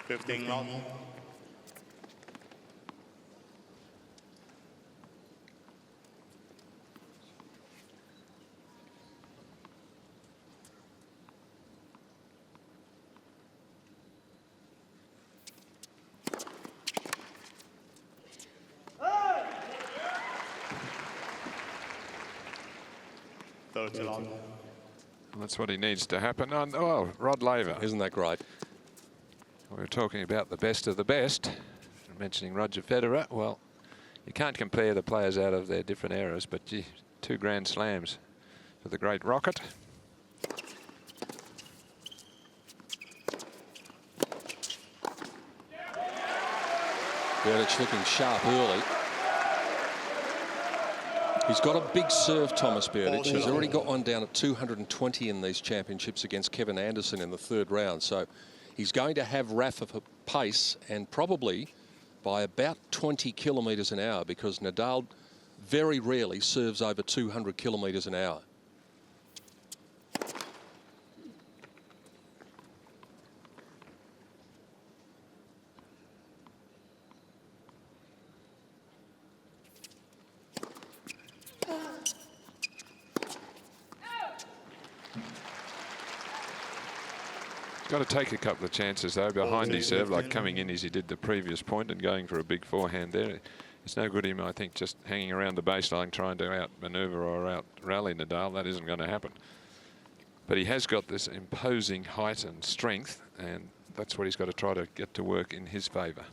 15 long. That's what he needs to happen. Oh, Rod Laver. Isn't that great? We were talking about the best of the best. Mentioning Roger Federer. Well, you can't compare the players out of their different eras, but gee, 2 Grand Slams for the great Rocket. Berdyc looking sharp early. He's got a big serve, Tomas Berdych. He's already got one down at 220 in these championships against Kevin Anderson in the 3rd round. So he's going to have Rafa for pace, and probably by about 20 kilometres an hour, because Nadal very rarely serves over 200 kilometres an hour. Got to take a couple of chances, though, behind his serve, like coming in as he did the previous point and going for a big forehand there. It's no good him, I think, just hanging around the baseline trying to outmaneuver or out-rally Nadal. That isn't going to happen. But he has got this imposing height and strength, and that's what he's got to try to get to work in his favour.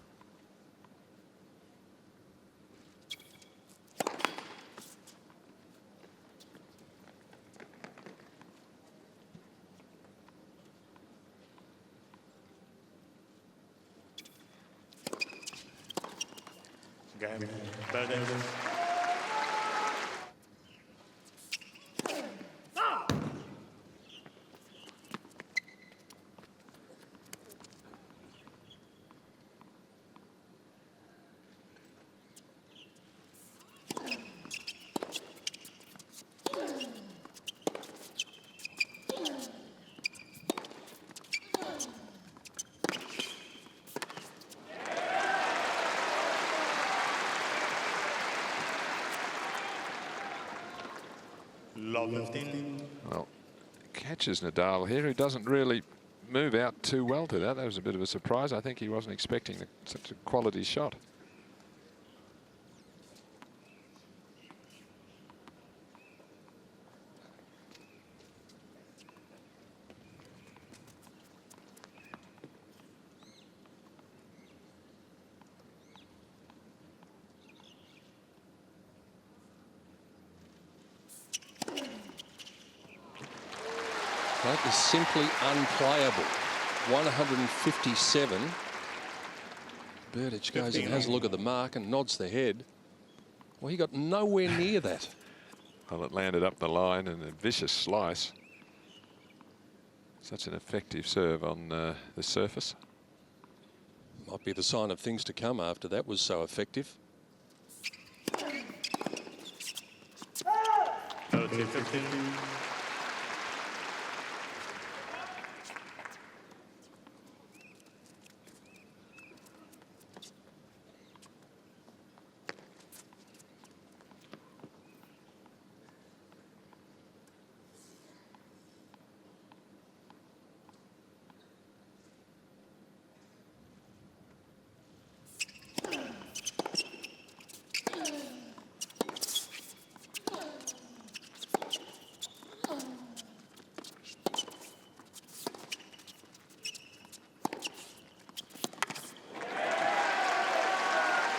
Well, catches Nadal here, who doesn't really move out too well to that. That was a bit of a surprise. I think he wasn't expecting such a quality shot. That is simply unplayable. 157. Berdych goes and has a look at the mark and nods the head. Well, he got nowhere near that. Well, it landed up the line and a vicious slice. Such an effective serve on the surface. Might be the sign of things to come after that was so effective.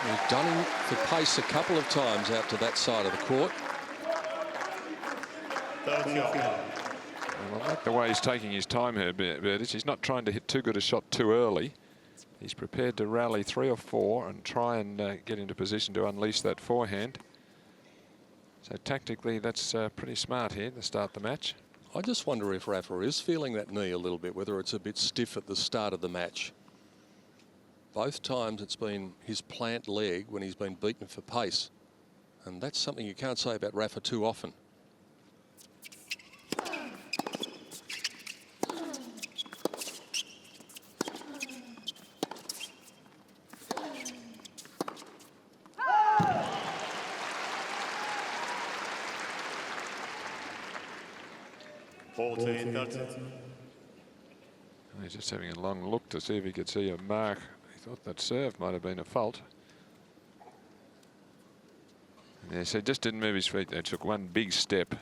We've done him for pace a couple of times out to that side of the court. Well, I like the way he's taking his time here, Berdych. He's not trying to hit too good a shot too early. He's prepared to rally 3 or 4 and try and get into position to unleash that forehand. So tactically, that's pretty smart here to start the match. I just wonder if Rafa is feeling that knee a little bit, whether it's a bit stiff at the start of the match. Both times it's been his plant leg when he's been beaten for pace. And that's something you can't say about Rafa too often. He's just having a long look to see if he could see a mark. He thought that serve might have been a fault. Yeah, so he just didn't move his feet. They took one big step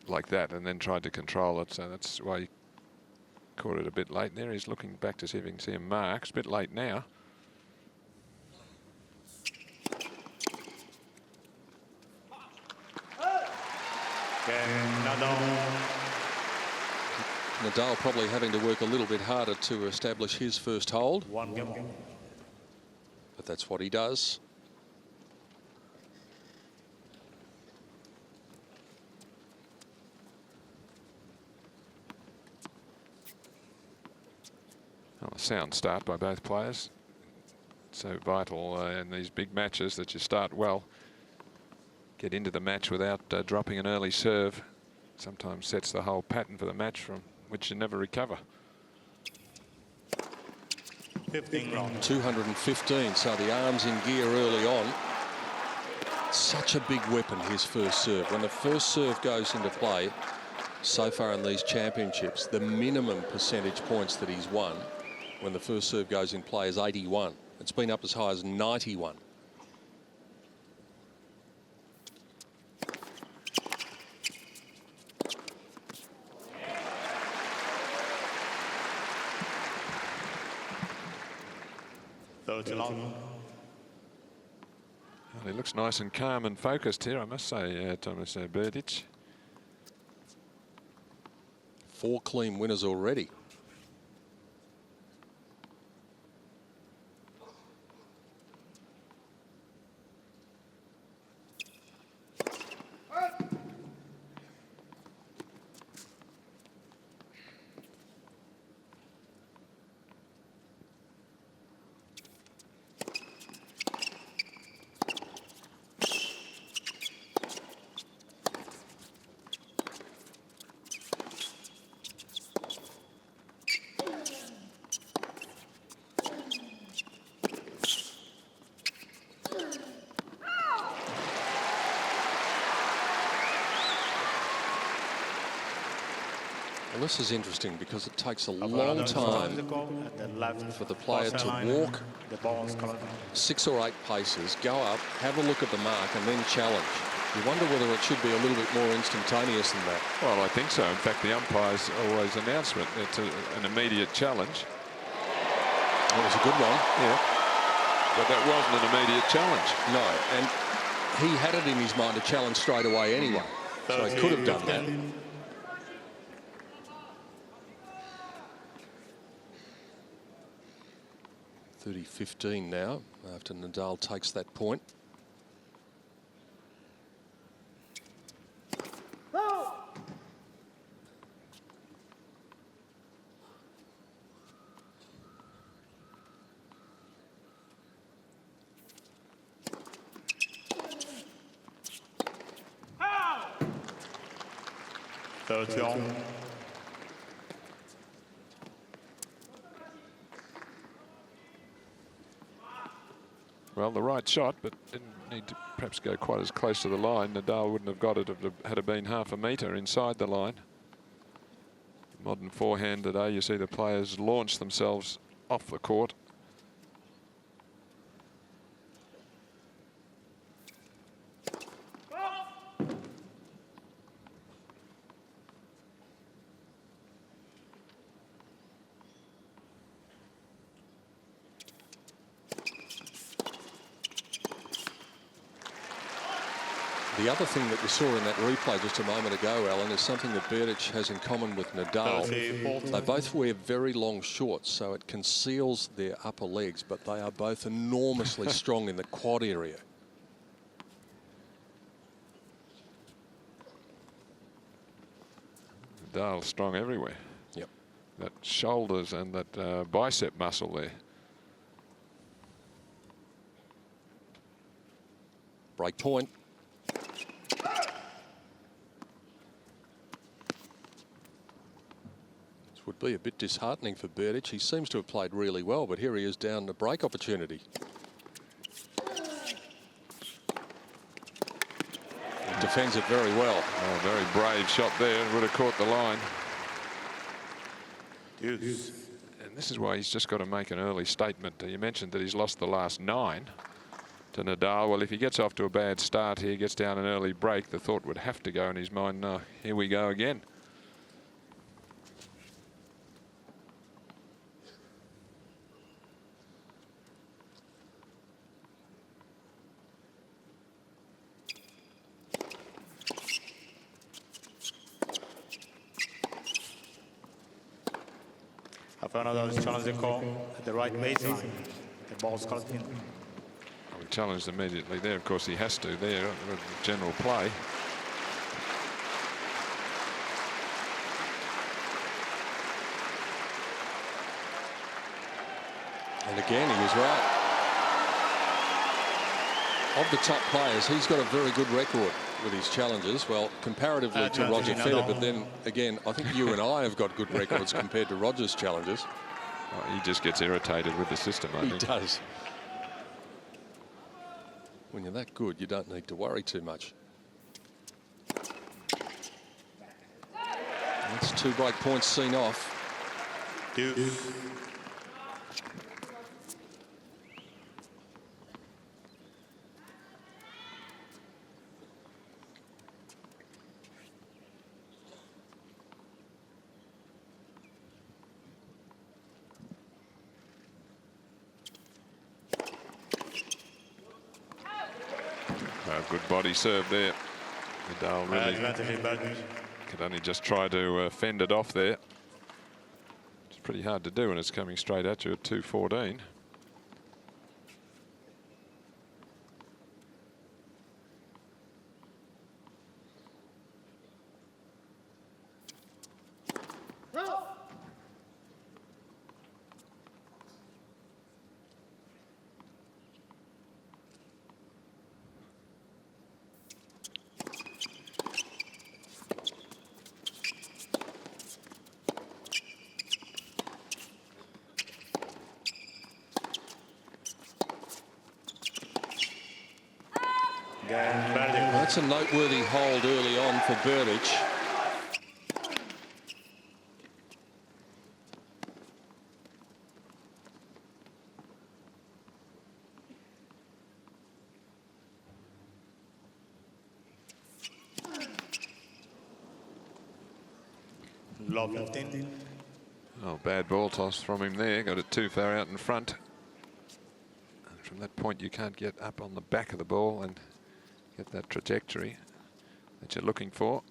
like that and then tried to control it. So that's why he caught it a bit late there. He's looking back to see if he can see a mark. It's a bit late now. Nadal probably having to work a little bit harder to establish his first hold. But that's what he does. Oh, a sound start by both players. So vital in these big matches that you start well. Get into the match without dropping an early serve. Sometimes sets the whole pattern for the match from which you never recover. 215, so the arms in gear early on. Such a big weapon, his first serve. When the first serve goes into play, so far in these championships, the minimum percentage points that he's won when the first serve goes in play is 81. It's been up as high as 91. Well, he looks nice and calm and focused here, I must say, Tomas Berdych. 4 clean winners already. Well, this is interesting because it takes a long time for the player to walk 6 or 8 paces, go up, have a look at the mark and then challenge. You wonder whether it should be a little bit more instantaneous than that. Well, I think so. In fact, the umpires always announce it. It's an immediate challenge. That was a good one. Yeah. But that wasn't an immediate challenge. No, and he had it in his mind to challenge straight away anyway. So he could have done that. 30-15 now after Nadal takes that point. Well, the right shot, but didn't need to perhaps go quite as close to the line. Nadal wouldn't have got it if it had been half a metre inside the line. Modern forehand today, you see the players launch themselves off the court. The other thing that we saw in that replay just a moment ago, Alan, is something that Berdyc has in common with Nadal. They both wear very long shorts, so it conceals their upper legs, but they are both enormously strong in the quad area. Nadal strong everywhere. Yep. That shoulders and that bicep muscle there. Break point. Would be a bit disheartening for Berdyc. He seems to have played really well, but here he is down to break opportunity. defends it very well. Oh, very brave shot there. Would have caught the line. Deuce. And this is why he's just got to make an early statement. You mentioned that he's lost the last 9 to Nadal. Well, if he gets off to a bad start here, gets down an early break, the thought would have to go in his mind, no, here we go again. Rafael Nadal is challenging the call at the right baseline. The ball's caught in. We challenged immediately there. Of course, he has to there. General play. And again, he was right. Of the top players, he's got a very good record with his challenges. Well, comparatively to Roger Federer, but then again, I think you and I have got good records compared to Roger's challenges. Oh, he just gets irritated with the system, I think. He does. When you're that good, you don't need to worry too much. That's 2 break points seen off. Deuce. Good body serve there. Nadal really Berdyc. could only just try to fend it off there. It's pretty hard to do when it's coming straight at you at 2:14. That's a noteworthy hold early on for Berdyc. Low 15. Oh, bad ball toss from him there. Got it too far out in front. And from that point, you can't get up on the back of the ball and get that trajectory that you're looking for.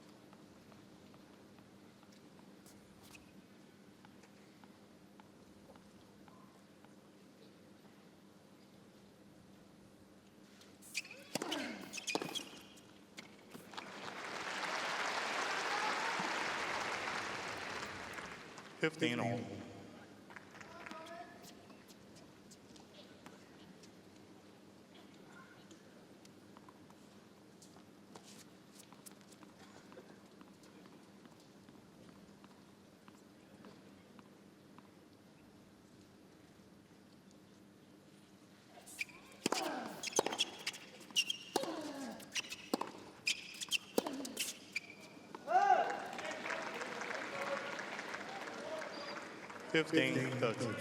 All. Fifteen, 13.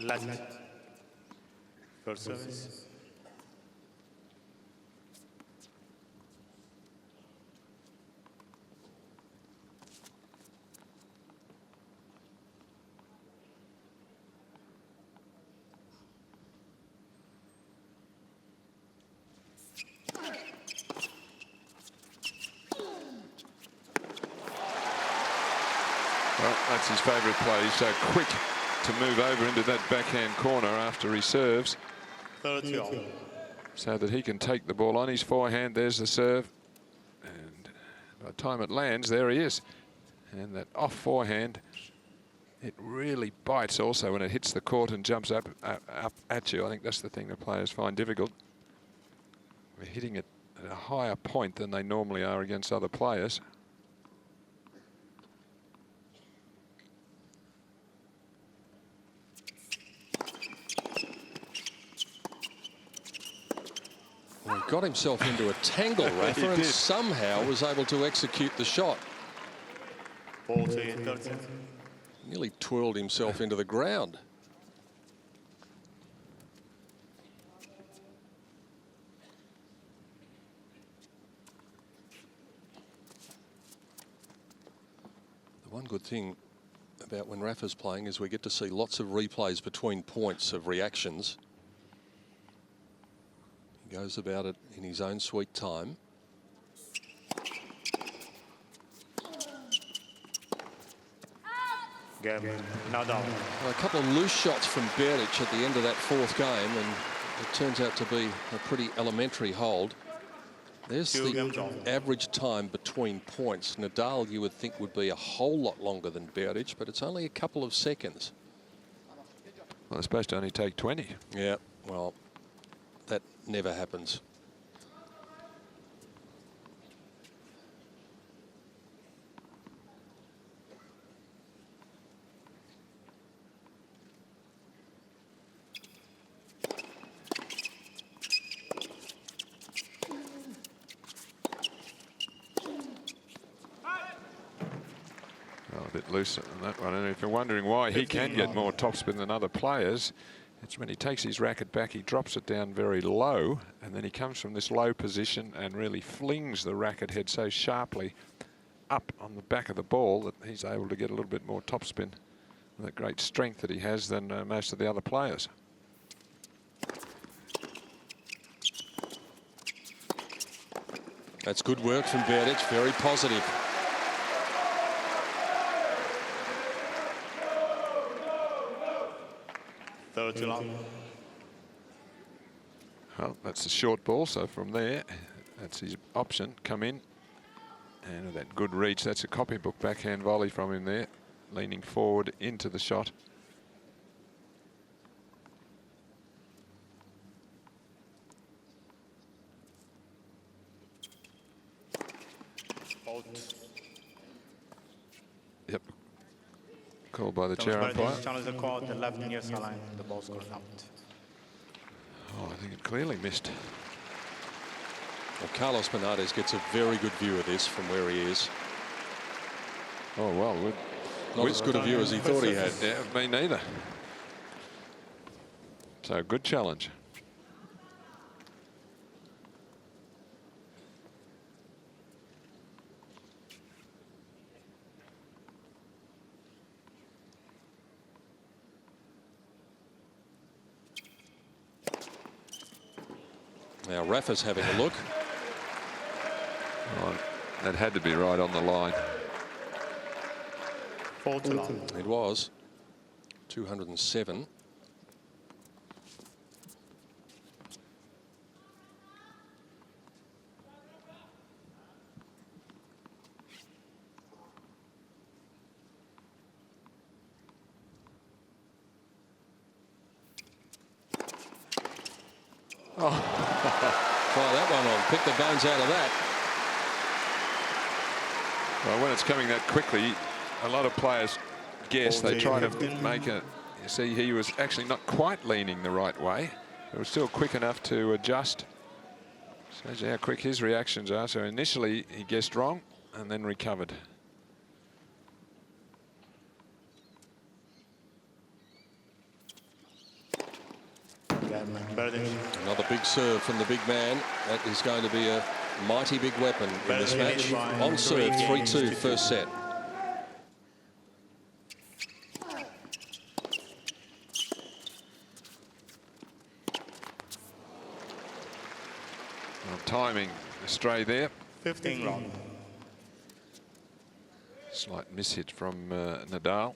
Last. First service. Well, that's his favourite play. He's so quick to move over into that backhand corner after he serves, 30. so that he can take the ball on his forehand. There's the serve, and by the time it lands, there he is. And that off forehand it really bites also when it hits the court and jumps up at you. I think that's the thing that players find difficult. We're hitting it at a higher point than they normally are against other players. Well, he got himself into a tangle, Rafa, and somehow was able to execute the shot. 40-13. Nearly twirled himself into the ground. The one good thing about when Rafa's playing is we get to see lots of replays between points of reactions. He goes about it in his own sweet time. Game, Nadal. A couple of loose shots from Berdyc at the end of that fourth game, and it turns out to be a pretty elementary hold. There's the average time between points. Nadal, you would think, would be a whole lot longer than Berdyc, but it's only a couple of seconds. Well, it's supposed to only take 20. Yeah, well, that never happens. A bit looser than that one, and if you're wondering why he can get more topspin than other players, it's when he takes his racket back, he drops it down very low, and then he comes from this low position and really flings the racket head so sharply up on the back of the ball that he's able to get a little bit more topspin with that great strength that he has than most of the other players. That's good work from Berdyc, very positive. Well, that's a short ball, so from there, that's his option. Come in, and with that good reach, that's a copybook backhand volley from him there, leaning forward into the shot. Yep. Called by the chair umpire. Challenge the court, the left near sideline, the ball's going out. Oh, I think it clearly missed. Well, Carlos Bernardes gets a very good view of this from where he is. Oh, well. Not as good a view as he thought he had. Yeah, me neither. So, good challenge. Now Rafa's having a look. Oh, that had to be right on the line. It was 207. Try that one on. Pick the bones out of that. Well, when it's coming that quickly, a lot of players guess. They try to make a... You see, he was actually not quite leaning the right way. It was still quick enough to adjust. Shows you how quick his reactions are. So initially, he guessed wrong and then recovered. Another big serve from the big man. That is going to be a mighty big weapon in this match. On serve, 3-2 first set. Well, timing astray there. 15 round. Slight mishit from Nadal.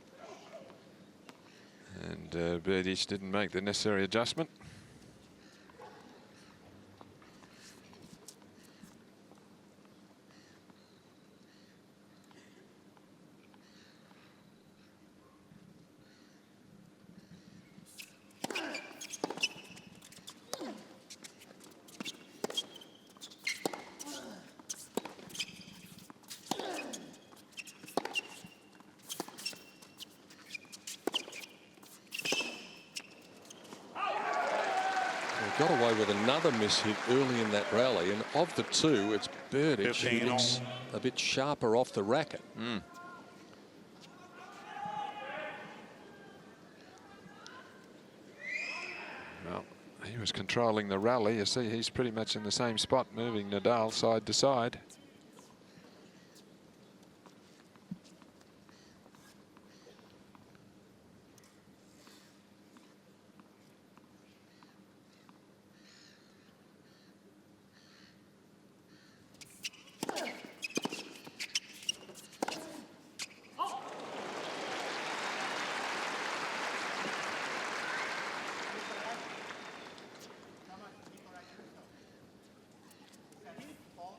And Berdych didn't make the necessary adjustment. got away with another miss hit early in that rally, and of the two, it's Berdyc who looks a bit sharper off the racket. Well, he was controlling the rally. You see, he's pretty much in the same spot, moving Nadal side to side.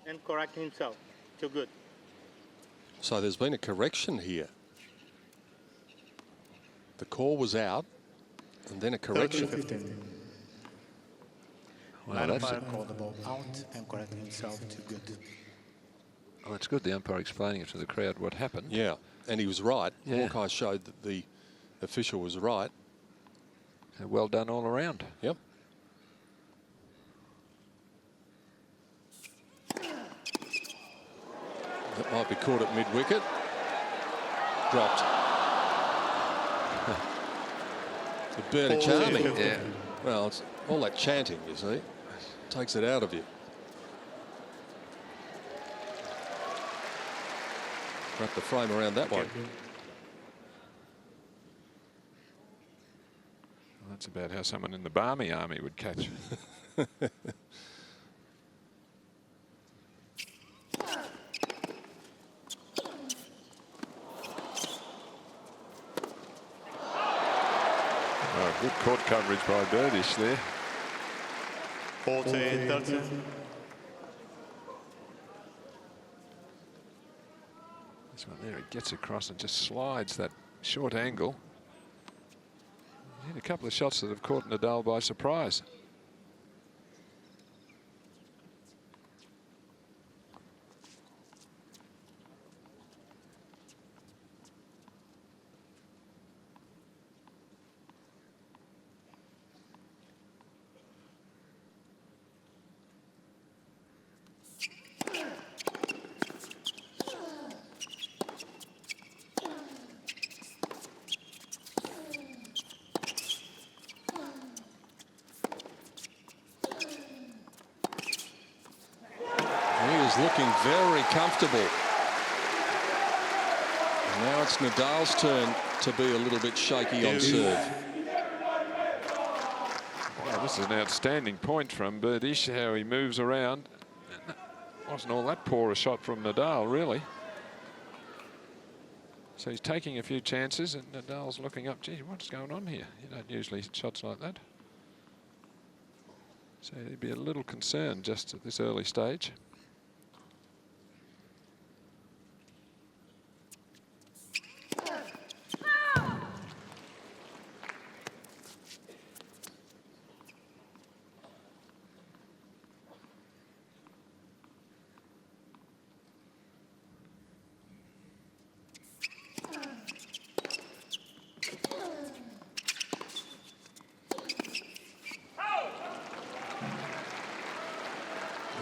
And correcting himself. Too good. So there's been a correction here. The call was out, and then a correction. 15. Well, that's umpire called the ball out and correcting himself. Too good. well, it's good the umpire explaining it to the crowd what happened. Yeah, and he was right. Yeah. Hawkeye showed that the official was right. So well done all around. Yep. That might be caught at mid-wicket. Dropped. The Berdyc charming. Yeah. Well, it's all that chanting, you see, takes it out of you. Wrap the frame around that one. Well, that's about how someone in the Barmy army would catch. Oh, good court coverage by Berdych there. 40, 30. This one there, he gets across and just slides that short angle. He's hit a couple of shots that have caught Nadal by surprise. Looking very comfortable. And now it's Nadal's turn to be a little bit shaky on serve. Well, this is an outstanding point from Berdych, how he moves around. Wasn't all that poor a shot from Nadal, really. So he's taking a few chances, and Nadal's looking up. Gee, what's going on here? You don't usually hit shots like that. So he'd be a little concerned just at this early stage.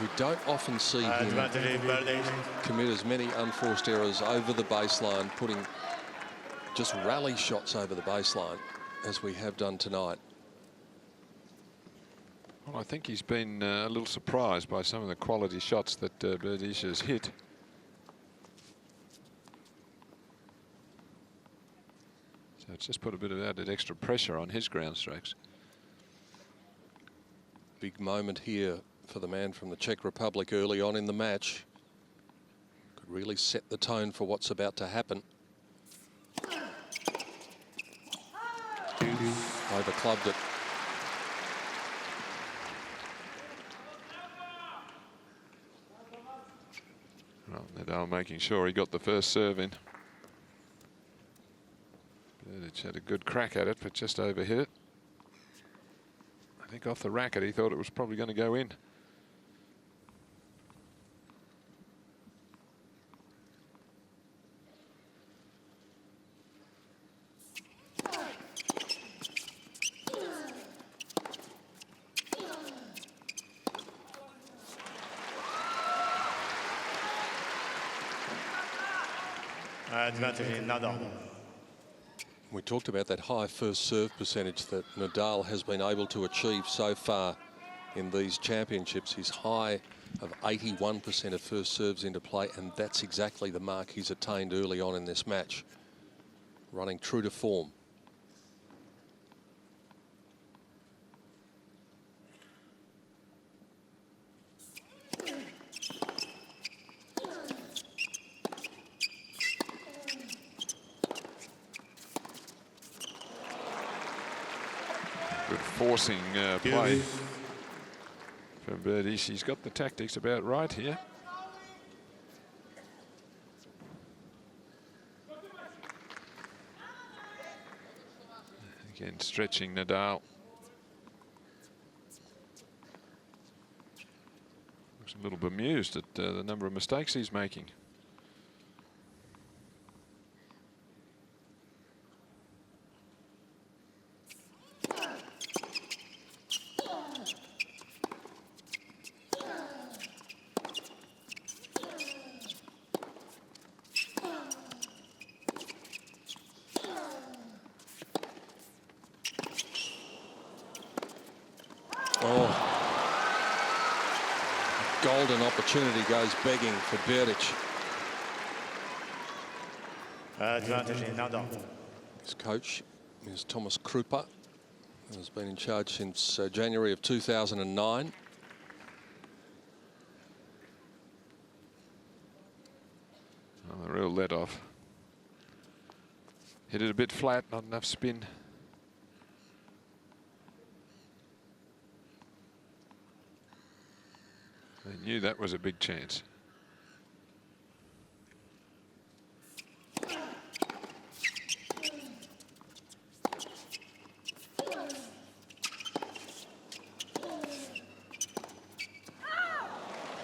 We don't often see him commit as many unforced errors over the baseline, putting just rally shots over the baseline as we have done tonight. Well, I think he's been a little surprised by some of the quality shots that Berdych has hit. So it's just put a bit of added extra pressure on his ground strokes. Big moment here for the man from the Czech Republic early on in the match. Could really set the tone for what's about to happen. Overclubbed it. Well, Nadal making sure he got the first serve in. Berdych had a good crack at it, but just overhit it. I think off the racket he thought it was probably going to go in. Advantage in Nadal. We talked about that high first serve percentage that Nadal has been able to achieve so far in these championships. His high of 81% of first serves into play, and that's exactly the mark he's attained early on in this match. Running true to form. Good forcing play from Berdyc. He's got the tactics about right here. Again, stretching Nadal. Looks a little bemused at the number of mistakes he's making. Golden opportunity goes begging for Berdyc. Advantage in Nadal. His coach is Thomas Krupa, who has been in charge since January of 2009. Oh, a real let-off. Hit it a bit flat, not enough spin. They knew that was a big chance.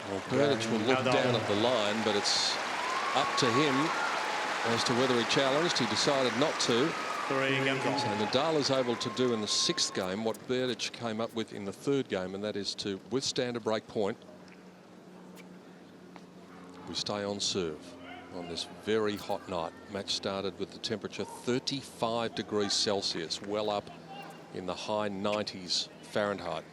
Well, Berdyc will look down at the line, but it's up to him as to whether he challenged. He decided not to. So Nadal is able to do in the 6th game what Berdyc came up with in the 3rd game, and that is to withstand a break point. We stay on serve on this very hot night. Match started with the temperature 35 degrees Celsius, well up in the high 90s Fahrenheit.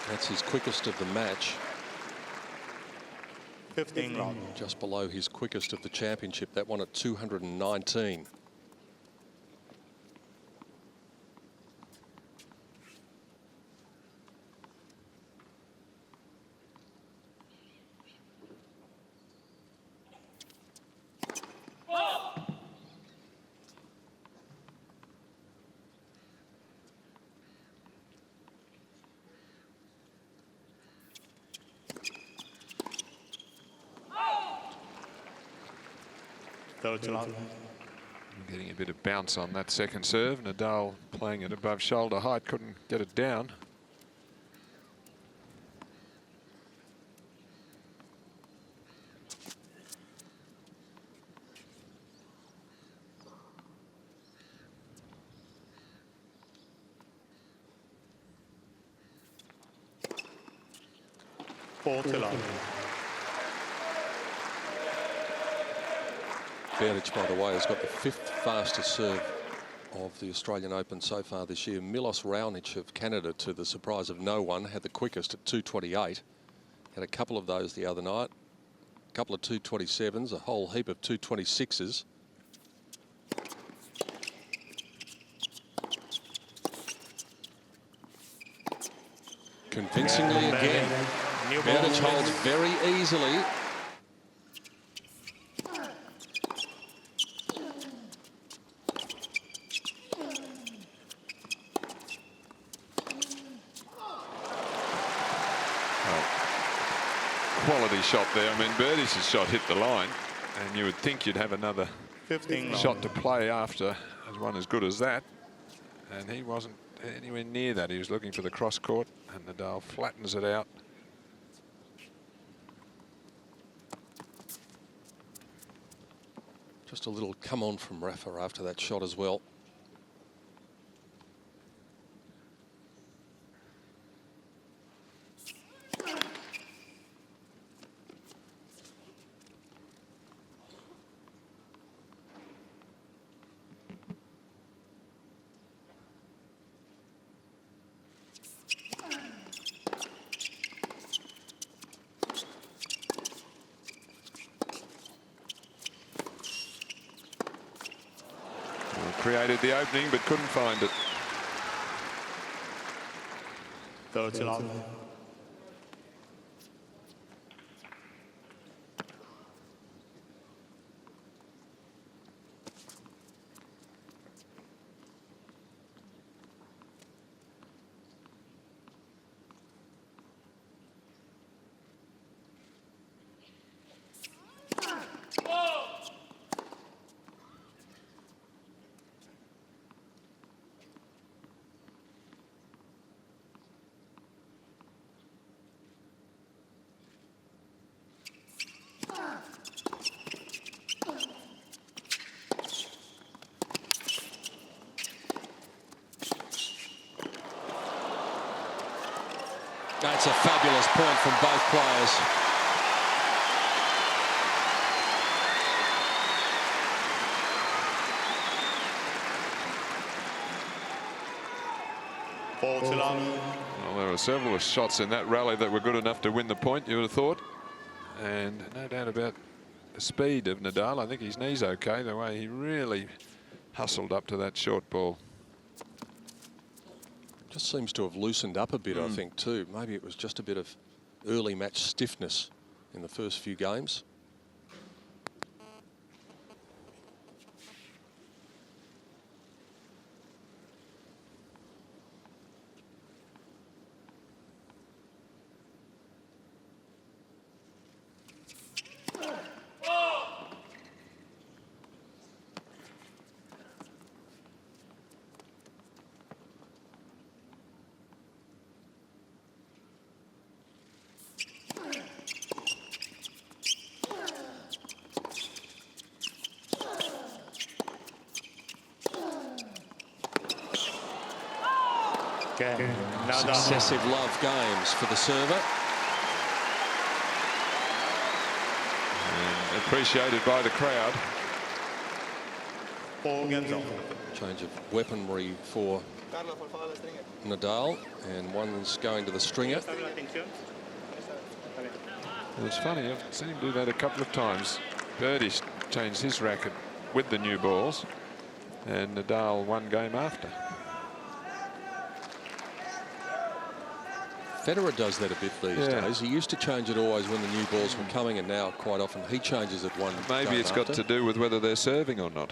That's his quickest of the match. 15 round. Just below his quickest of the championship, that one at 219. Getting a bit of bounce on that second serve. Nadal playing it above shoulder height, couldn't get it down. Berdyc, by the way, has got the 5th fastest serve of the Australian Open so far this year. Milos Raonic of Canada, to the surprise of no one, had the quickest at 228. Had a couple of those the other night. A couple of 227s, a whole heap of 226s. Convincingly again. Berdyc holds very easily. Quality shot there. I mean, Berdyc's shot hit the line, and you would think you'd have another 15 shot to play after as one as good as that, and he wasn't anywhere near that. He was looking for the cross court, and Nadal flattens it out. Just a little come on from Rafa after that shot as well. Created the opening but couldn't find it. 30 long. That's a fabulous point from both players. Well, there were several shots in that rally that were good enough to win the point, you would have thought. And no doubt about the speed of Nadal. I think his knee's okay, the way he really hustled up to that short ball. Just seems to have loosened up a bit, I think, too. Maybe it was just a bit of early match stiffness in the first few games. Cain. Successive love games for the server. And appreciated by the crowd. Change of weaponry for Nadal, and one's going to the stringer. It was funny, I've seen him do that a couple of times. Berdyc changed his racket with the new balls, and Nadal one game after. Federer does that a bit these days. He used to change it always when the new balls were coming, and now quite often he changes it one Maybe game it's after. got to do with whether they're serving or not.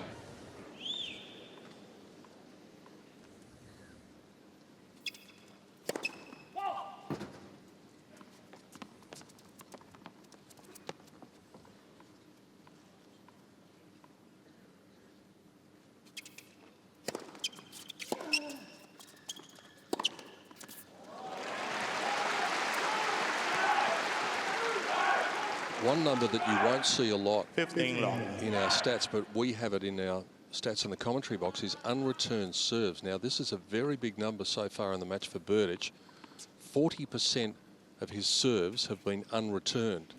One number that you won't see a lot 15 long. in our stats, but we have it in our stats in the commentary box, is unreturned serves. Now, this is a very big number so far in the match for Berdyc. 40% of his serves have been unreturned.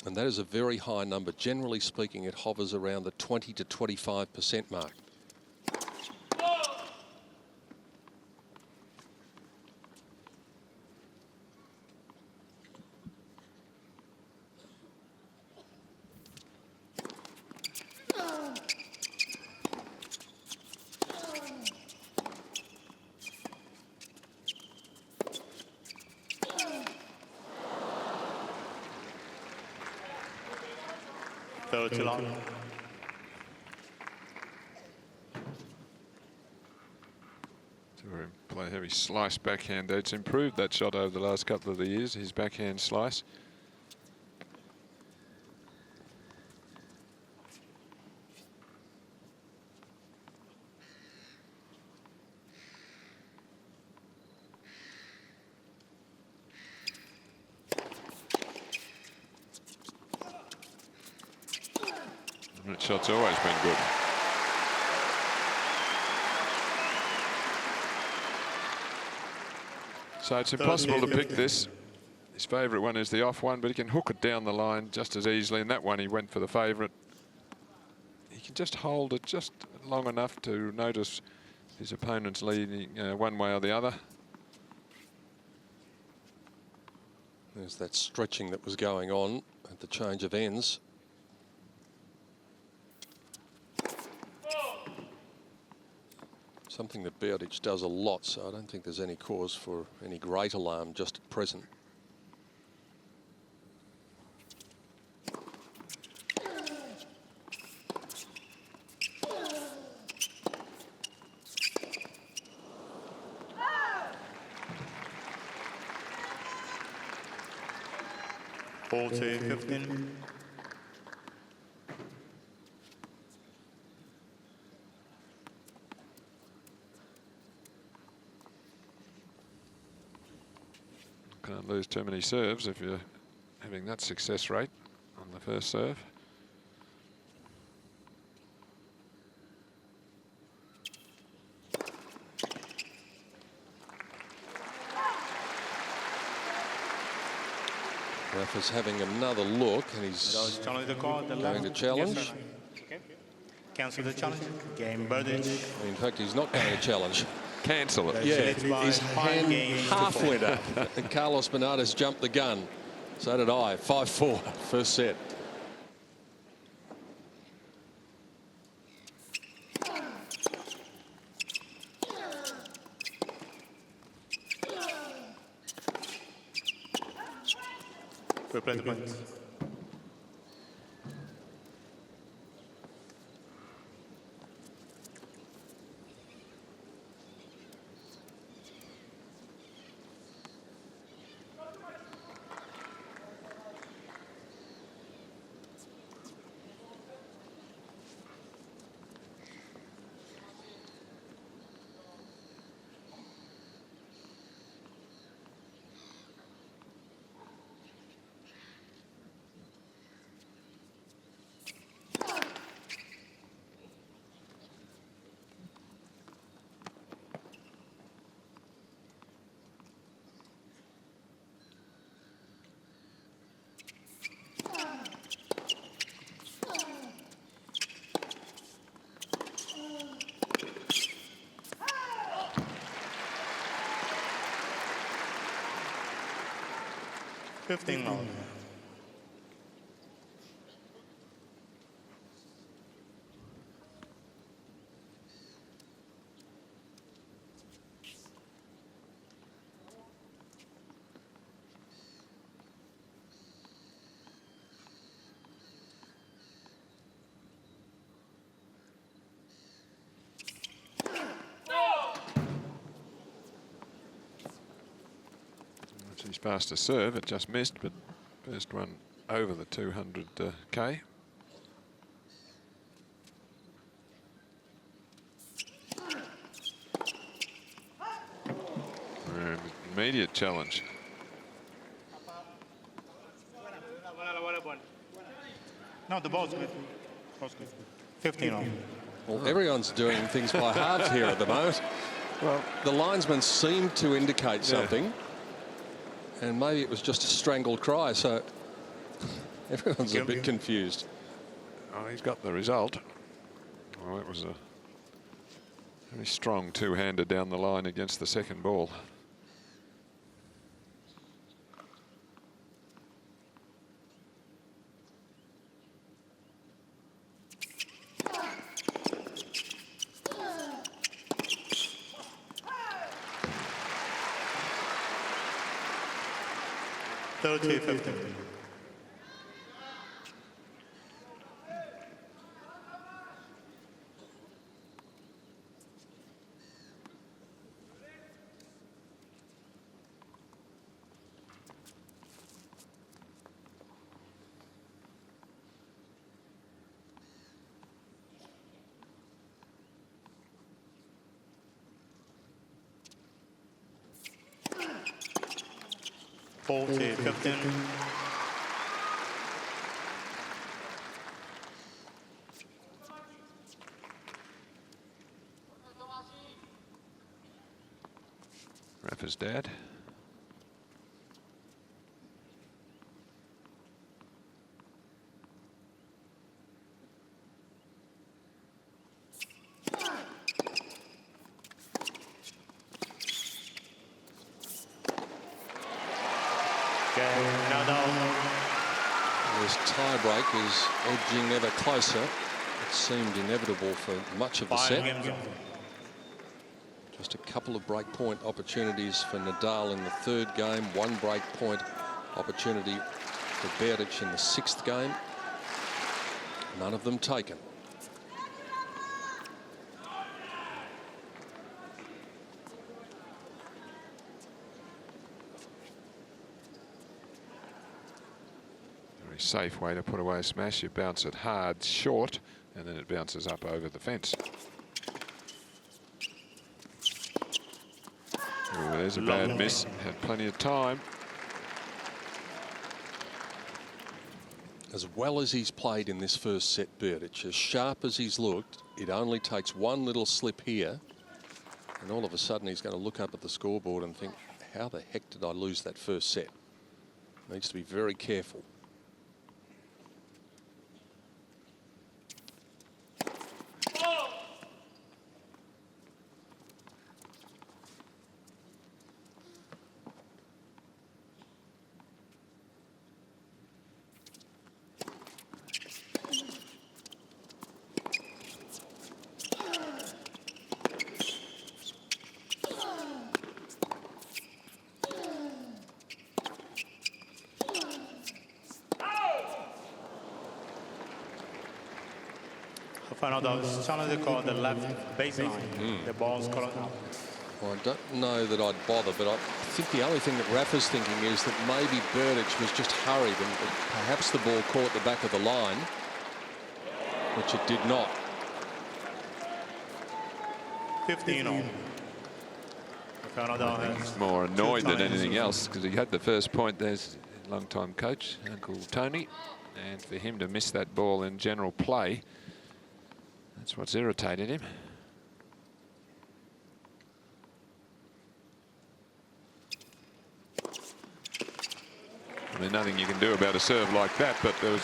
And that is a very high number. Generally speaking, it hovers around the 20 to 25% mark. Too long. Play a heavy slice backhand there. It's improved that shot over the last couple of the years, his backhand slice. That shot's always been good. So it's impossible to pick this. His favourite one is the off one, but he can hook it down the line just as easily. And that one he went for the favourite. He can just hold it just long enough to notice his opponent's leading one way or the other. There's that stretching that was going on at the change of ends. Something that Berdyc does a lot, so I don't think there's any cause for any great alarm just at present. Ball to 15. Can't lose too many serves if you're having that success rate on the first serve. Ref is having another look, and he's Challenge the call, the going to left. challenge. Yes, okay. Cancel the challenge. Game Berdyc. In fact, he's not going to challenge. Cancel it. Yeah, It's by his 5 hand games to half 4. went up, and Carlos Bernardes jumped the gun. So did I. 5-4, first set. Replay the points. $15. That's his fastest serve. It just missed, but first one over the 200K. Immediate challenge. No, the ball's good. Ball's good. 15 on. Well, everyone's doing things by halves here at the moment. Well, the linesman seemed to indicate something, and maybe it was just a strangled cry, so everyone's a bit confused. Oh, he's got the result. Well, it was a very strong two-hander down the line against the second ball. $30-15. $40-15. Rafa's dad. Nadal. This tie-break is edging ever closer. It seemed inevitable for much of the set. Just a couple of break-point opportunities for Nadal in the third game. One break-point opportunity for Berdyc in the sixth game. None of them taken. Very safe way to put away a smash. You bounce it hard, short, and then it bounces up over the fence. Oh, there's a bad miss. Had plenty of time. As well as he's played in this first set, Berdyc, as sharp as he's looked, it only takes one little slip here, and all of a sudden he's going to look up at the scoreboard and think, how the heck did I lose that first set? Needs to be very careful. Rafael Nadal is challenging the call the left baseline. The ball's caught out. Well, I don't know that I'd bother, but I think the only thing that Rafa's thinking is that maybe Berdyc was just hurried and perhaps the ball caught the back of the line, which it did not. 15 on. Rafael Nadal has More annoyed than anything else because he had the first point. There's a long-time coach, Uncle Tony, and for him to miss that ball in general play, that's what's irritated him. I mean, nothing you can do about a serve like that, but there was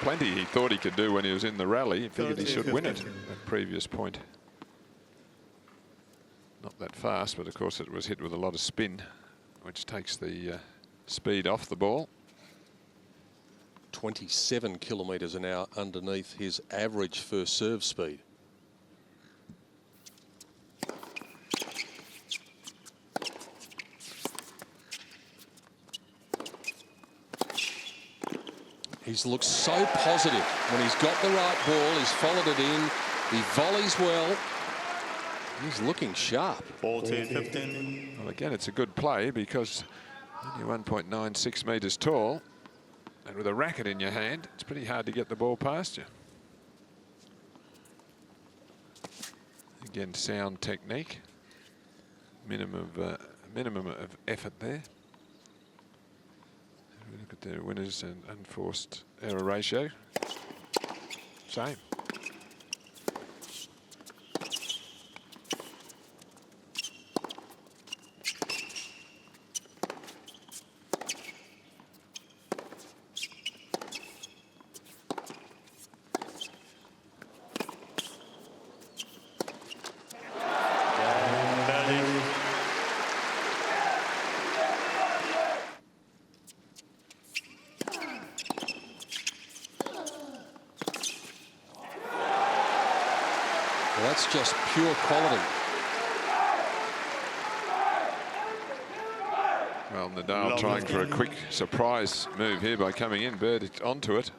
plenty he thought he could do when he was in the rally. He figured he should win it at previous point. Not that fast, but of course it was hit with a lot of spin, which takes the speed off the ball. 27 kilometres an hour underneath his average first serve speed. He's looked so positive when he's got the right ball. He's followed it in. He volleys well. He's looking sharp. 14, 15. Well, again, it's a good play because you're 1.96 metres tall. And with a racket in your hand, it's pretty hard to get the ball past you. Again, sound technique. Minimum of effort there. Look at their winners and unforced error ratio. Same. That's just pure quality. Well, Nadal trying for a quick surprise move here by coming in. Berdyc onto it.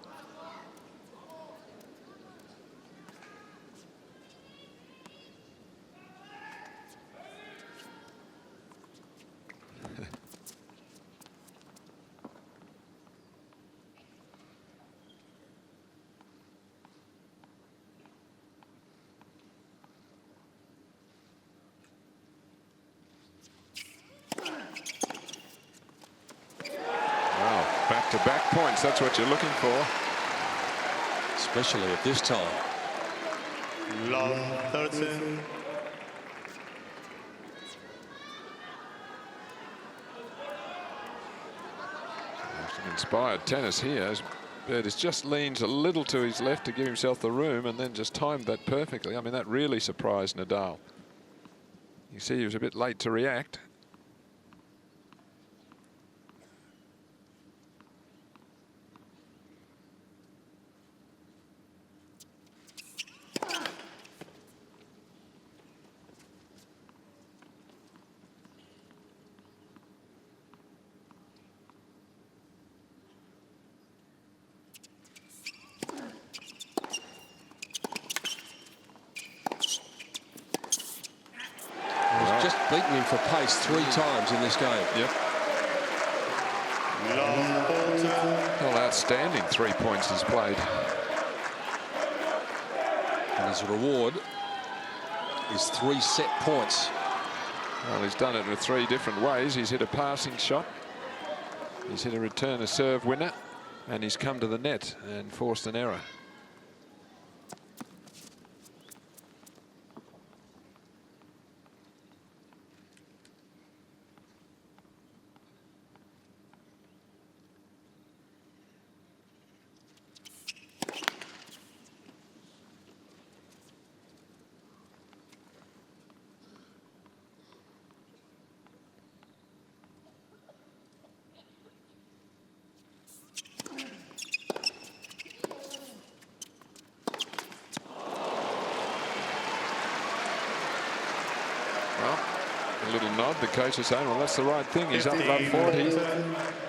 Back-to-back points, that's what you're looking for. Especially at this time. Love 13. Inspired tennis here. As Berdyc just leans a little to his left to give himself the room and then just timed that perfectly. I mean, that really surprised Nadal. You see he was a bit late to react. Beaten him for pace 3 times in this game. Yep. Well, outstanding 3 points he's played. And his reward is 3 set points. Well, he's done it in 3 different ways. He's hit a passing shot, he's hit a return a serve winner, and he's come to the net and forced an error. A little nod. The coach is saying, well, that's the right thing. He's up above 40.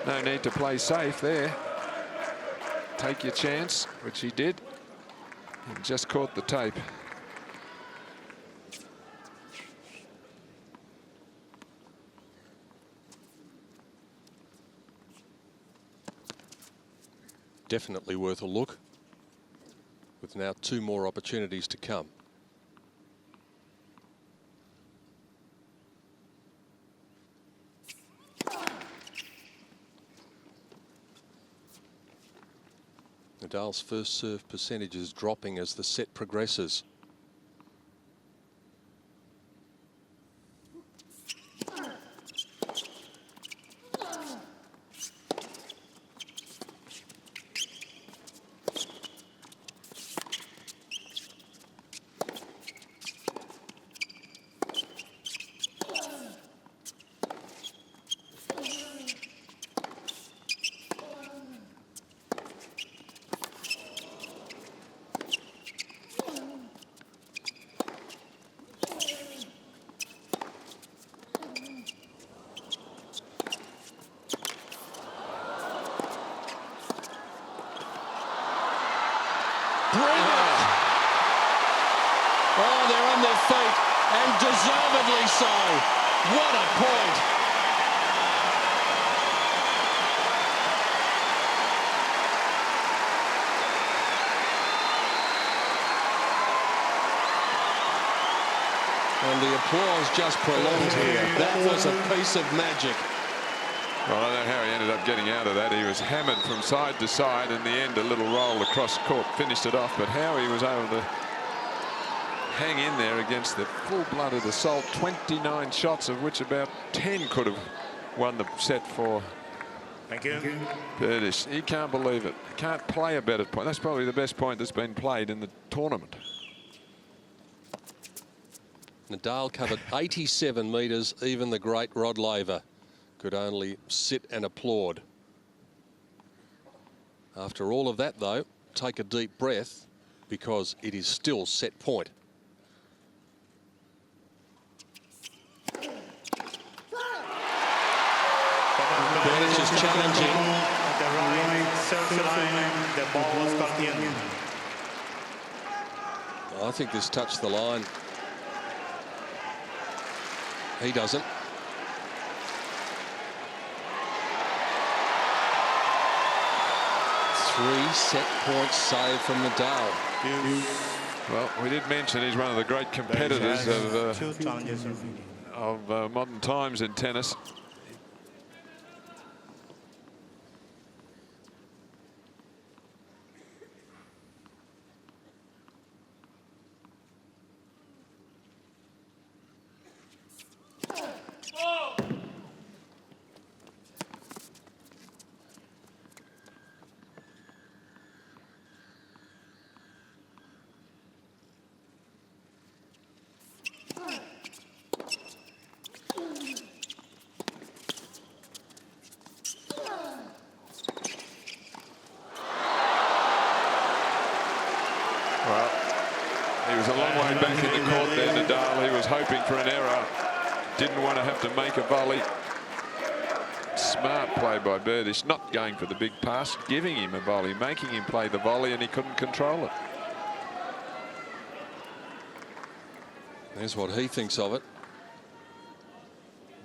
No need to play safe there. Take your chance, which he did. And just caught the tape. Definitely worth a look, with now 2 more opportunities to come. Nadal's first serve percentage is dropping as the set progresses. Oh, they're on their feet, and deservedly so. What a point. And the applause just prolonged here. That was a piece of magic. Well, I don't know how he ended up getting out of that. He was hammered from side to side. In the end, a little roll across court finished it off. But how he was able to hang in there against the full-blooded assault, 29 shots, of which about 10 could have won the set for Berdyc. He can't believe it. He can't play a better point. That's probably the best point that's been played in the tournament. Nadal covered 87 metres. Even the great Rod Laver could only sit and applaud. After all of that, though, take a deep breath, because it is still set point. Berdyc is challenging. At the right circle line, the ball was cut in. I think this touched the line. He doesn't. Three set points saved from Nadal. Well, we did mention he's one of the great competitors of modern times in tennis. caught there, Nadal. He was hoping for an error. Didn't want to have to make a volley. Smart play by Berdyc, not going for the big pass, giving him a volley, making him play the volley, and he couldn't control it. There's what he thinks of it.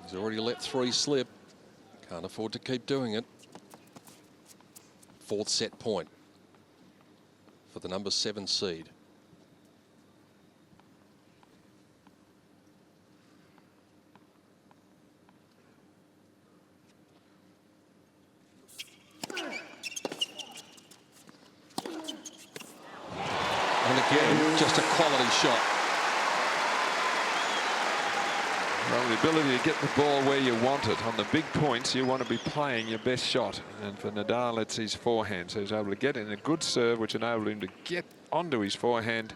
He's already let 3 slip. Can't afford to keep doing it. 4th set point for the number 7 seed. And again, just a quality shot. Well, the ability to get the ball where you want it. On the big points, you want to be playing your best shot. And for Nadal, it's his forehand. So he's able to get in a good serve, which enabled him to get onto his forehand.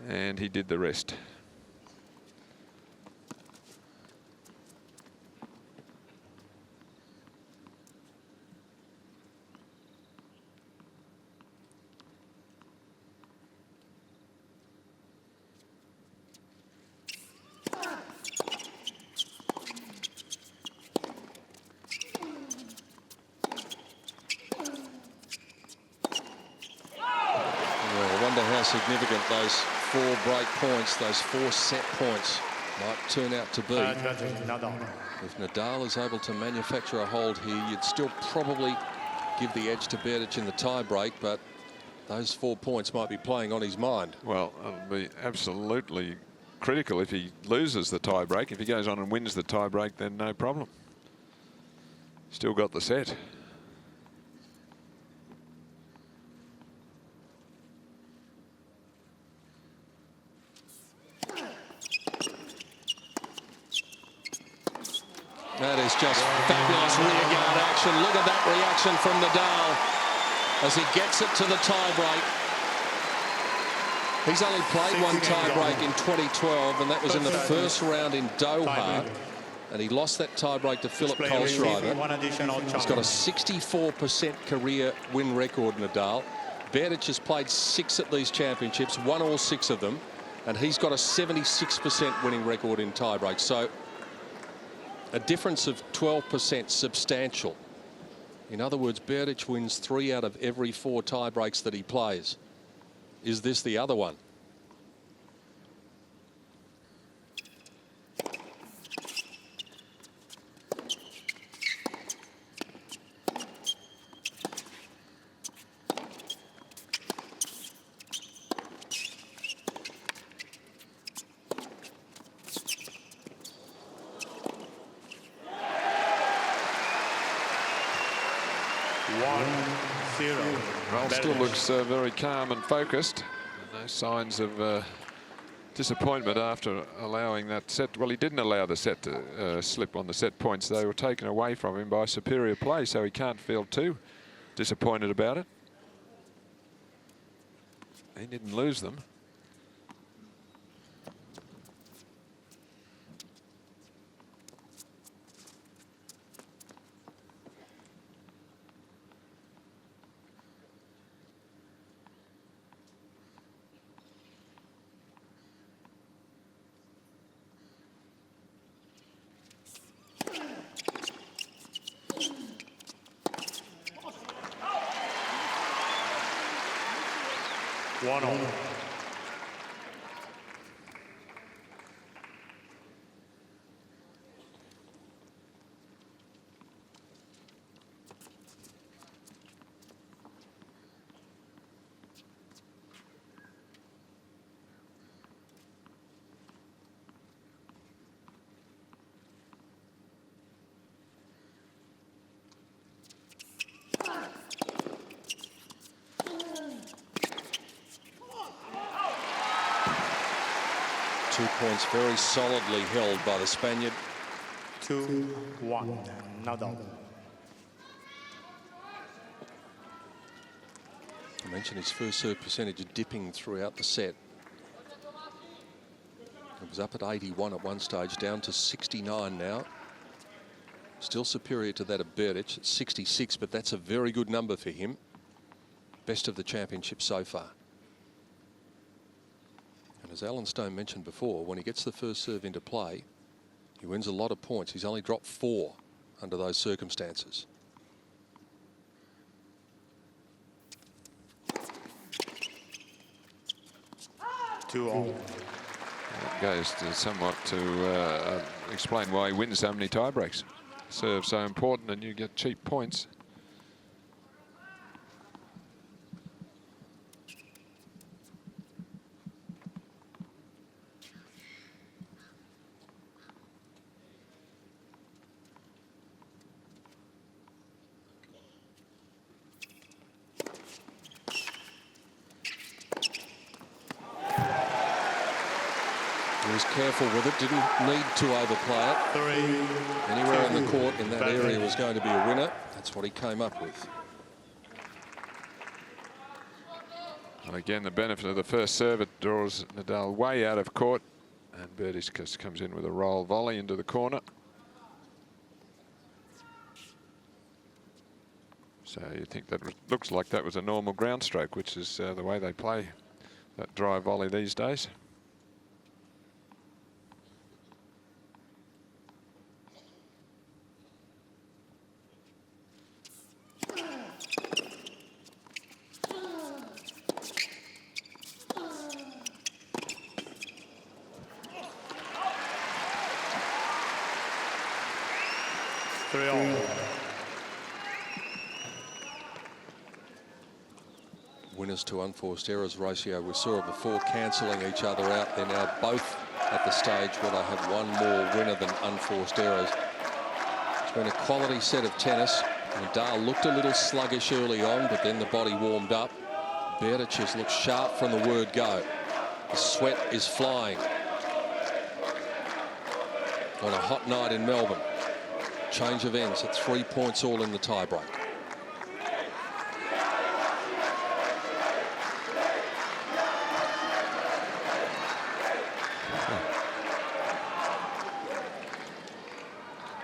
And he did the rest. Significant those 4 break points, those 4 set points might turn out to be. If Nadal is able to manufacture a hold here, you'd still probably give the edge to Berdyc in the tie break, but those 4 points might be playing on his mind. Well, it'll be absolutely critical if he loses the tie break. If he goes on and wins the tie break, then no problem. Still got the set. That is just fabulous rearguard action. Look at that reaction from Nadal as he gets it to the tie-break. He's only played 1 tie-break in 2012, and that was in the first round in Doha. And he lost that tie-break to Philip Kohlschreiber. He's got a 64% career win record, Nadal. Berdyc has played 6 at these championships, won all 6 of them, and he's got a 76% winning record in tie-breaks. So a difference of 12%, substantial. In other words, Berdyc wins 3 out of every 4 tie breaks that he plays. Is this the other one? Well, still looks very calm and focused. No signs of disappointment after allowing that set. Well, he didn't allow the set to slip on the set points. They were taken away from him by superior play, so he can't feel too disappointed about it. He didn't lose them. One all. Points very solidly held by the Spaniard. 2-1. Nadal. I mentioned his first serve percentage dipping throughout the set. It was up at 81 at one stage, down to 69 now. Still superior to that of Berdyc at 66, but that's a very good number for him. Best of the championship so far. And As Alan Stone mentioned before, when he gets the first serve into play, he wins a lot of points. He's only dropped 4 under those circumstances. Two all. That goes to somewhat to explain why he wins so many tie breaks. Serve so important and you get cheap points. He was careful with it, didn't need to overplay it. 3. Anywhere in the court in that area was going to be a winner. That's what he came up with. And again, the benefit of the first serve, it draws Nadal way out of court. And Berdyc comes in with a roll volley into the corner. So you think that looks like that was a normal ground stroke, which is the way they play that dry volley these days. Winners to unforced errors ratio, we saw it before, cancelling each other out. They're now both at the stage where they have one more winner than unforced errors. It's been a quality set of tennis. Nadal looked a little sluggish early on, but then the body warmed up. Berdyc has looked sharp from the word go. The sweat is flying on a hot night in Melbourne. Change of ends at 3 points all in the tiebreak.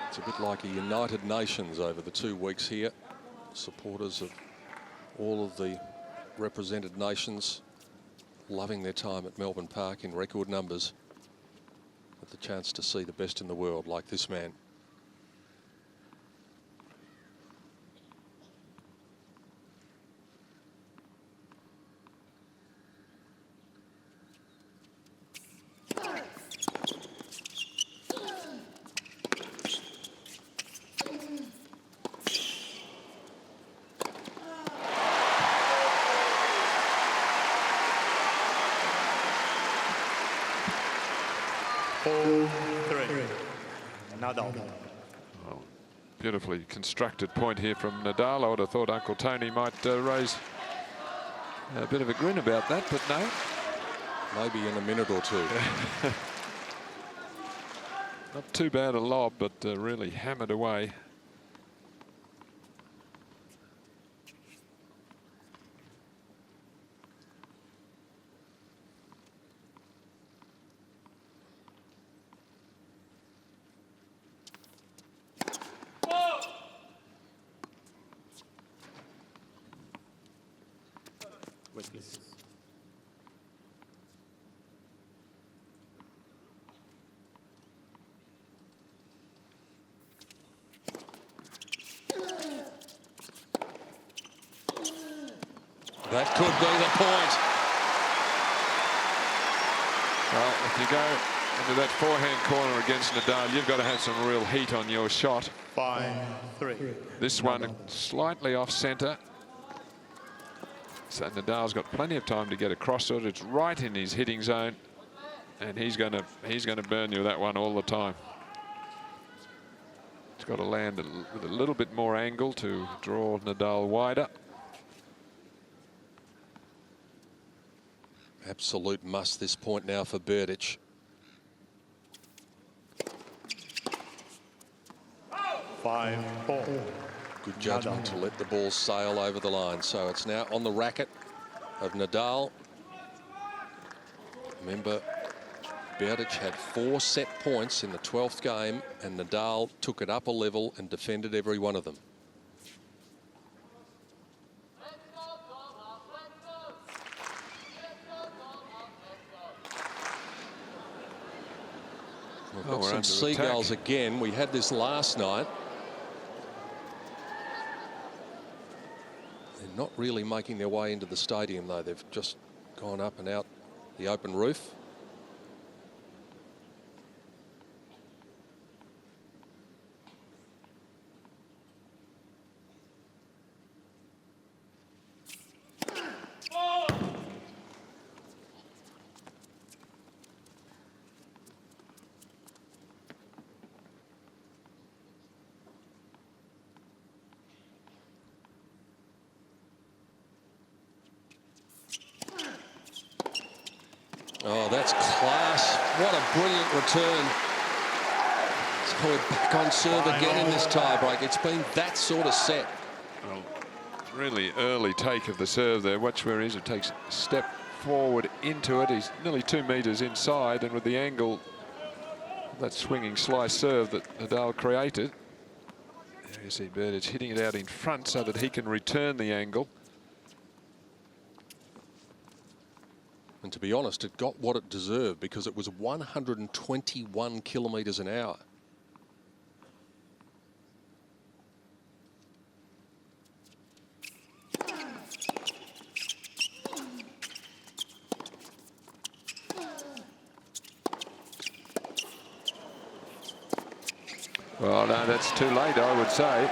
It's a bit like a United Nations over the 2 weeks here. Supporters of all of the represented nations loving their time at Melbourne Park in record numbers, with the chance to see the best in the world like this man. Nadal. Well, beautifully constructed point here from Nadal. I would have thought Uncle Tony might raise a bit of a grin about that, but no. Maybe in a minute or two. Not too bad a lob, but really hammered away. That could be the point. Well, if you go into that forehand corner against Nadal, you've got to have some real heat on your shot. 5-3. This one slightly off centre. So Nadal's got plenty of time to get across it. It's right in his hitting zone, and he's going to burn you that one all the time. It's got to land with a little bit more angle to draw Nadal wider. Absolute must this point now for Berdyc. 5-4. Good judgment to let the ball sail over the line. So it's now on the racket of Nadal. Remember, Berdyc had 4 set points in the 12th game, and Nadal took it up a level and defended every one of them. birds we're and under attack. seagulls again. We had this last night. They're not really making their way into the stadium, though. They've just gone up and out the open roof. Oh, that's class. What a brilliant return. So we're back on serve again in this tie-break. It's been that sort of set. Well, really early take of the serve there. Watch where he is. It takes a step forward into it. He's nearly 2 meters inside, and with the angle, that swinging slice serve that Nadal created. There you see Berdyc hitting it out in front so that he can return the angle. And to be honest, it got what it deserved because it was 121 kilometres an hour. Well, no, that's too late, I would say.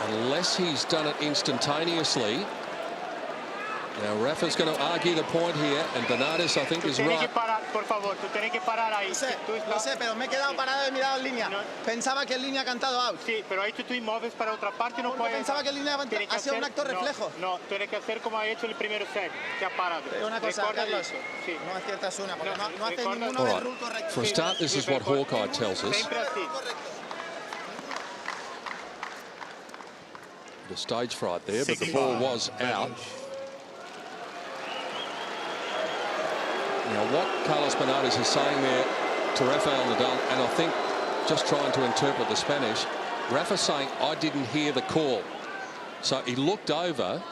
Unless he's done it instantaneously. Now, Rafa's going to argue the point here, and Bernardis, I think, is right. Lo sé, pero me he quedado parado y he mirado en línea. Pensaba que en línea ha cantado out. Sí, pero ahí tú te mueves para otra parte, no puedes. Pensaba que en línea ha sido un acto reflejo. No, tienes que hacer como ha hecho el primer set, que ha parado. Pero una cosa, Carlos, sí. no aciertas una, porque no hace ninguno All del right. rule correcto. For a start, this is what Hawkeye tells us. Siempre así. The stage fright there, but the ball was out. Now, what Carlos Bernardis is saying there to Rafael Nadal, and I think just trying to interpret the Spanish, Rafa saying, I didn't hear the call. So he looked over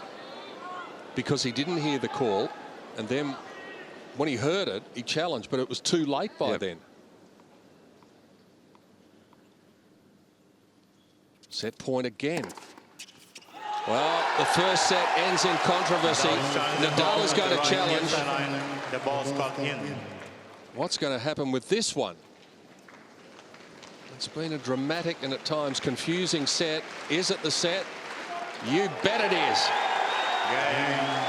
because he didn't hear the call, and then when he heard it, he challenged, but it was too late by then. Set point again. Well, the first set ends in controversy. Nadal is going to challenge. The ball's caught in. What's going to happen with this one? It's been a dramatic and at times confusing set. Is it the set? You bet it is.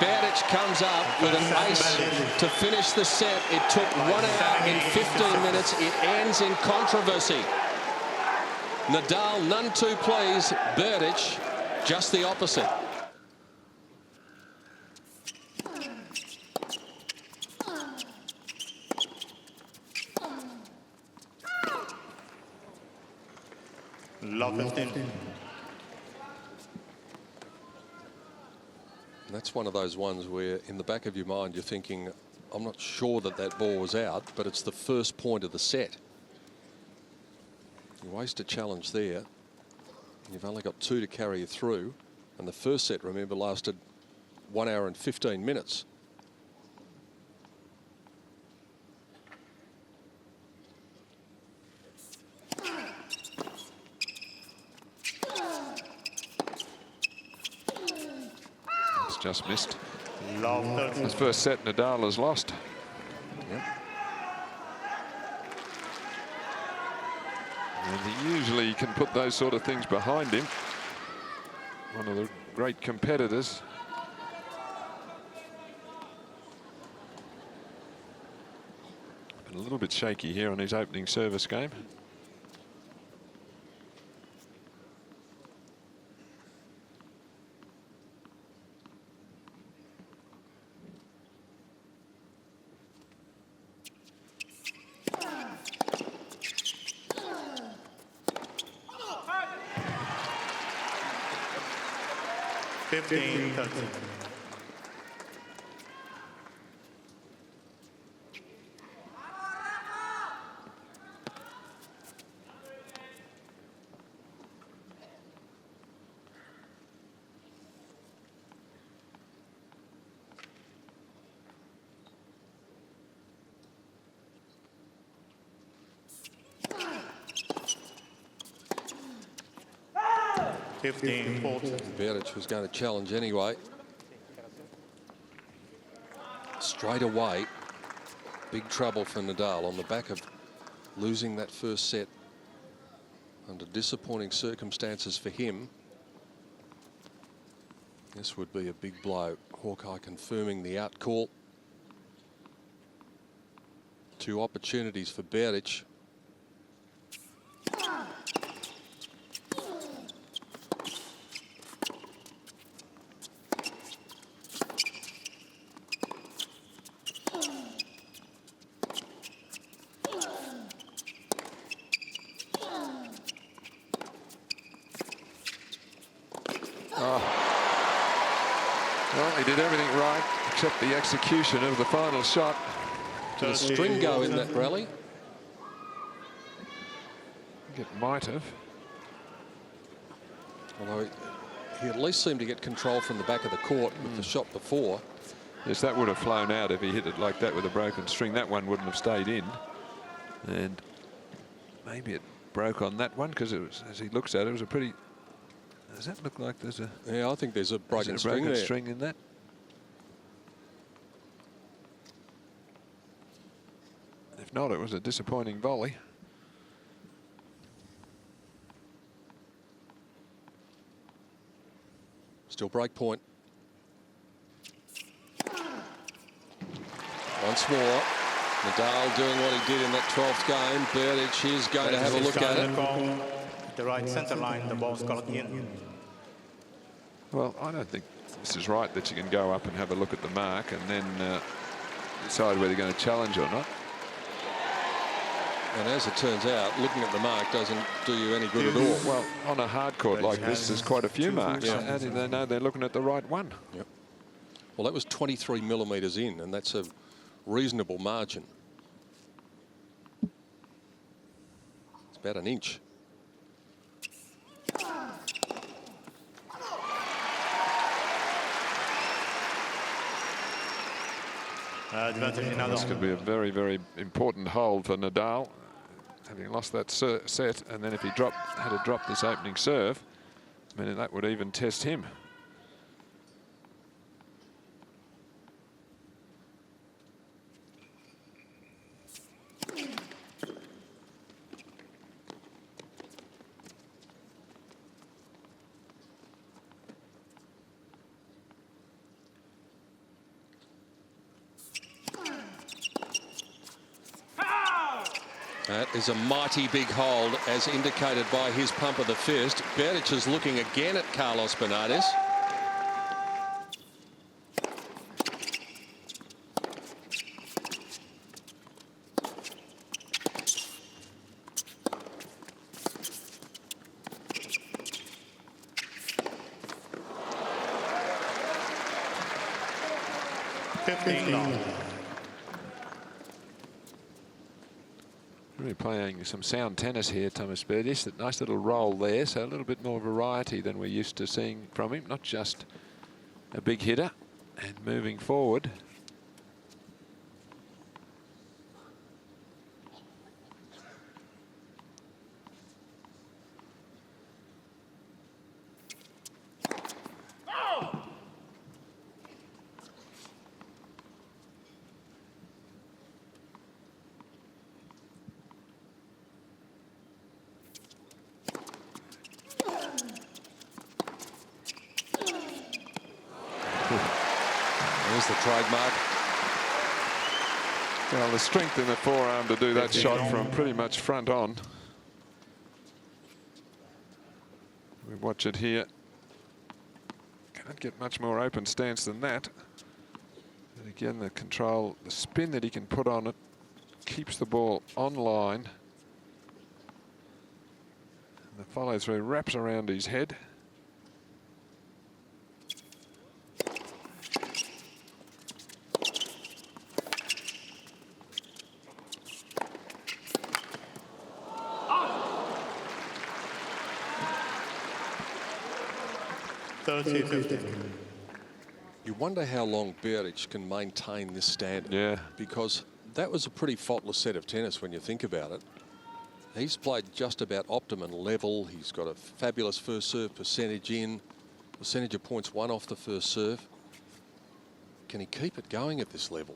Berdyc comes up with an ace to finish the set. It took 1 hour and 15 minutes. It ends in controversy. Nadal, none too pleased. Berdyc, just the opposite. Love 15. That's one of those ones where in the back of your mind you're thinking, I'm not sure that that ball was out, but it's the first point of the set. You waste a challenge there. You've only got 2 to carry you through. And the first set, remember, lasted 1 hour and 15 minutes. It's just missed. Love 13. His first set, Nadal has lost. Yep. And he usually can put those sort of things behind him. One of the great competitors. Been a little bit shaky here on his opening service game. 15-14. Berdyc was going to challenge anyway. Straight away, big trouble for Nadal on the back of losing that first set under disappointing circumstances for him. This would be a big blow. Hawkeye confirming the out call. 2 opportunities for Berdyc. Well, he did everything right except the execution of the final shot. Did a string go in that rally? I think it might have. Although he at least seemed to get control from the back of the court with the shot before. Yes, that would have flown out if he hit it like that with a broken string. That one wouldn't have stayed in. And maybe it broke on that one because it was, as he looks at it, it was a pretty... Does that look like there's a... Yeah, I think there's a broken string there. String in that. If not, it was a disappointing volley. Still break point. Once more, Nadal doing what he did in that 12th game. Berdyc is going to have a look at it. The right center line, the ball's called in. Well, I don't think this is right that you can go up and have a look at the mark and then decide whether you're going to challenge or not. And as it turns out, looking at the mark doesn't do you any good at all. Well, on a hard court like this, there's quite a few marks. Yeah. And they know they're looking at the right one. Yep. Well, that was 23 millimetres in, and that's a reasonable margin. It's about an inch. This could be a very, very important hold for Nadal, having lost that set, and then if he had to drop this opening serve, I mean, that would even test him. That is a mighty big hold, as indicated by his pump of the fist. Berdyc is looking again at Carlos Bernardes. Really playing some sound tennis here, Tomas Berdych. That nice little roll there, so a little bit more variety than we're used to seeing from him. Not just a big hitter and moving forward. There's the trademark. Well, the strength in the forearm to do that shot from pretty much front on. We watch it here. Can't get much more open stance than that. And again, the control, the spin that he can put on it keeps the ball on line. And the follow through wraps around his head. You wonder how long Berdyc can maintain this standard. Yeah. Because that was a pretty faultless set of tennis when you think about it. He's played just about optimum level. He's got a fabulous first serve percentage percentage of points won off the first serve. Can he keep it going at this level?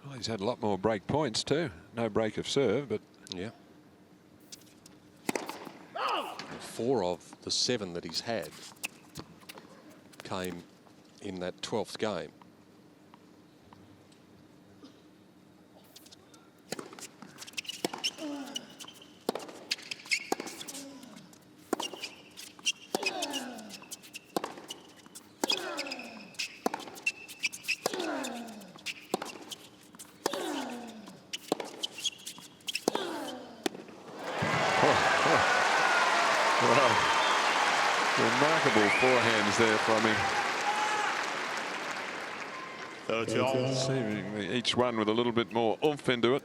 Well, he's had a lot more break points too. No break of serve, but yeah. 4 of the 7 that he's had came in that 12th game. Remarkable forehands there from him. 30 all. Seemingly each one with a little bit more oomph into it.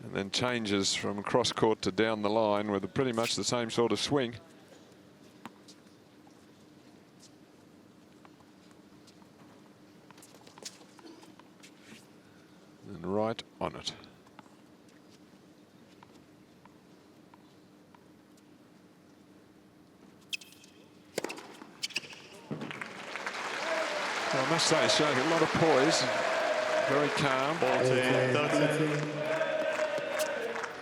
And then changes from cross court to down the line with pretty much the same sort of swing. And right on it. I must say, he's showing a lot of poise. Very calm. 40.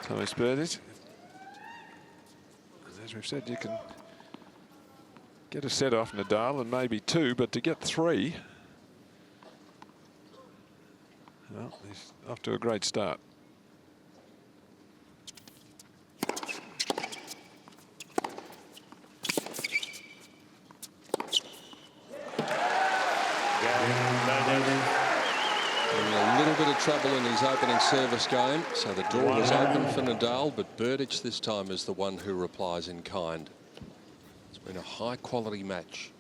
Tomas Berdych. As we've said, you can get a set off Nadal and maybe 2, but to get 3, well, he's off to a great start. A little bit of trouble in his opening service game, so the door was open for Nadal, but Berdych this time is the one who replies in kind. It's been a high-quality match,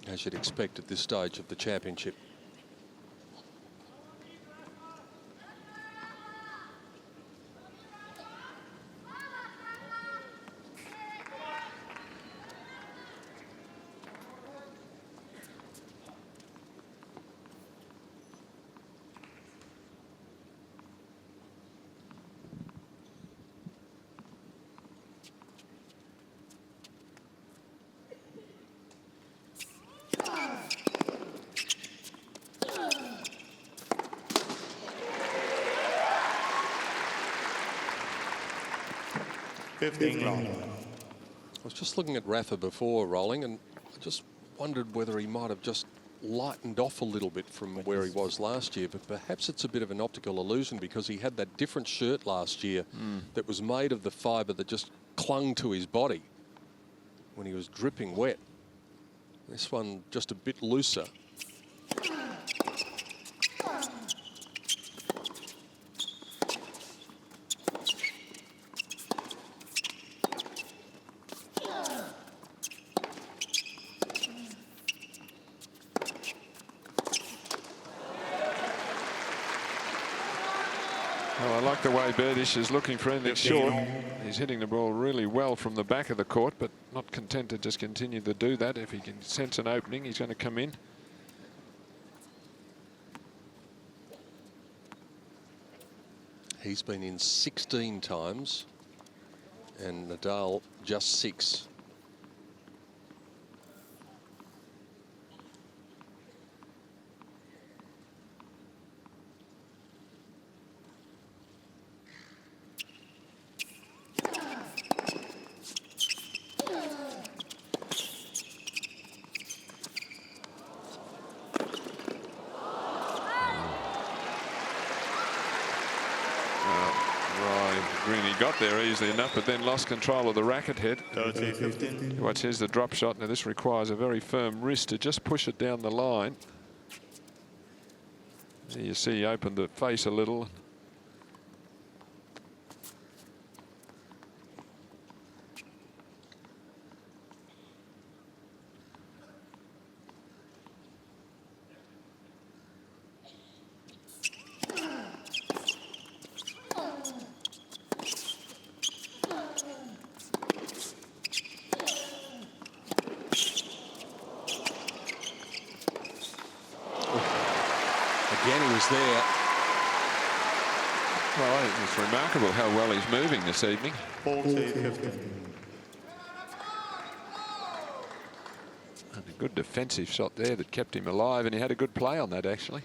as you'd expect at this stage of the championship. I was just looking at Rafa before rolling, and I just wondered whether he might have just lightened off a little bit from where he was last year, but perhaps it's a bit of an optical illusion because he had that different shirt last year that was made of the fibre that just clung to his body when he was dripping wet. This one just a bit looser. Well, I like the way Berdych is looking for anything short. He's hitting the ball really well from the back of the court, but not content to just continue to do that. If he can sense an opening, he's going to come in. He's been in 16 times, and Nadal just 6. Got there easily enough, but then lost control of the racket head. 30-15. Watch, here's the drop shot. Now this requires a very firm wrist to just push it down the line. There you see he opened the face a little. Again, he was there. Well, I think it's remarkable how well he's moving this evening. 40-15. And a good defensive shot there that kept him alive, and he had a good play on that, actually.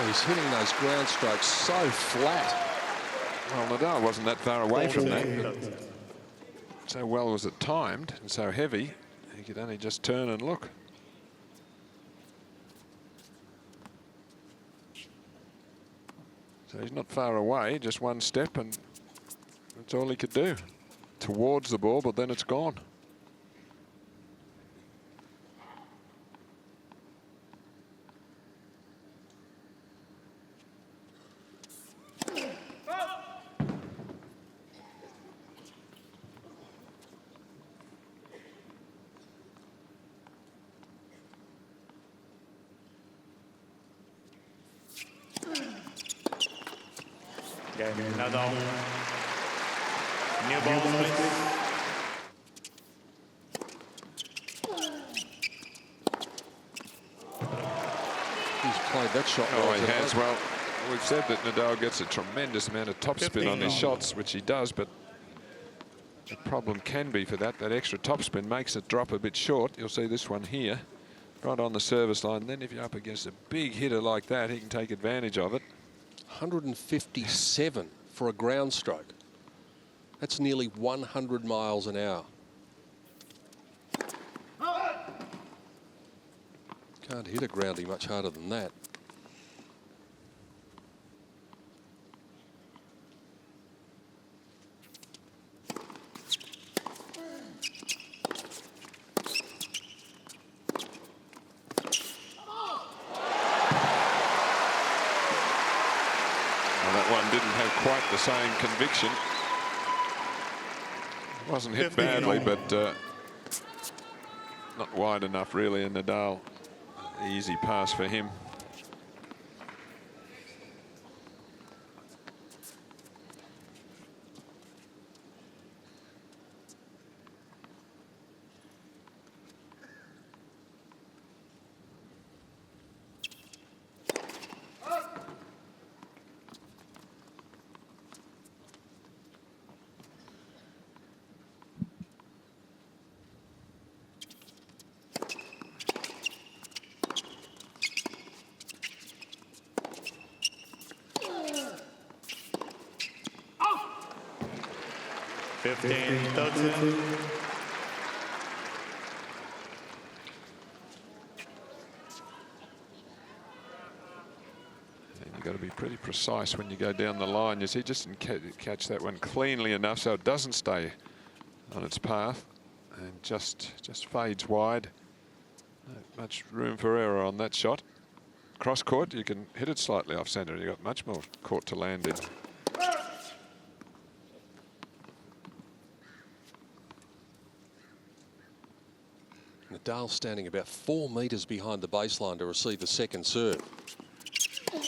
He's hitting those ground strokes so flat. Well, Nadal wasn't that far away from that. So well was it timed and so heavy, he could only just turn and look. So he's not far away, just one step, and that's all he could do. Towards the ball, but then it's gone. Nadal. New ball, please. He's played that shot. Oh, he has. Well, we've said that Nadal gets a tremendous amount of topspin on his shots, which he does, but the problem can be for that extra topspin makes it drop a bit short. You'll see this one here, right on the service line. Then if you're up against a big hitter like that, he can take advantage of it. 157 for a ground stroke. That's nearly 100 miles an hour. Can't hit a groundie much harder than that. Quite the same conviction. Wasn't hit badly, but not wide enough really, and Nadal, easy pass for him. You've got to be pretty precise when you go down the line. You see, just catch that one cleanly enough so it doesn't stay on its path and just fades wide. Not much room for error on that shot. Cross court, you can hit it slightly off centre. You've got much more court to land in. Nadal standing about 4 metres behind the baseline to receive the second serve. He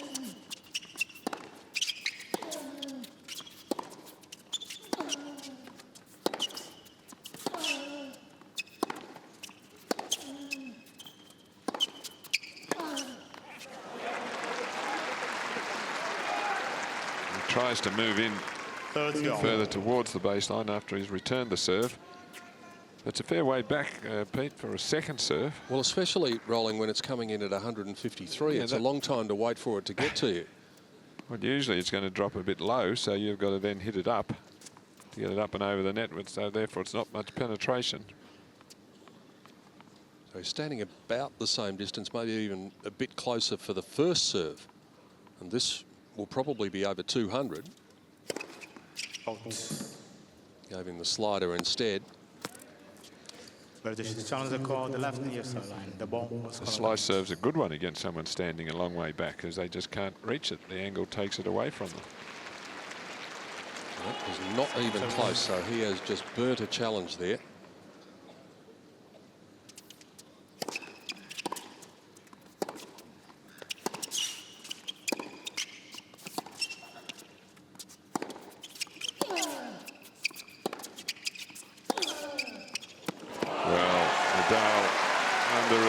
tries to move in further towards the baseline after he's returned the serve. It's a fair way back, Pete, for a second serve. Well, especially rolling when it's coming in at 153. Yeah, it's a long time to wait for it to get to you. Well, usually it's going to drop a bit low, so you've got to then hit it up to get it up and over the net. So therefore, it's not much penetration. So he's standing about the same distance, maybe even a bit closer for the first serve. And this will probably be over 200. Out. Gave him the slider instead. Berdych challenges called the left near sideline. The ball was The slice serve's a good one against someone standing a long way back, because they just can't reach it. The angle takes it away from them. That was not even close, so he has just burnt a challenge there.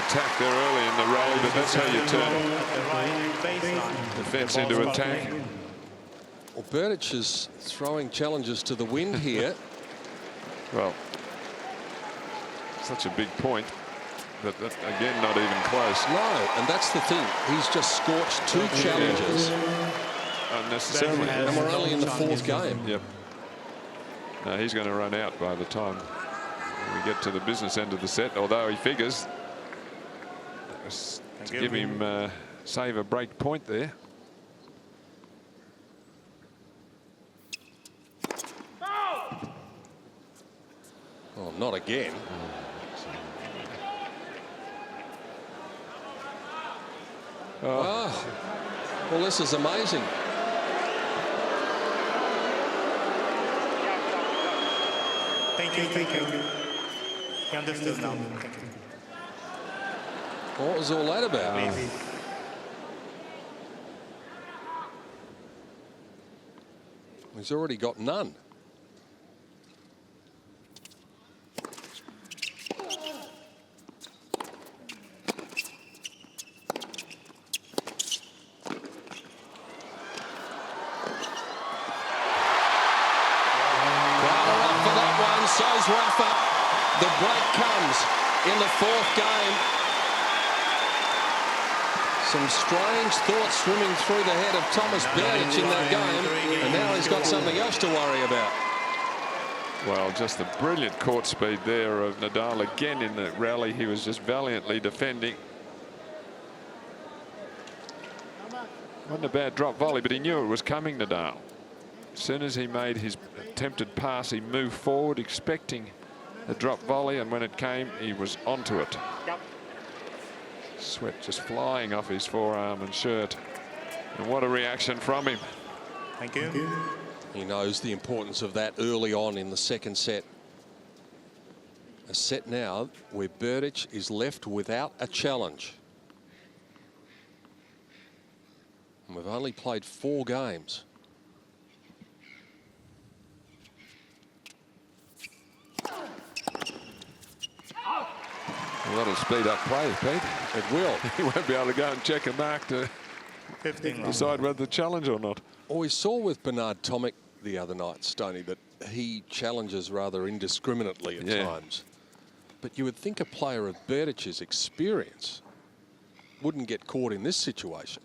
Attack there early in the rally, but that's how you turn defence into attack. Well, Berdyc is throwing challenges to the wind here. Well, such a big point, but that, again, not even close. No, and that's the thing. He's just scorched 2 challenges. Unnecessarily. And we're only in the 4th game. Yep. No, he's going to run out by the time we get to the business end of the set, although he figures to give him save a break point there. Oh, not again. Oh. Well, this is amazing. Thank you. He understood now. Thank you. What was all that about? He's already got none. So's Rafa. The break comes in the 4th game. Some strange thoughts swimming through the head of Tomas Berdych in that game, and now he's got something else to worry about. Well, just the brilliant court speed there of Nadal again in the rally. He was just valiantly defending. Wasn't a bad drop volley, but he knew it was coming, Nadal. As soon as he made his attempted pass, he moved forward expecting a drop volley, and when it came, he was onto it. Sweat just flying off his forearm and shirt. And what a reaction from him. Thank you. He knows the importance of that early on in the 2nd set. A set now where Berdyc is left without a challenge. And we've only played 4 games. Well, that'll speed up play, Pete. It will. He won't be able to go and check a mark to decide whether to challenge or not. Well, we saw with Bernard Tomic the other night, Stoney, that he challenges rather indiscriminately at times. But you would think a player of Berdic's experience wouldn't get caught in this situation.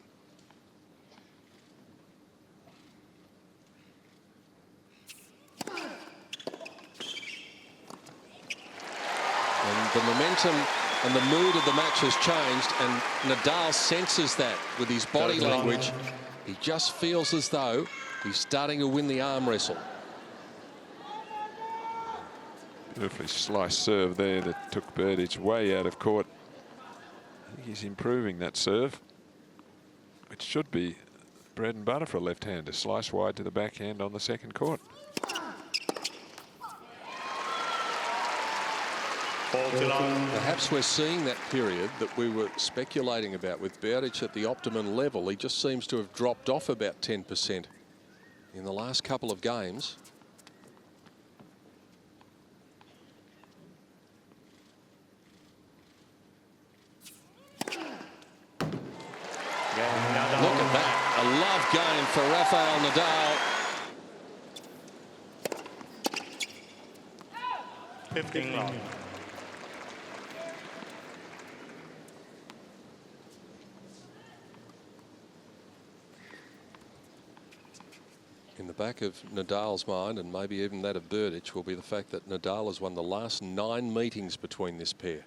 And the momentum and the mood of the match has changed, and Nadal senses that with his body language. He just feels as though he's starting to win the arm wrestle. Beautifully sliced serve there that took Berdych way out of court. I think he's improving that serve, which should be bread and butter for a left-hander. Slice wide to the backhand on the 2nd court. Perhaps we're seeing that period that we were speculating about with Berdyc at the optimum level. He just seems to have dropped off about 10% in the last couple of games. Look at that. A love game for Rafael Nadal. 15 love. In the back of Nadal's mind, and maybe even that of Berdyc, will be the fact that Nadal has won the last 9 meetings between this pair.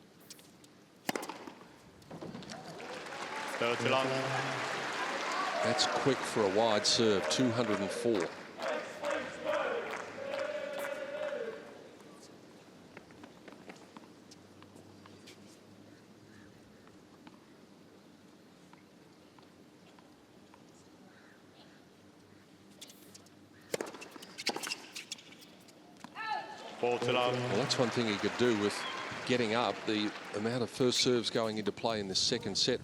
That's quick for a wide serve, 204. Ball to love. Well, that's one thing he could do with getting up. The amount of first serves going into play in this second set.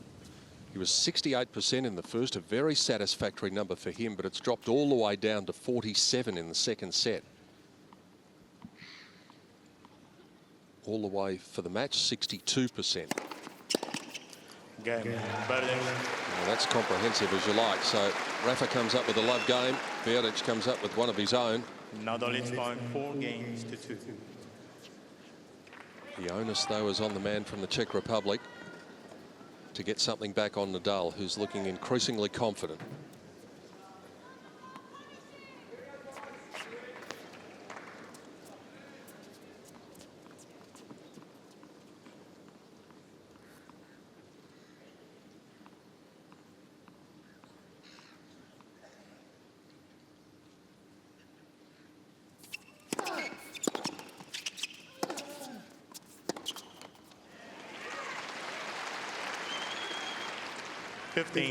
He was 68% in the first, a very satisfactory number for him, but it's dropped all the way down to 47 in the second set. All the way for the match, 62%. Game. Berdyc. Well, that's comprehensive as you like. So Rafa comes up with a love game. Berdyc comes up with one of his own. Nadal leads by 4 games to 2. The onus, though, is on the man from the Czech Republic to get something back on Nadal, who's looking increasingly confident.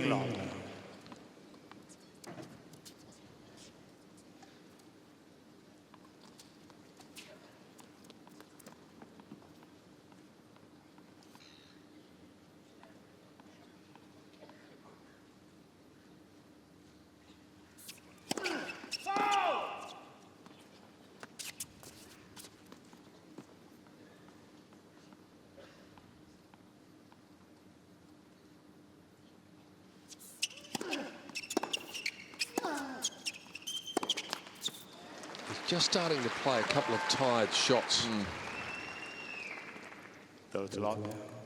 Long. Just starting to play a couple of tired shots.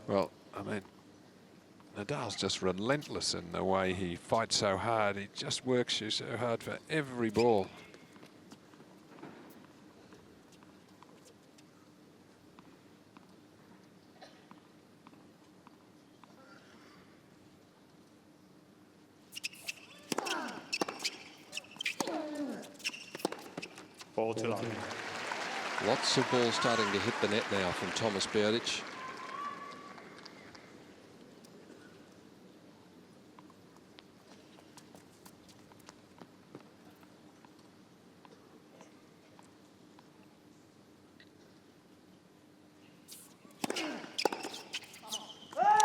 Well, I mean, Nadal's just relentless in the way he fights so hard. He just works you so hard for every ball. Ball to long. Lots of balls starting to hit the net now from Tomas Berdych.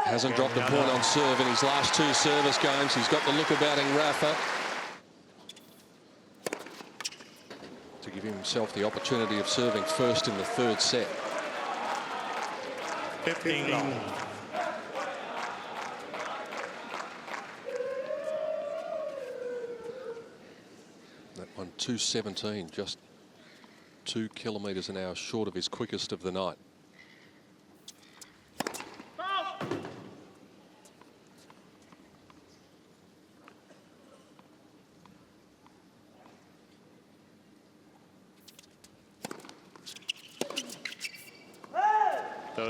Hasn't dropped a point on serve in his last 2 service games. He's got the look about him, Rafa, to give himself the opportunity of serving first in the third set. 15 long. That one 217, just 2 kilometres an hour short of his quickest of the night.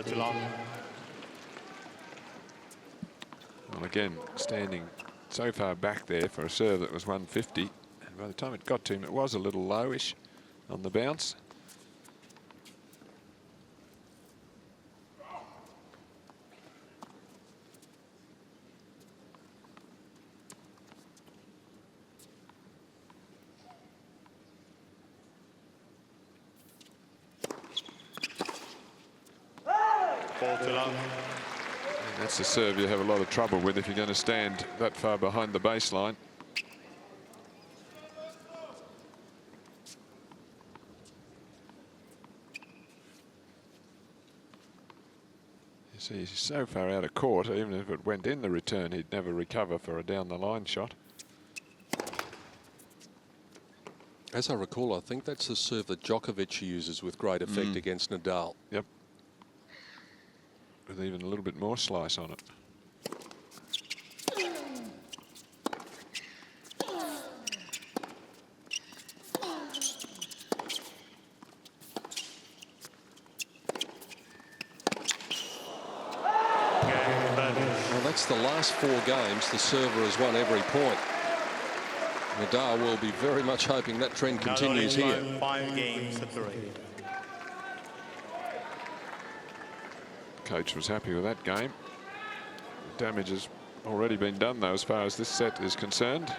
Too long. Well, again, standing so far back there for a serve that was 150, and by the time it got to him, it was a little lowish on the bounce. That's a serve you have a lot of trouble with if you're going to stand that far behind the baseline. You see, he's so far out of court, even if it went in the return, he'd never recover for a down-the-line shot. As I recall, I think that's the serve that Djokovic uses with great effect against Nadal. Yep. With even a little bit more slice on it. Well, that's the last 4 games. The server has won every point. Nadal will be very much hoping that trend continues here. 5 games to 3. Coach was happy with that game. The damage has already been done, though, as far as this set is concerned.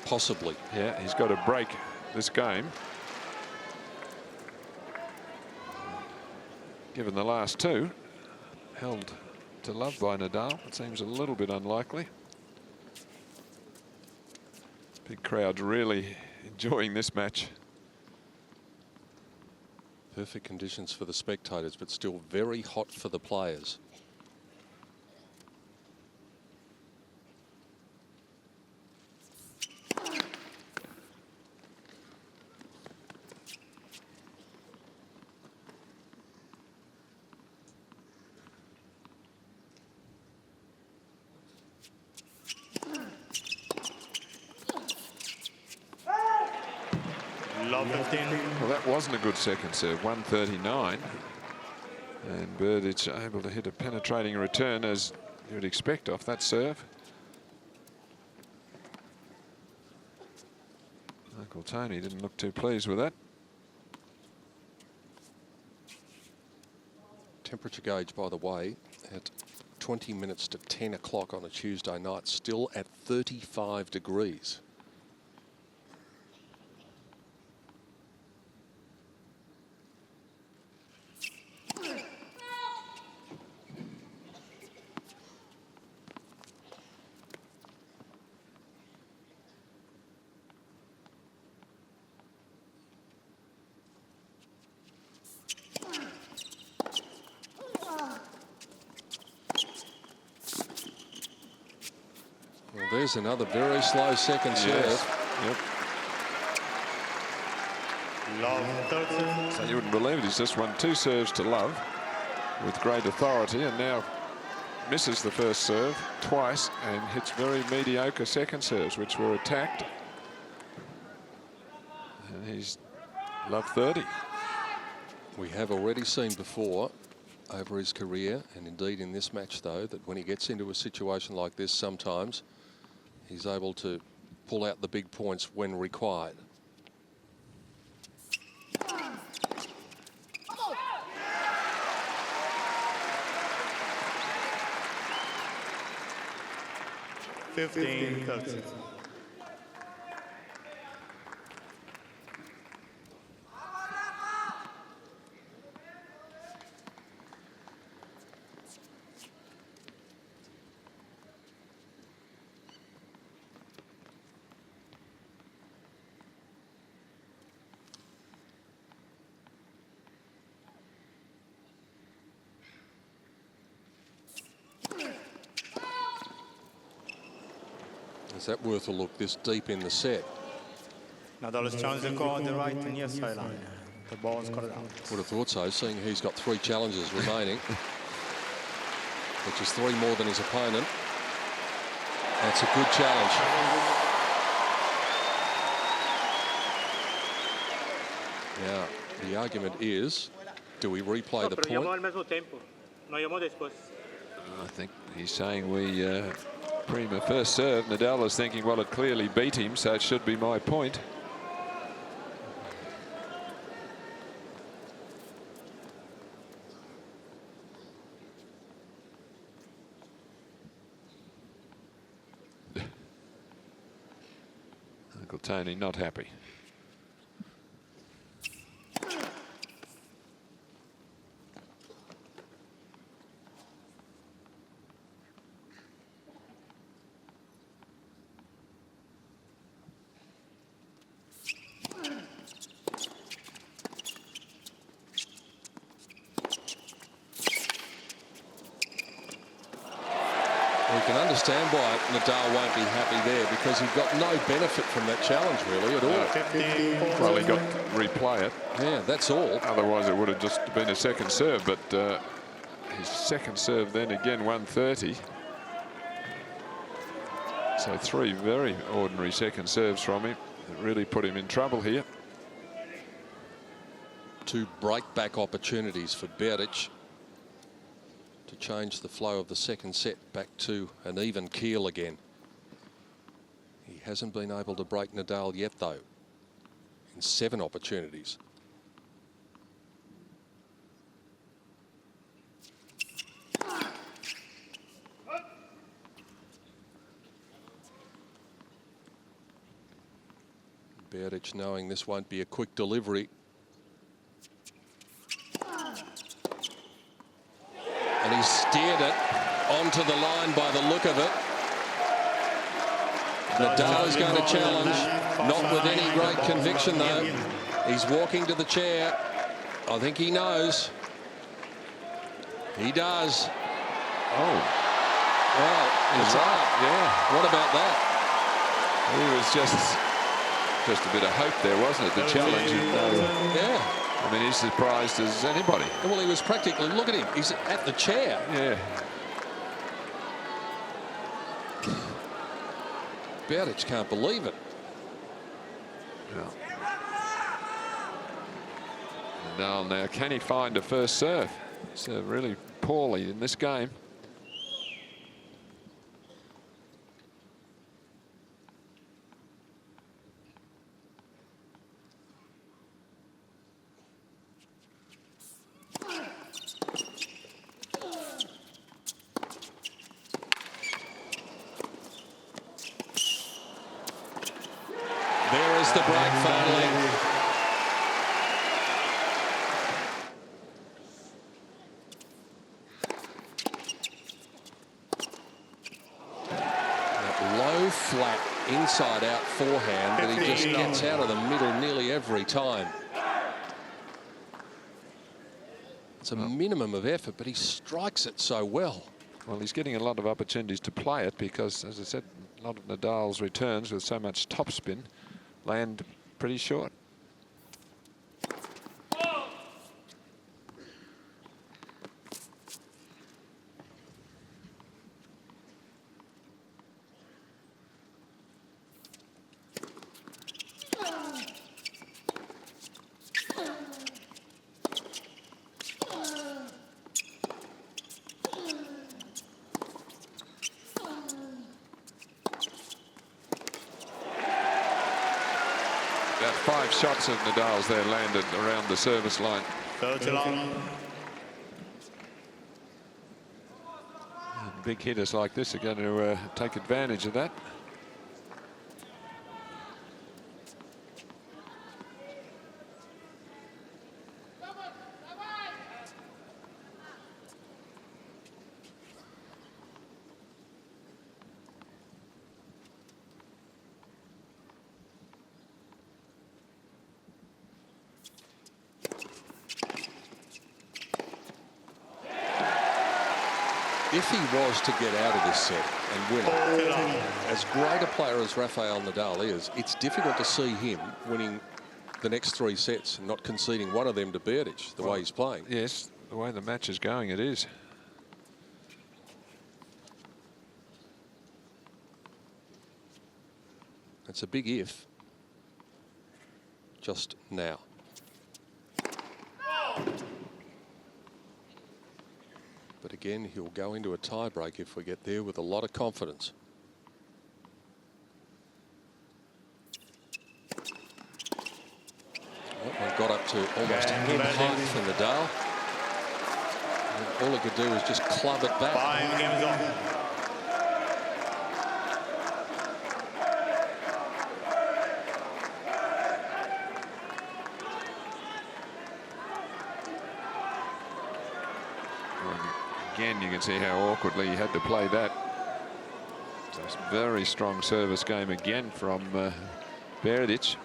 Possibly. Yeah, he's got to break this game. given the last two held to love by Nadal. It seems a little bit unlikely. Big crowd really enjoying this match. Perfect conditions for the spectators, but still very hot for the players. Well, that wasn't a good second serve, 139. And Berdyc able to hit a penetrating return, as you would expect off that serve. Uncle Tony didn't look too pleased with that. Temperature gauge, by the way, at 20 minutes to 10 o'clock on a Tuesday night, still at 35 degrees. There's another very slow second serve. Yep. So you wouldn't believe it. He's just won 2 serves to love with great authority, and now misses the first serve twice and hits very mediocre second serves, which were attacked. And he's love 30. We have already seen before over his career, and indeed in this match, though, that when he gets into a situation like this, sometimes he's able to pull out the big points when required. Is that worth a look this deep in the set? Nadal has challenged the court on the right near sideline. The ball is cut out. Would have thought so, seeing he's got 3 challenges remaining, which is 3 more than his opponent. That's a good challenge. Now, the argument is, do we replay the point? I think he's saying we prima first serve. Nadal is thinking, well, it clearly beat him, so it should be my point. Uncle Tony not happy. We can understand why Nadal won't be happy there, because he got no benefit from that challenge really at all. Well, he got to replay it. Yeah, that's all. Otherwise, it would have just been a second serve. But his second serve then again 130. So 3 very ordinary second serves from him that really put him in trouble here. 2 break-back opportunities for Berdyc to change the flow of the second set back to an even keel again. He hasn't been able to break Nadal yet, though, in 7 opportunities. Berdyc knowing this won't be a quick delivery. gone to the line by the look of it. Nadal is going to challenge, not with any great conviction though. He's walking to the chair. I think he knows. He does. Oh. Well, He's right, yeah. what about that? He was just a bit of hope there, wasn't it? The challenge. And, Yeah. I mean, he's surprised as anybody. Well, he was practically, look at him, he's at the chair. Yeah. Berdyc can't believe it. Yeah. Nadal now, can he find a first serve? Served really poorly in this game. There is the break finally. That low, flat, inside-out forehand that he just gets out of the middle nearly every time. It's a minimum of effort, but he strikes it so well. Well, he's getting a lot of opportunities to play it because, as I said, a lot of Nadal's returns with so much topspin land pretty short. About 5 shots of Nadal's there landed around the service line. 30 long. And big hitters like this are going to take advantage of that. If he was to get out of this set and win it, as great a player as Rafael Nadal is, it's difficult to see him winning the next 3 sets and not conceding one of them to Berdyc, the way he's playing. Yes, the way the match is going, it is. It's a big if. Just now. But again, he'll go into a tiebreak if we get there with a lot of confidence. That one got up to almost head height for Nadal. And all he could do was just club it back. 5 games on. Again, you can see how awkwardly he had to play that. So it's a very strong service game again from Berdyc.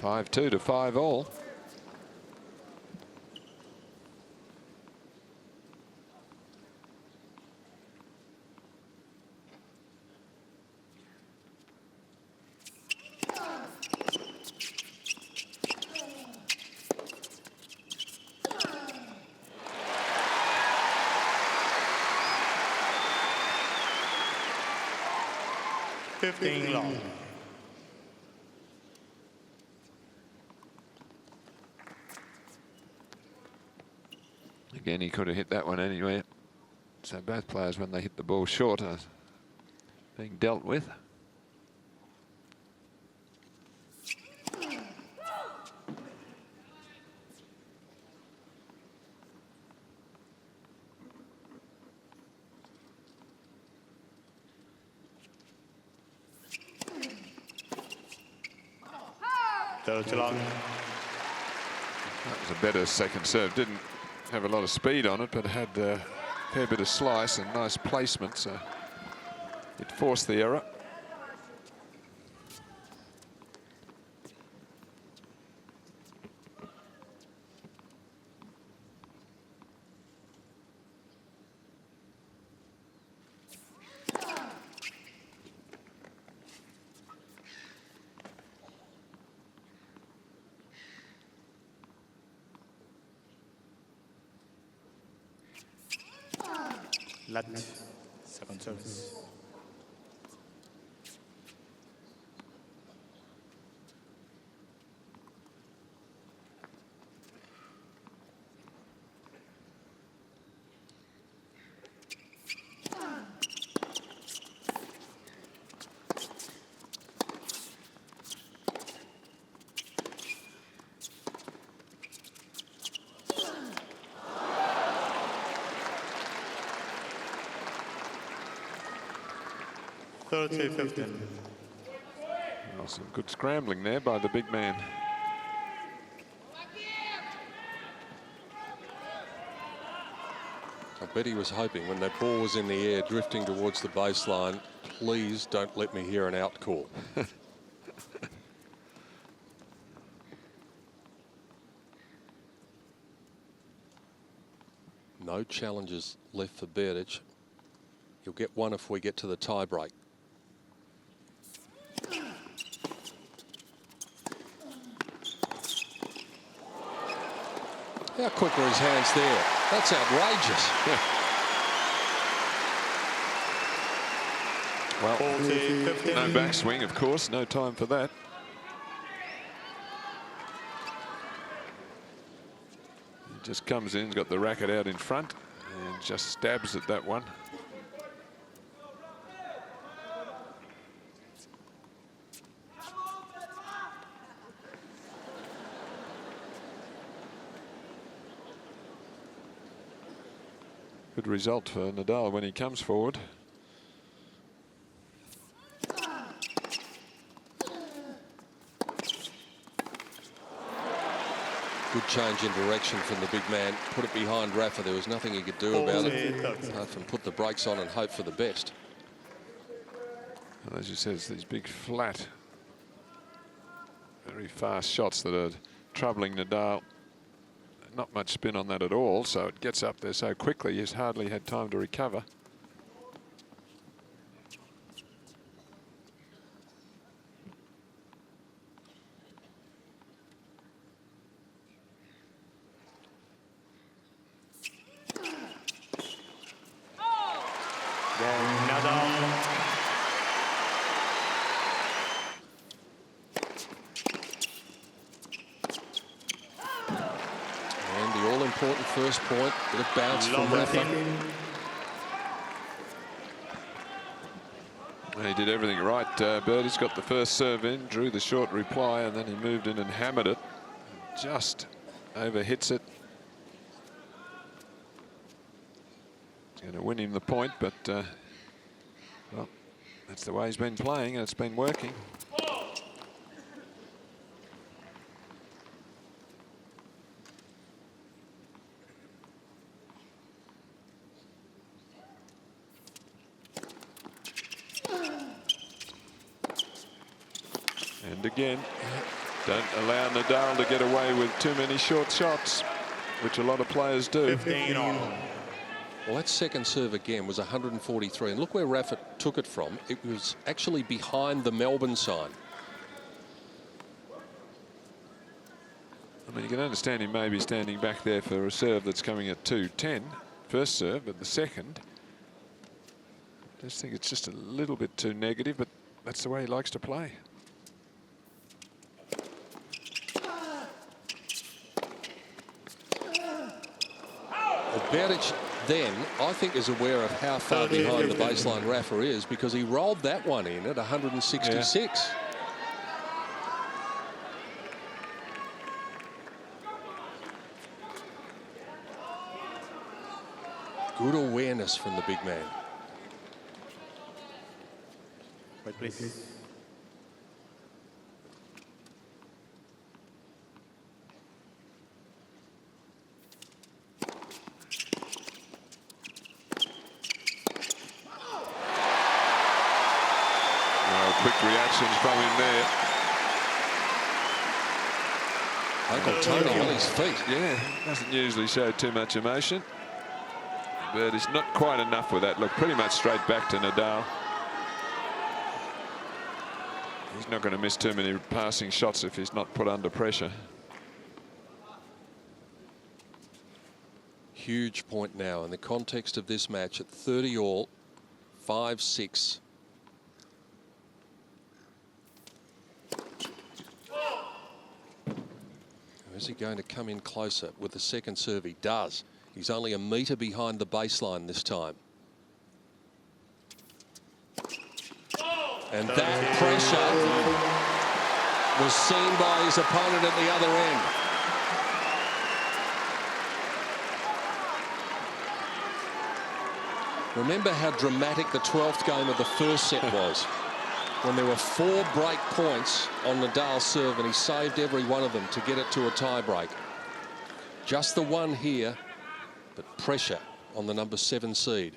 5-2 to 5-all. Long. Again, he could have hit that one anyway. So both players, when they hit the ball short, are being dealt with. Long. That was a better second serve, didn't have a lot of speed on it, but had a fair bit of slice and nice placement, so it forced the error. Lat, second service. Well, some good scrambling there by the big man. I bet he was hoping when that ball was in the air drifting towards the baseline, please don't let me hear an out call. No challenges left for Berdyc. You'll get one if we get to the tie break. How quick are his hands there? That's outrageous. Well, no backswing, of course. No time for that. He just comes in, got the racket out in front, and just stabs at that one. Good result for Nadal when he comes forward. Good change in direction from the big man. Put it behind Rafa. There was nothing he could do about it apart from put the brakes on and hope for the best. Well, as you said, it's these big flat, very fast shots that are troubling Nadal. Not much spin on that at all, so it gets up there so quickly he's hardly had time to recover. Important first point, bit of bounce from Rafa. He did everything right. Berdyc got the first serve in, drew the short reply, and then he moved in and hammered it. Just overhits it. It's going to win him the point, but well, that's the way he's been playing, and it's been working. And again, don't allow Nadal to get away with too many short shots, which a lot of players do. Well, that second serve again was 143. And look where Rafa took it from. It was actually behind the Melbourne sign. I mean, you can understand him maybe standing back there for a serve that's coming at 2-10. First serve, but the second. I just think it's just a little bit too negative, but that's the way he likes to play. Berdyc then, I think, is aware of how far behind the baseline Rafa is, because he rolled that one in at 166. Yeah. Good awareness from the big man. Right, please. quick reactions from him there. Uncle Tony on his feet. Yeah, doesn't usually show too much emotion. But it's not quite enough with that. Look, pretty much straight back to Nadal. He's not going to miss too many passing shots if he's not put under pressure. Huge point now in the context of this match at 30 all, 5-6. Is he going to come in closer with the second serve? He does. He's only a metre behind the baseline this time. And that pressure was seen by his opponent at the other end. Remember how dramatic the 12th game of the first set was, when there were 4 break points on Nadal's serve and he saved every one of them to get it to a tie break. Just the one here, but pressure on the number 7 seed.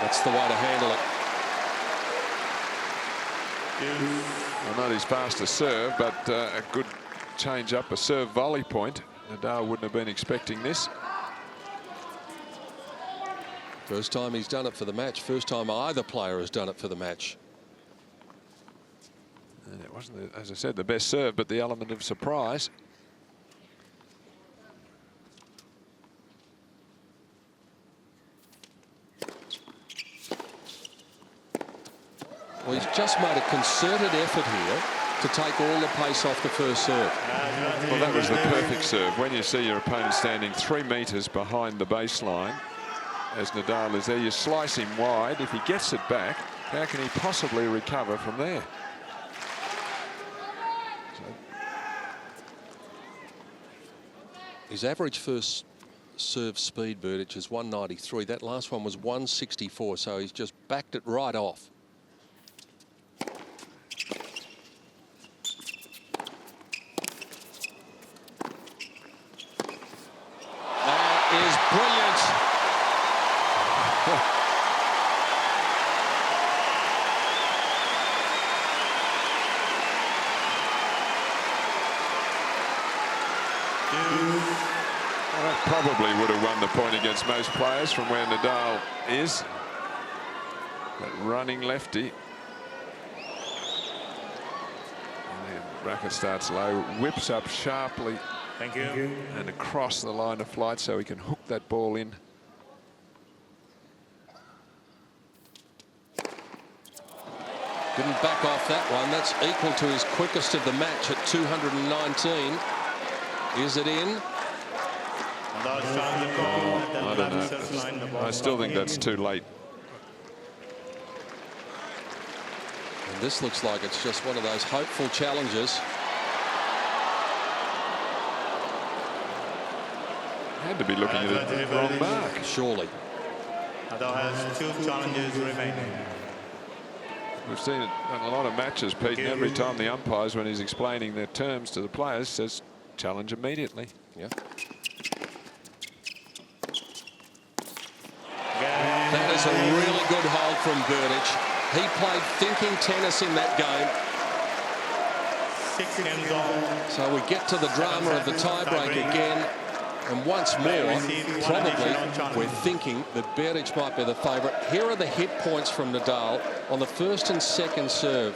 That's the way to handle it. Well, not his fastest serve, but a good change up, a serve volley point. Nadal wouldn't have been expecting this. First time he's done it for the match. First time either player has done it for the match. And it wasn't, as I said, the best serve, but the element of surprise. Well, he's just made a concerted effort here to take all the pace off the first serve. Well, that was the perfect serve. When you see your opponent standing 3 metres behind the baseline, as Nadal is there, you slice him wide. If he gets it back, how can he possibly recover from there? His average first serve speed, Berdych, is 193. That last one was 164, so he's just backed it right off. That is brilliant. Well, that probably would have won the point against most players from where Nadal is. That running lefty. And the racket starts low, whips up sharply. Thank you. And across the line of flight so he can hook that ball in. Didn't back off that one. That's equal to his quickest of the match at 219. Is it in? I don't know. I still think that's too late. And this looks like it's just one of those hopeful challenges. Had to be looking at the wrong mark. Surely. Nadal has 2 challenges remaining. We've seen it in a lot of matches, Pete, and every time the umpires, when he's explaining their terms to the players, says challenge immediately. Yeah. That is a really good hold from Berdych. He played thinking tennis in that game. 6 games on. So we get to the drama of the tiebreak again. And once more, probably we're thinking that Berdych might be the favourite. Here are the hit points from Nadal on the first and second serve.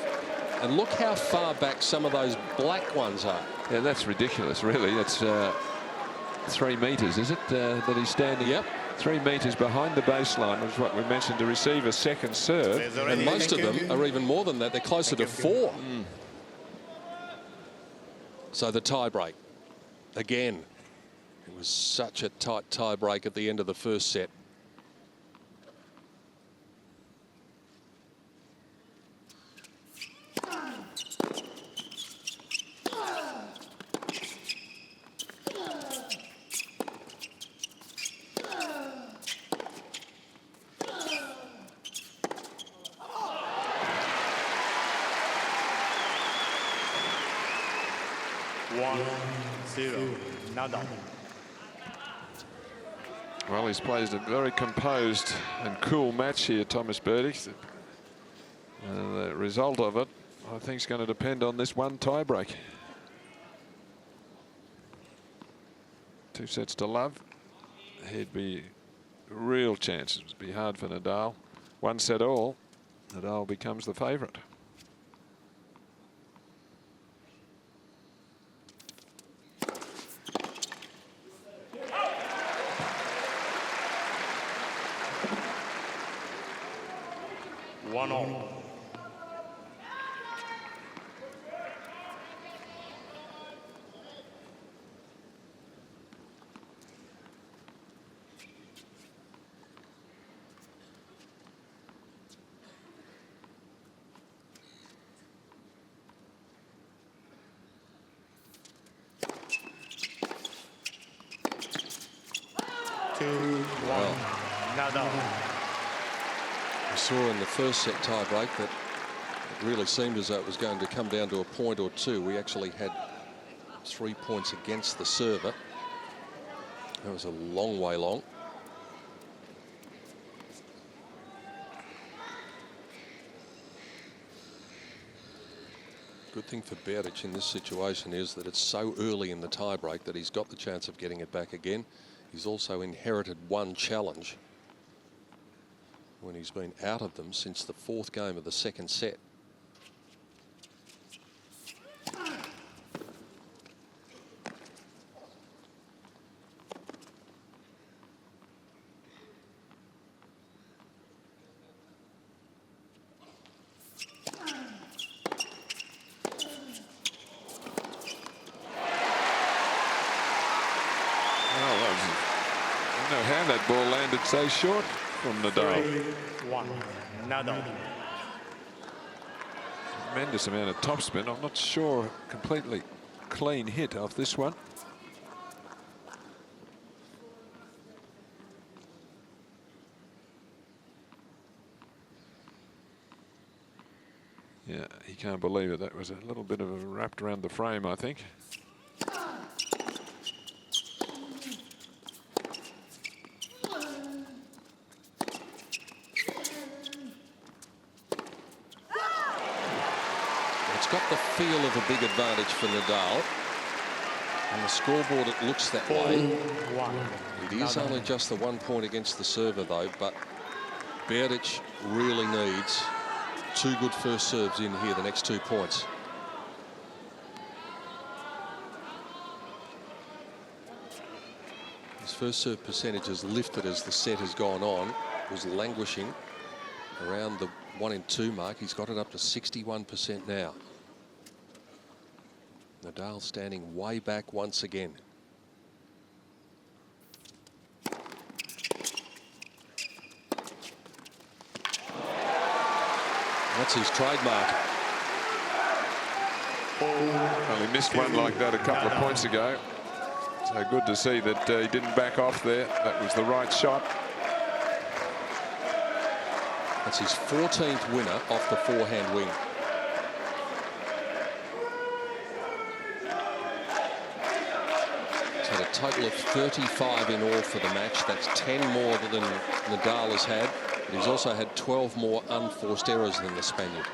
And look how far back some of those black ones are. Yeah, that's ridiculous, really. That's 3 metres, is it, that he's standing? Yep. 3 metres behind the baseline was what we mentioned to receive a second serve. And most of them are even more than that. They're closer to 4. So the tie-break. Again, it was such a tight tie-break at the end of the first set. Nadal. Well, he's played a very composed and cool match here, Tomas Berdych. The result of it, I think, is going to depend on this one tie-break. 2 sets to love. He'd be real chances. It'd be hard for Nadal. 1 set all. Nadal becomes the favourite. One all. Nadal. We saw in the first set tie-break that it really seemed as though it was going to come down to a point or two. We actually had 3 points against the server. That was a long way long. Good thing for Berdyc in this situation is that it's so early in the tie-break that he's got the chance of getting it back again. He's also inherited 1 challenge when he's been out of them since the 4th game of the 2nd set. That ball landed so short from Nadal. 3-1. Nadal. Tremendous amount of topspin. I'm not sure completely clean hit off this one. Yeah, he can't believe it. That was a little bit of a wrapped around the frame, I think. Got the feel of a big advantage for Nadal. On the scoreboard, it looks that way. It is only just the 1 point against the server, though, but Berdyc really needs 2 good first serves in here, the next 2 points. His first serve percentage has lifted as the set has gone on. It was languishing around the 1 in 2 mark. He's got it up to 61% now. Nadal standing way back once again. That's his trademark. Well, he missed one like that a couple of points ago. So good to see that he didn't back off there. That was the right shot. That's his 14th winner off the forehand wing. He's had a total of 35 in all for the match. That's 10 more than Nadal has had. But he's also had 12 more unforced errors than the Spaniard.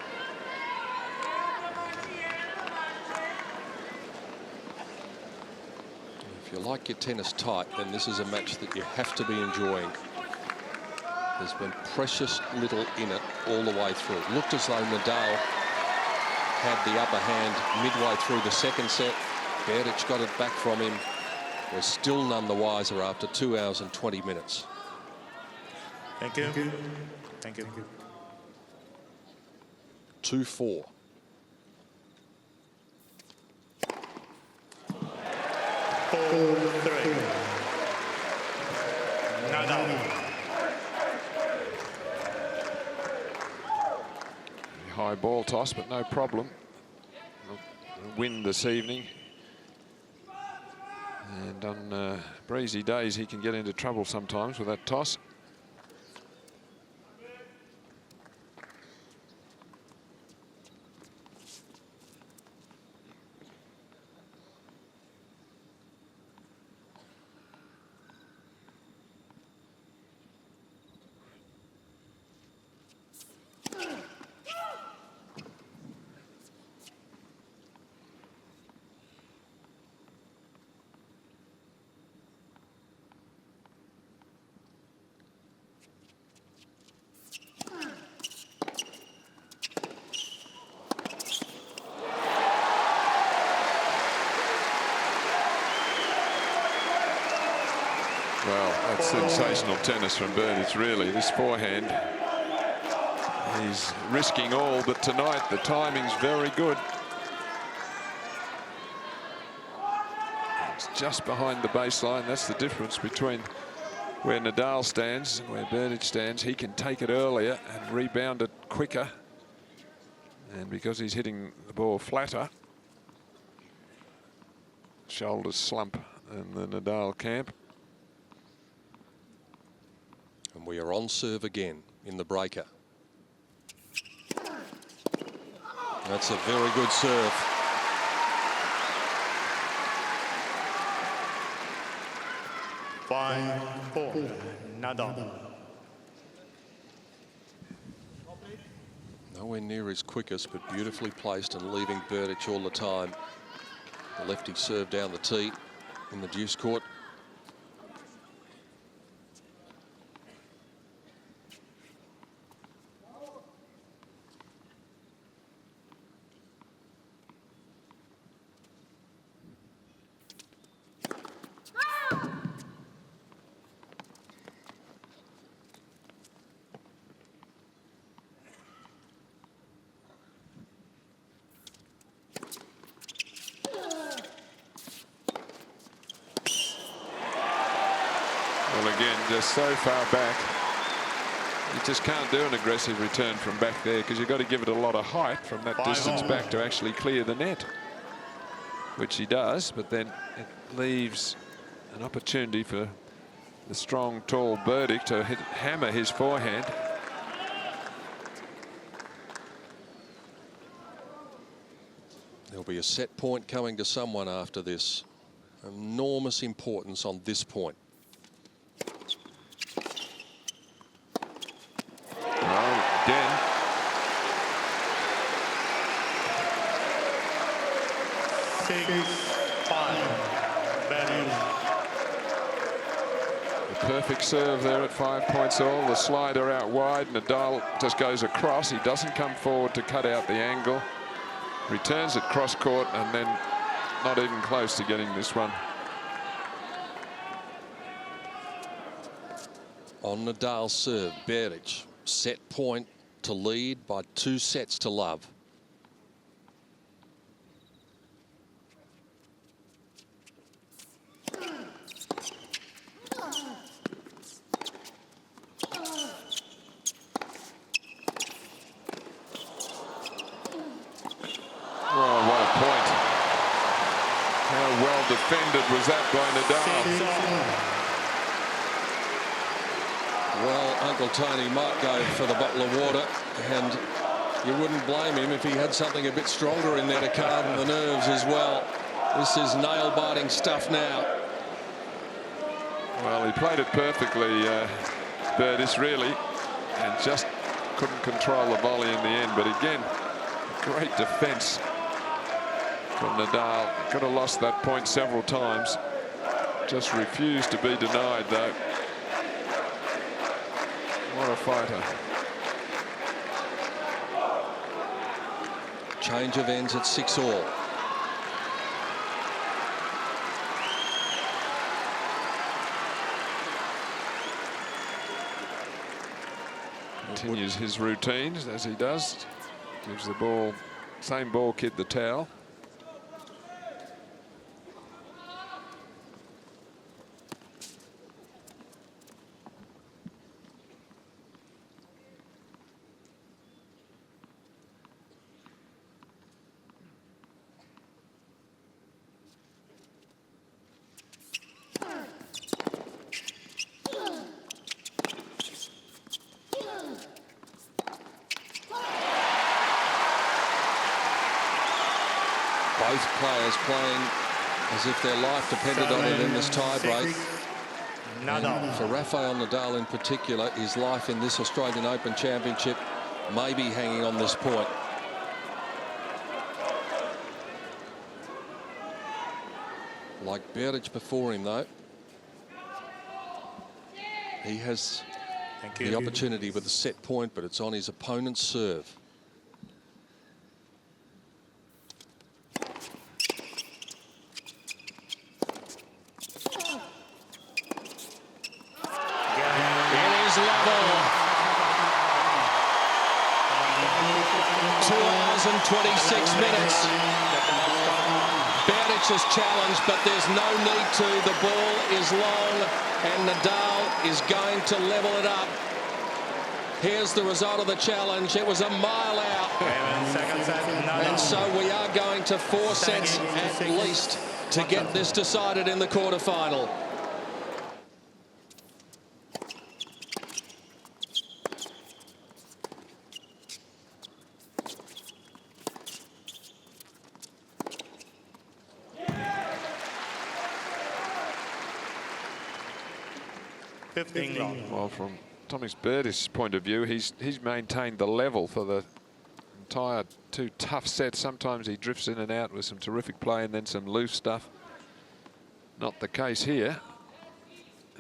If you like your tennis tight, then this is a match that you have to be enjoying. There's been precious little in it all the way through. It looked as though Nadal had the upper hand midway through the 2nd set. Berdyc got it back from him. We're still none the wiser after 2 hours and 20 minutes. Thank you. Thank you. 2-4. Nadal. High ball toss, but no problem. Win this evening. And on breezy days, he can get into trouble sometimes with that toss. Well, that's sensational tennis from Berdych, really. This forehand, he's risking all, but tonight the timing's very good. It's just behind the baseline. That's the difference between where Nadal stands and where Berdych stands. He can take it earlier and rebound it quicker. And because he's hitting the ball flatter, shoulders slump in the Nadal camp. And we are on serve again in the breaker. That's a very good serve. 5-4, Nadal. Nowhere near his quickest, but beautifully placed and leaving Berdych all the time. The lefty serve down the tee in the deuce court. Well, again, just so far back, you just can't do an aggressive return from back there because you've got to give it a lot of height from that distance back to actually clear the net, which he does, but then it leaves an opportunity for the strong, tall Berdyc to hammer his forehand. There'll be a set point coming to someone after this. Enormous importance on this point. Again. The perfect serve there at 5 points all. The slider out wide. Nadal just goes across. He doesn't come forward to cut out the angle. Returns it cross court and then not even close to getting this one. On Nadal's serve, Berdych set point to lead by 2 sets to love. Oh, what a point. How well defended was that by Nadal? Well, Uncle Tony might go for the bottle of water, and you wouldn't blame him if he had something a bit stronger in there to calm the nerves as well. This is nail-biting stuff now. Well, he played it perfectly, Berdych, really, and just couldn't control the volley in the end. But again, great defence from Nadal. Could have lost that point several times. Just refused to be denied, though. What a fighter. Change of ends at 6-all. Continues his routines as he does. Gives the ball, same ball kid, the towel. Both players playing as if their life depended on it in this tie-break. And for Rafael Nadal in particular, his life in this Australian Open Championship may be hanging on this point. Like Berdych before him, though, he has the opportunity with a set point, but it's on his opponent's serve. is level. 2 hours and 26 minutes. Berdyc is challenged, but there's no need to. The ball is long, and Nadal is going to level it up. Here's the result of the challenge. It was a mile out. And so we are going to 4 sets at least to get this decided in the quarterfinal. Well, from Tomas Berdych's point of view, he's maintained the level for the entire 2 tough sets. Sometimes he drifts in and out with some terrific play and then some loose stuff. Not the case here.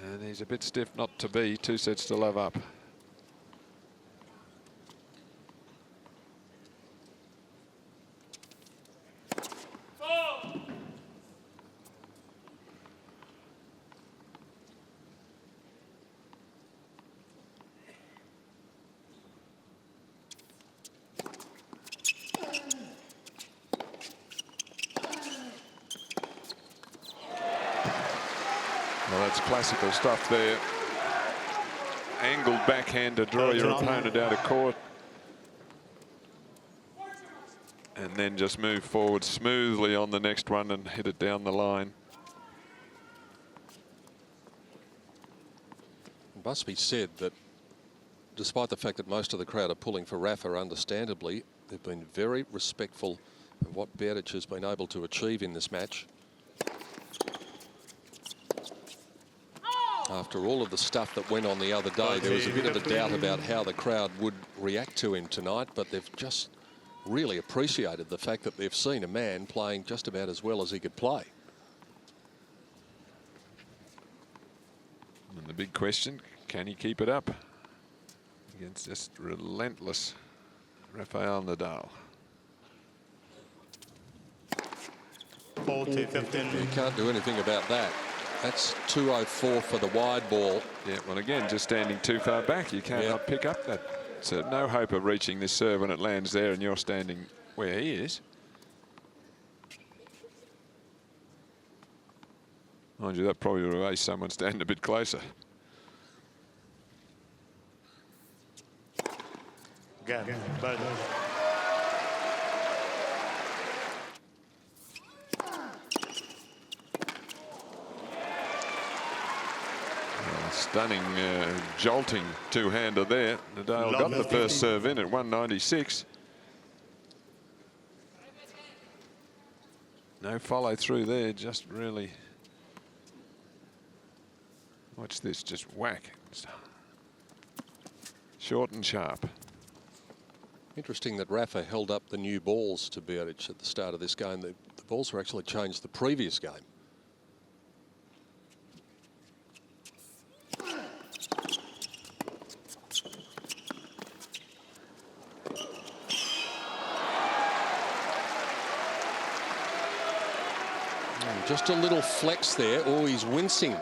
And he's a bit stiff not to be. 2 sets to love up. Well, that's classical stuff there. Angled backhand to draw your opponent out of court. And then just move forward smoothly on the next one and hit it down the line. It must be said that despite the fact that most of the crowd are pulling for Rafa, understandably, they've been very respectful of what Berdyc has been able to achieve in this match. After all of the stuff that went on the other day, there was a bit of a doubt about how the crowd would react to him tonight, but they've just really appreciated the fact that they've seen a man playing just about as well as he could play. And the big question, can he keep it up against just relentless Rafael Nadal? 40-15. You can't do anything about that. That's 204 for the wide ball. Yeah, well, again, just standing too far back, you cannot pick up that. So no hope of reaching this serve when it lands there and you're standing where he is. Mind you, that probably would have aced someone standing a bit closer. Again, Berdyc. Stunning, jolting 2-hander there. Nadal got the first serve in at 196. No follow through there, just really. Watch this, just whack. Short and sharp. Interesting that Rafa held up the new balls to Berdyc at the start of this game. The balls were actually changed the previous game. Just a little flex there. Oh, he's wincing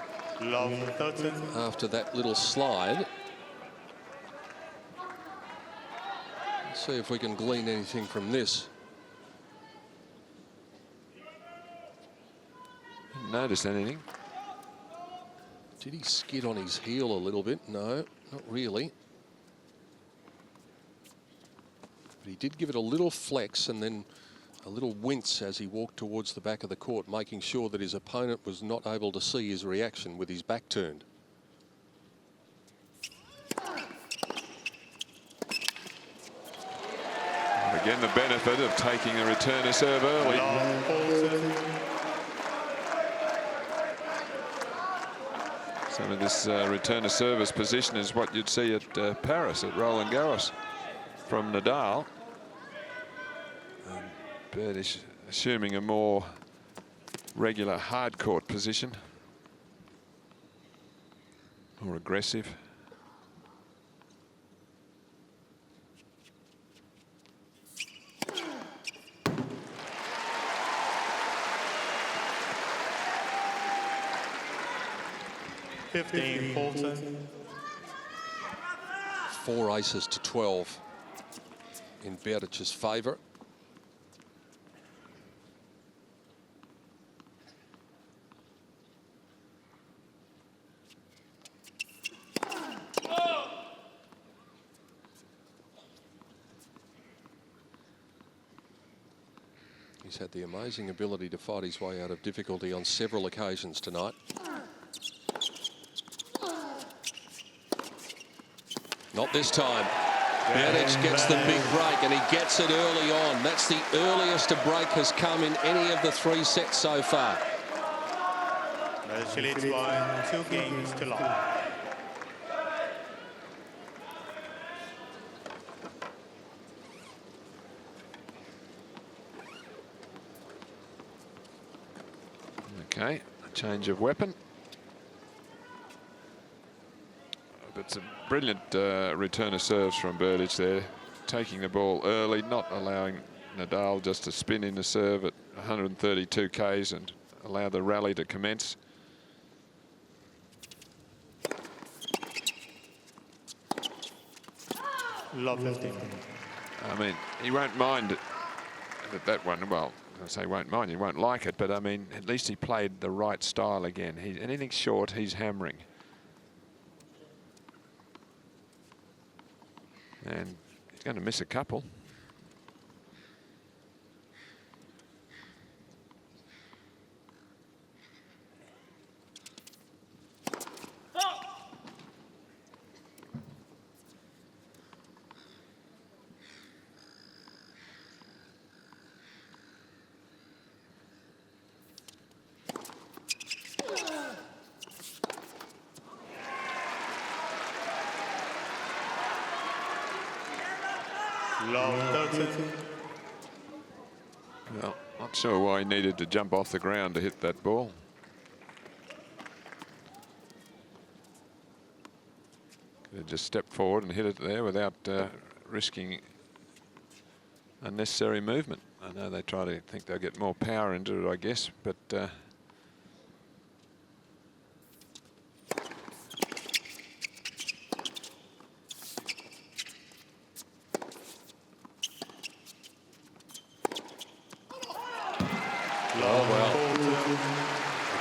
after that little slide. Let's see if we can glean anything from this. Didn't notice anything. Did he skid on his heel a little bit? No, not really. But he did give it a little flex and then a little wince as he walked towards the back of the court, making sure that his opponent was not able to see his reaction with his back turned. Again, the benefit of taking a returner serve early. Some of this returner service position is what you'd see at Paris, at Roland Garros from Nadal. Berdyc assuming a more regular hard court position, more aggressive. 4 aces to 12 in Berdyc's favour. He's had the amazing ability to fight his way out of difficulty on several occasions tonight. Not this time. Berdyc gets the big break, and he gets it early on. That's the earliest a break has come in any of the 3 sets so far. The leads by 2 games to 0. Okay, a change of weapon. But some brilliant return of serves from Berdych there, taking the ball early, not allowing Nadal just to spin in the serve at 132 Ks and allow the rally to commence. Lovely thing. I mean, he won't mind that one. Well, I say won't mind, he won't like it, but I mean, at least he played the right style again. Anything short, he's hammering. And he's going to miss a couple. Well, not sure why he needed to jump off the ground to hit that ball. Could have just stepped forward and hit it there without risking unnecessary movement. I know they try to think they'll get more power into it, I guess, but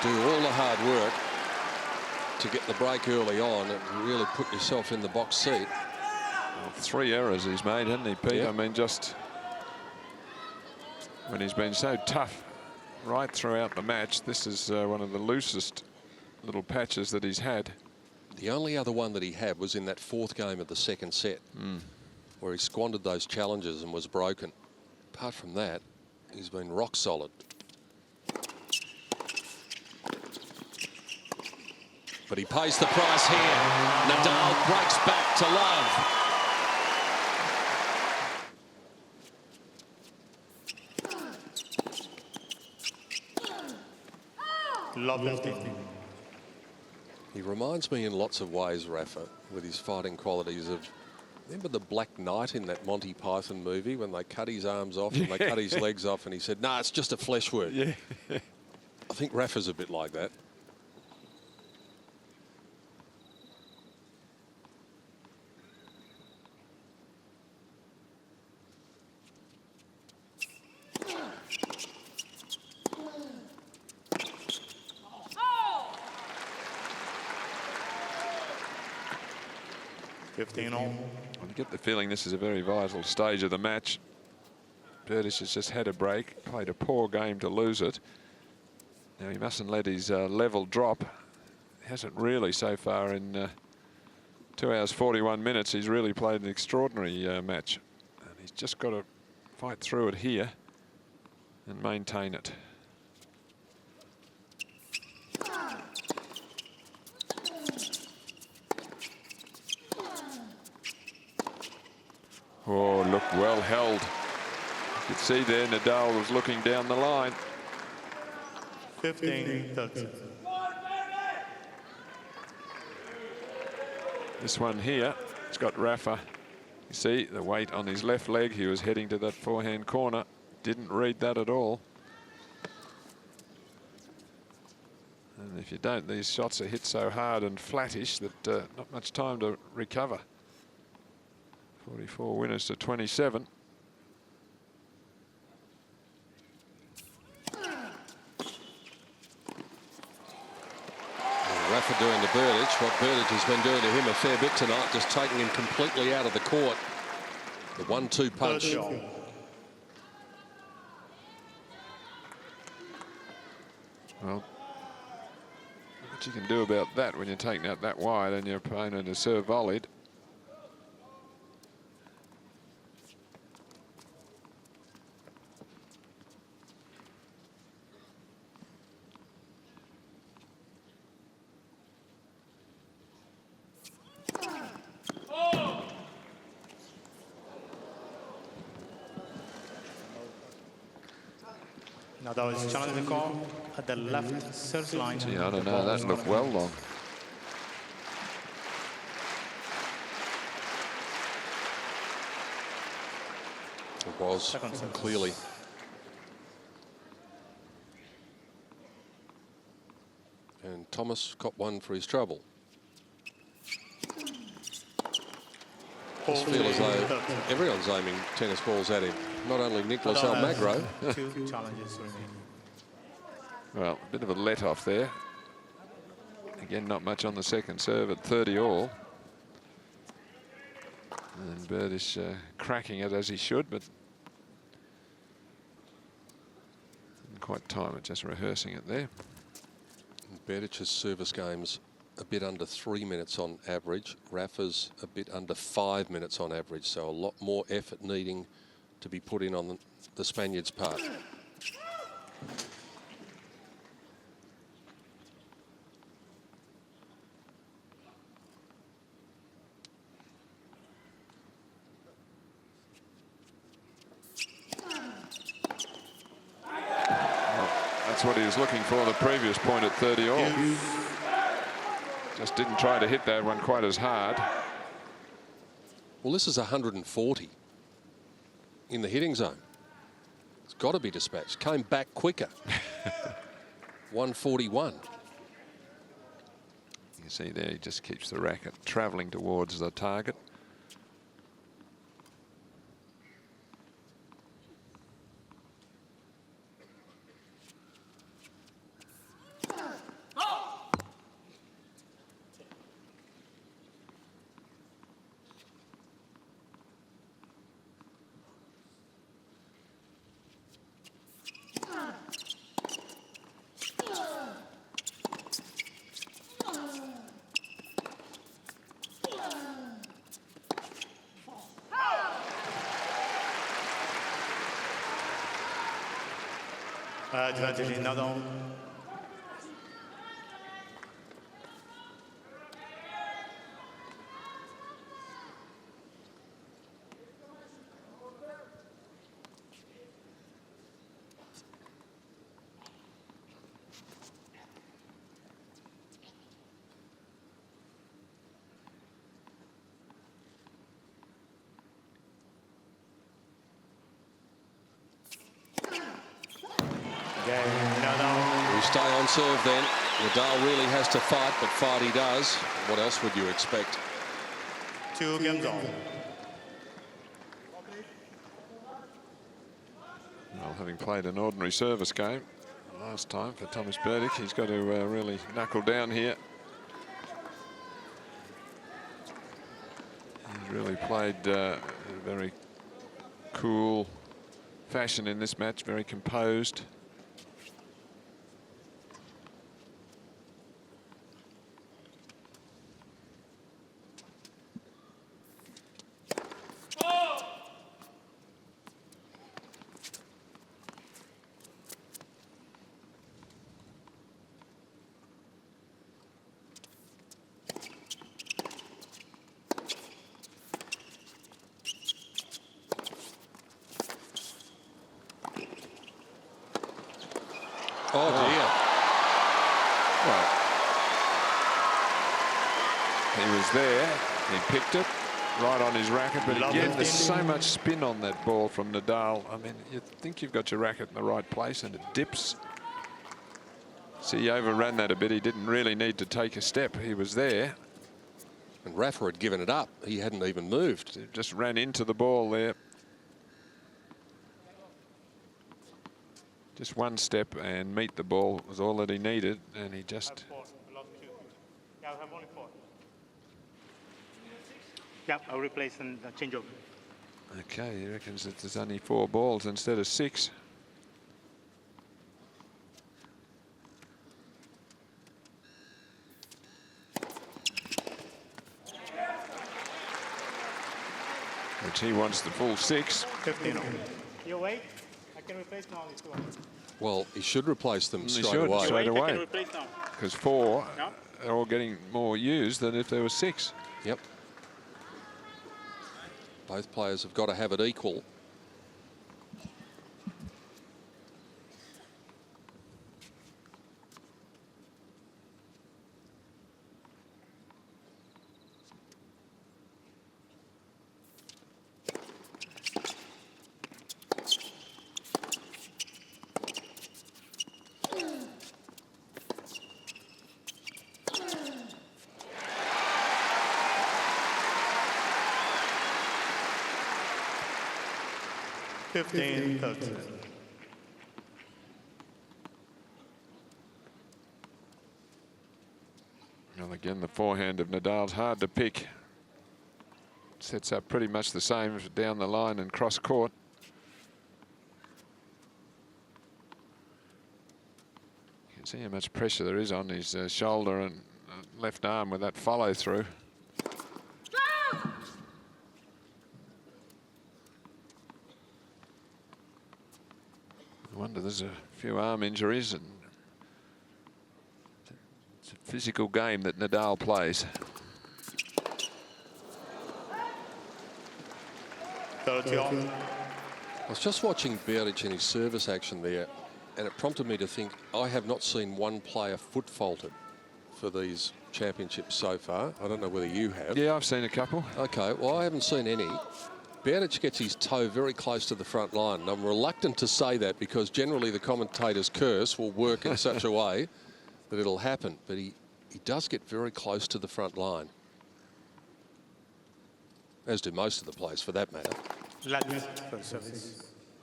do all the hard work to get the break early on and really put yourself in the box seat. Well, 3 errors he's made, hasn't he, Pete? Yep. I mean, just when he's been so tough right throughout the match, this is one of the loosest little patches that he's had. The only other one that he had was in that 4th game of the 2nd set, where he squandered those challenges and was broken. Apart from that, he's been rock solid. But he pays the price here. Nadal breaks back to love. Lovely. He reminds me in lots of ways, Rafa, with his fighting qualities of, remember the Black Knight in that Monty Python movie when they cut his arms off and they cut his legs off and he said, "No, it's just a flesh wound." Yeah. I think Rafa's a bit like that. I get the feeling this is a very vital stage of the match. Berdych has just had a break, played a poor game to lose it. Now he mustn't let his level drop. He hasn't really so far in 2 hours 41 minutes. He's really played an extraordinary match. And he's just got to fight through it here and maintain it. Oh, look, well held. You could see there Nadal was looking down the line. 15-13. This one here, it's got Rafa. You see the weight on his left leg. He was heading to that forehand corner. Didn't read that at all. And if you don't, these shots are hit so hard and flattish that not much time to recover. 44 winners to 27. Rafa doing to Berdyc what Berdyc has been doing to him a fair bit tonight, just taking him completely out of the court. The 1-2 punch. Well, what you can do about that when you're taking out that wide and your opponent is serve volleyed. Nadal is challenging the call at the left serve line. Gee, I don't know, that looked well long. It was, clearly. And Thomas got one for his trouble. I just feel as though everyone's aiming tennis balls at him. Not only Nicolas Almagro. 2 challenges remaining. Well, a bit of a let-off there. Again, not much on the second serve at 30 all. And Berdyc cracking it as he should, but didn't quite time it, just rehearsing it there. Berdic's service game's a bit under 3 minutes on average. Rafa's a bit under 5 minutes on average, so a lot more effort needing to be put in on the Spaniard's part. That's what he was looking for the previous point at 30 all. Just didn't try to hit that one quite as hard. Well, this is 140 in the hitting zone. It's got to be dispatched. Came back quicker. 141. You see there, he just keeps the racket travelling towards the target. Advantage in Nadal. We stay on serve then. Nadal really has to fight, but fight he does. What else would you expect? 2 games on. Well, having played an ordinary service game last time for Tomas Berdych, he's got to really knuckle down here. He's really played a very cool fashion in this match, very composed. Oh, dear. Well, he was there. He picked it right on his racket. But again, there's so much spin on that ball from Nadal. I mean, you think you've got your racket in the right place and it dips. See, he overran that a bit. He didn't really need to take a step. He was there. And Rafa had given it up. He hadn't even moved. Just ran into the ball there. Just one step and meet the ball was all that he needed, and he just... Yeah, I have only 4. Yeah, I'll replace and change over. Okay, he reckons that there's only 4 balls instead of 6. Which he wants the full 6. 15. You wait. I can replace now. Well, he should replace them He straight should, away. straight I can away. replace now. Because 4 Yeah. are all getting more used than if there were 6. Yep. Both players have got to have it equal. Well, again, the forehand of Nadal's hard to pick. Sets up pretty much the same down the line and cross court. You can see how much pressure there is on his shoulder and left arm with that follow through. I wonder, there's a few arm injuries, and it's a physical game that Nadal plays. 30 on. I was just watching Berdyc in his service action there, and it prompted me to think, I have not seen one player foot faulted for these championships so far. I don't know whether you have. Yeah, I've seen a couple. Okay, well, I haven't seen any. Berdyc gets his toe very close to the front line. And I'm reluctant to say that because generally the commentator's curse will work in such a way that it'll happen. But he does get very close to the front line. As do most of the players, for that matter.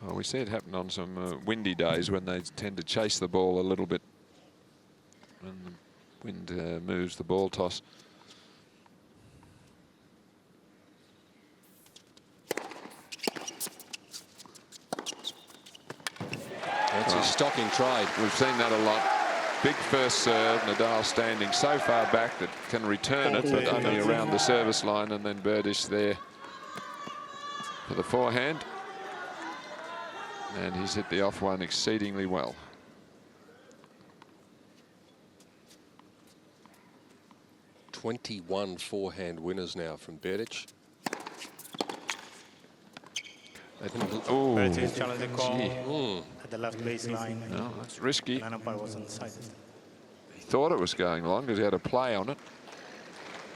Well, we see it happen on some windy days when they tend to chase the ball a little bit when the wind moves the ball toss. That's his stock in trade. We've seen that a lot. Big first serve, Nadal standing so far back that can return it, but only around the service line, and then Berdych there for the forehand. And he's hit the off one exceedingly well. "21 forehand winners now from Berdyc. Oh, Berdyc challenged the call at the left baseline. no, that's risky. And umpire was undecided. He thought it was going long because he had a play on it.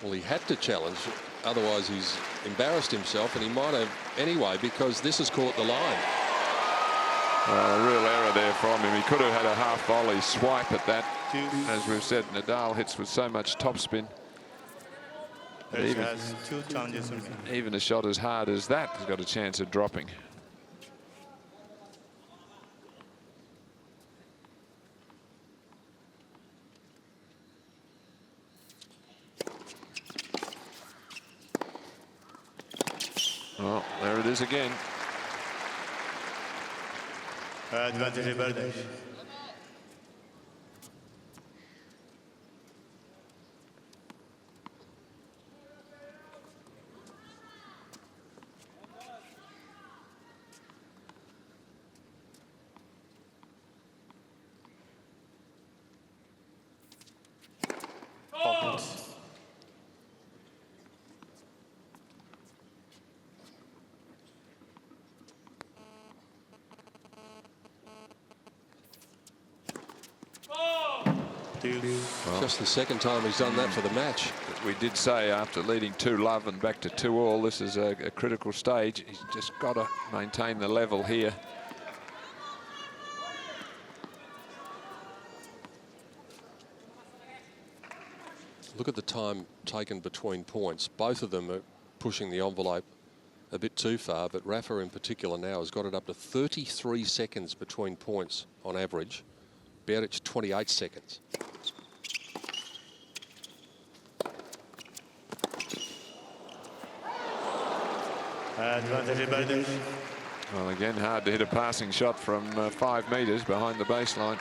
Well, he had to challenge, otherwise he's embarrassed himself, and he might have anyway because this has caught the line. A real error there from him. He could have had a half volley swipe at that. As we've said, Nadal hits with so much topspin. Berdyc has 2 challenges remaining. Even a shot as hard as that has got a chance of dropping. Well, there it is again. Advantage Berdyc. Just the second time he's done that for the match. We did say after leading 2-love and back to 2-all, this is a critical stage. He's just got to maintain the level here. Look at the time taken between points. Both of them are pushing the envelope a bit too far, but Rafa in particular now has got it up to 33 seconds between points on average. Berdyc 28 seconds. Advantage Berdyc. Well, again, hard to hit a passing shot from 5 metres behind the baseline.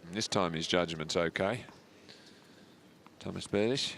And this time his judgment's okay. Tomas Berdych.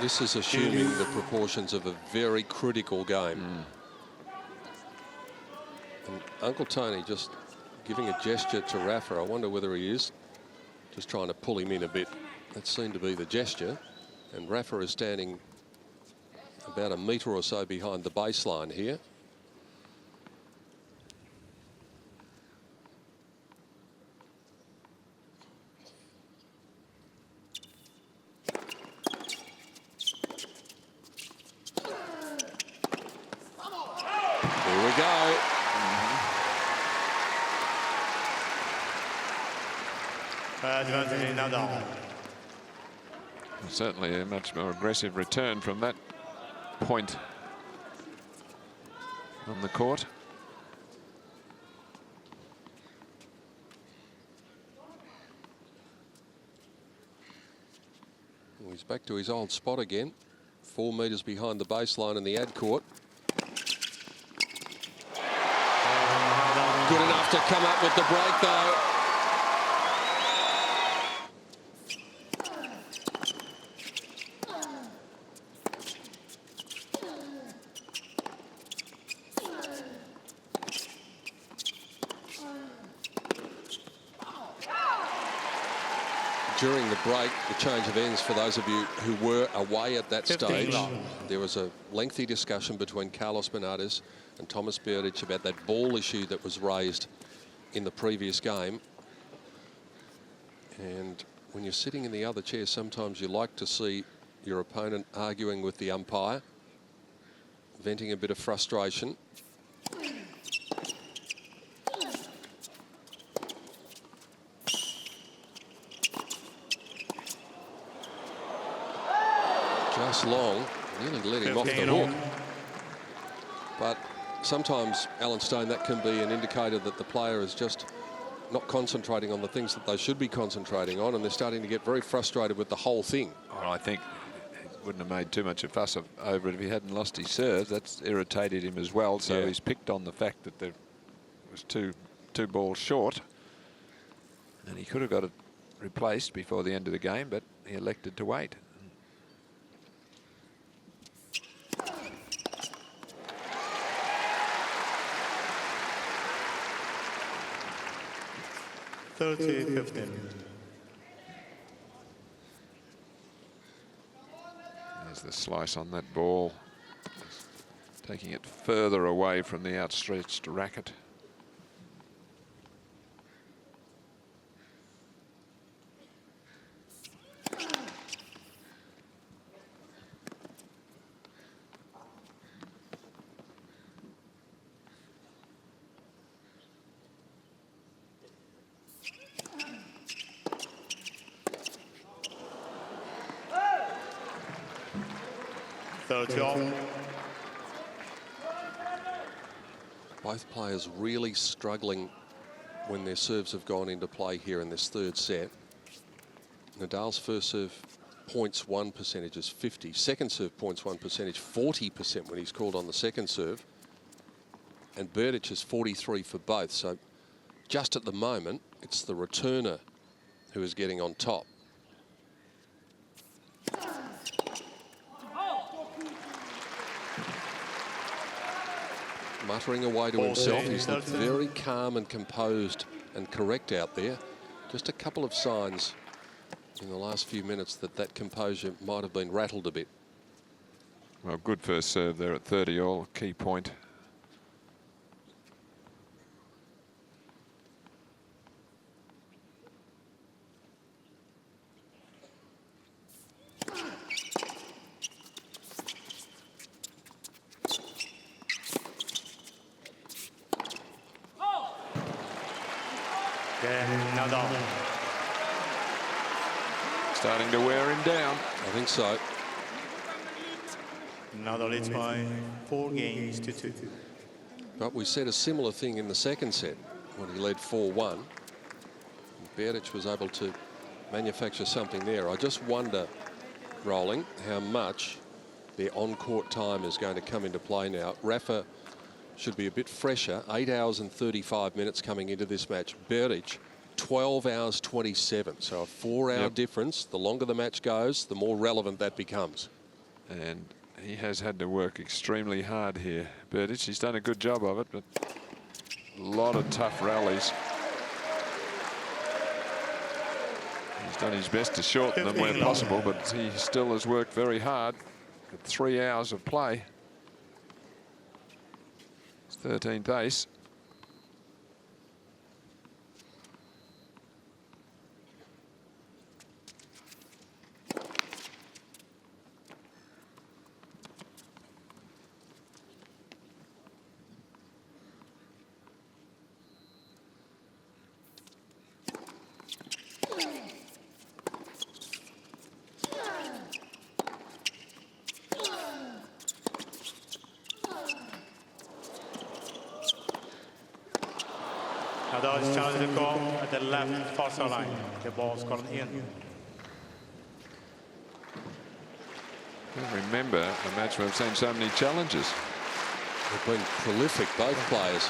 This is assuming the proportions of a very critical game. And Uncle Tony just giving a gesture to Rafa. I wonder whether he is just trying to pull him in a bit. That seemed to be the gesture. And Rafa is standing about a metre or so behind the baseline here. Advantage Nadal. Certainly a much more aggressive return from that point on the court. Well, he's back to his old spot again. 4 metres behind the baseline in the ad court. Good enough to come up with the break, though. During the break, the change of ends, for those of you who were away at that stage, there was a lengthy discussion between Carlos Bernardes and Tomas Berdych about that ball issue that was raised in the previous game. And when you're sitting in the other chair, sometimes you like to see your opponent arguing with the umpire, venting a bit of frustration. Just long, nearly let him off the hook. But sometimes, Alan Stone, that can be an indicator that the player is just not concentrating on the things that they should be concentrating on, and they're starting to get very frustrated with the whole thing. Well, I think he wouldn't have made too much of a fuss over it if he hadn't lost his serve. That's irritated him as well, so he's picked on the fact that there was two balls short, and he could have got it replaced before the end of the game, but he elected to wait. 30-15. There's the slice on that ball, taking it further away from the outstretched racket. Both players really struggling when their serves have gone into play here in this third set. Nadal's first serve points won percentage is 50. Second serve points won percentage 40% when he's called on the second serve. And Berdyc is 43 for both. So just at the moment, it's the returner who is getting on top. muttering away to himself. He's looked very calm and composed and correct out there. Just a couple of signs in the last few minutes that that composure might have been rattled a bit. Well, good first serve there at 30 all, key point. Nadal. Starting to wear him down. I think so. Nadal leads by 4 games to 2. But we said a similar thing in the second set when he led 4-1. Berdyc was able to manufacture something there. I just wonder, Rolling, how much their on-court time is going to come into play now. Rafa should be a bit fresher. 8 hours and 35 minutes coming into this match. Berdyc, 12 hours 27. So a 4-hour difference. The longer the match goes, the more relevant that becomes. And he has had to work extremely hard here. Berdyc, he's done a good job of it, but a lot of tough rallies. He's done his best to shorten them where possible, but he still has worked very hard. 3 hours of play. It's 13th ace. Nadal is challenging the call at the left far side line. The ball's gone in. I remember a match where we've seen so many challenges. They've been prolific, both players.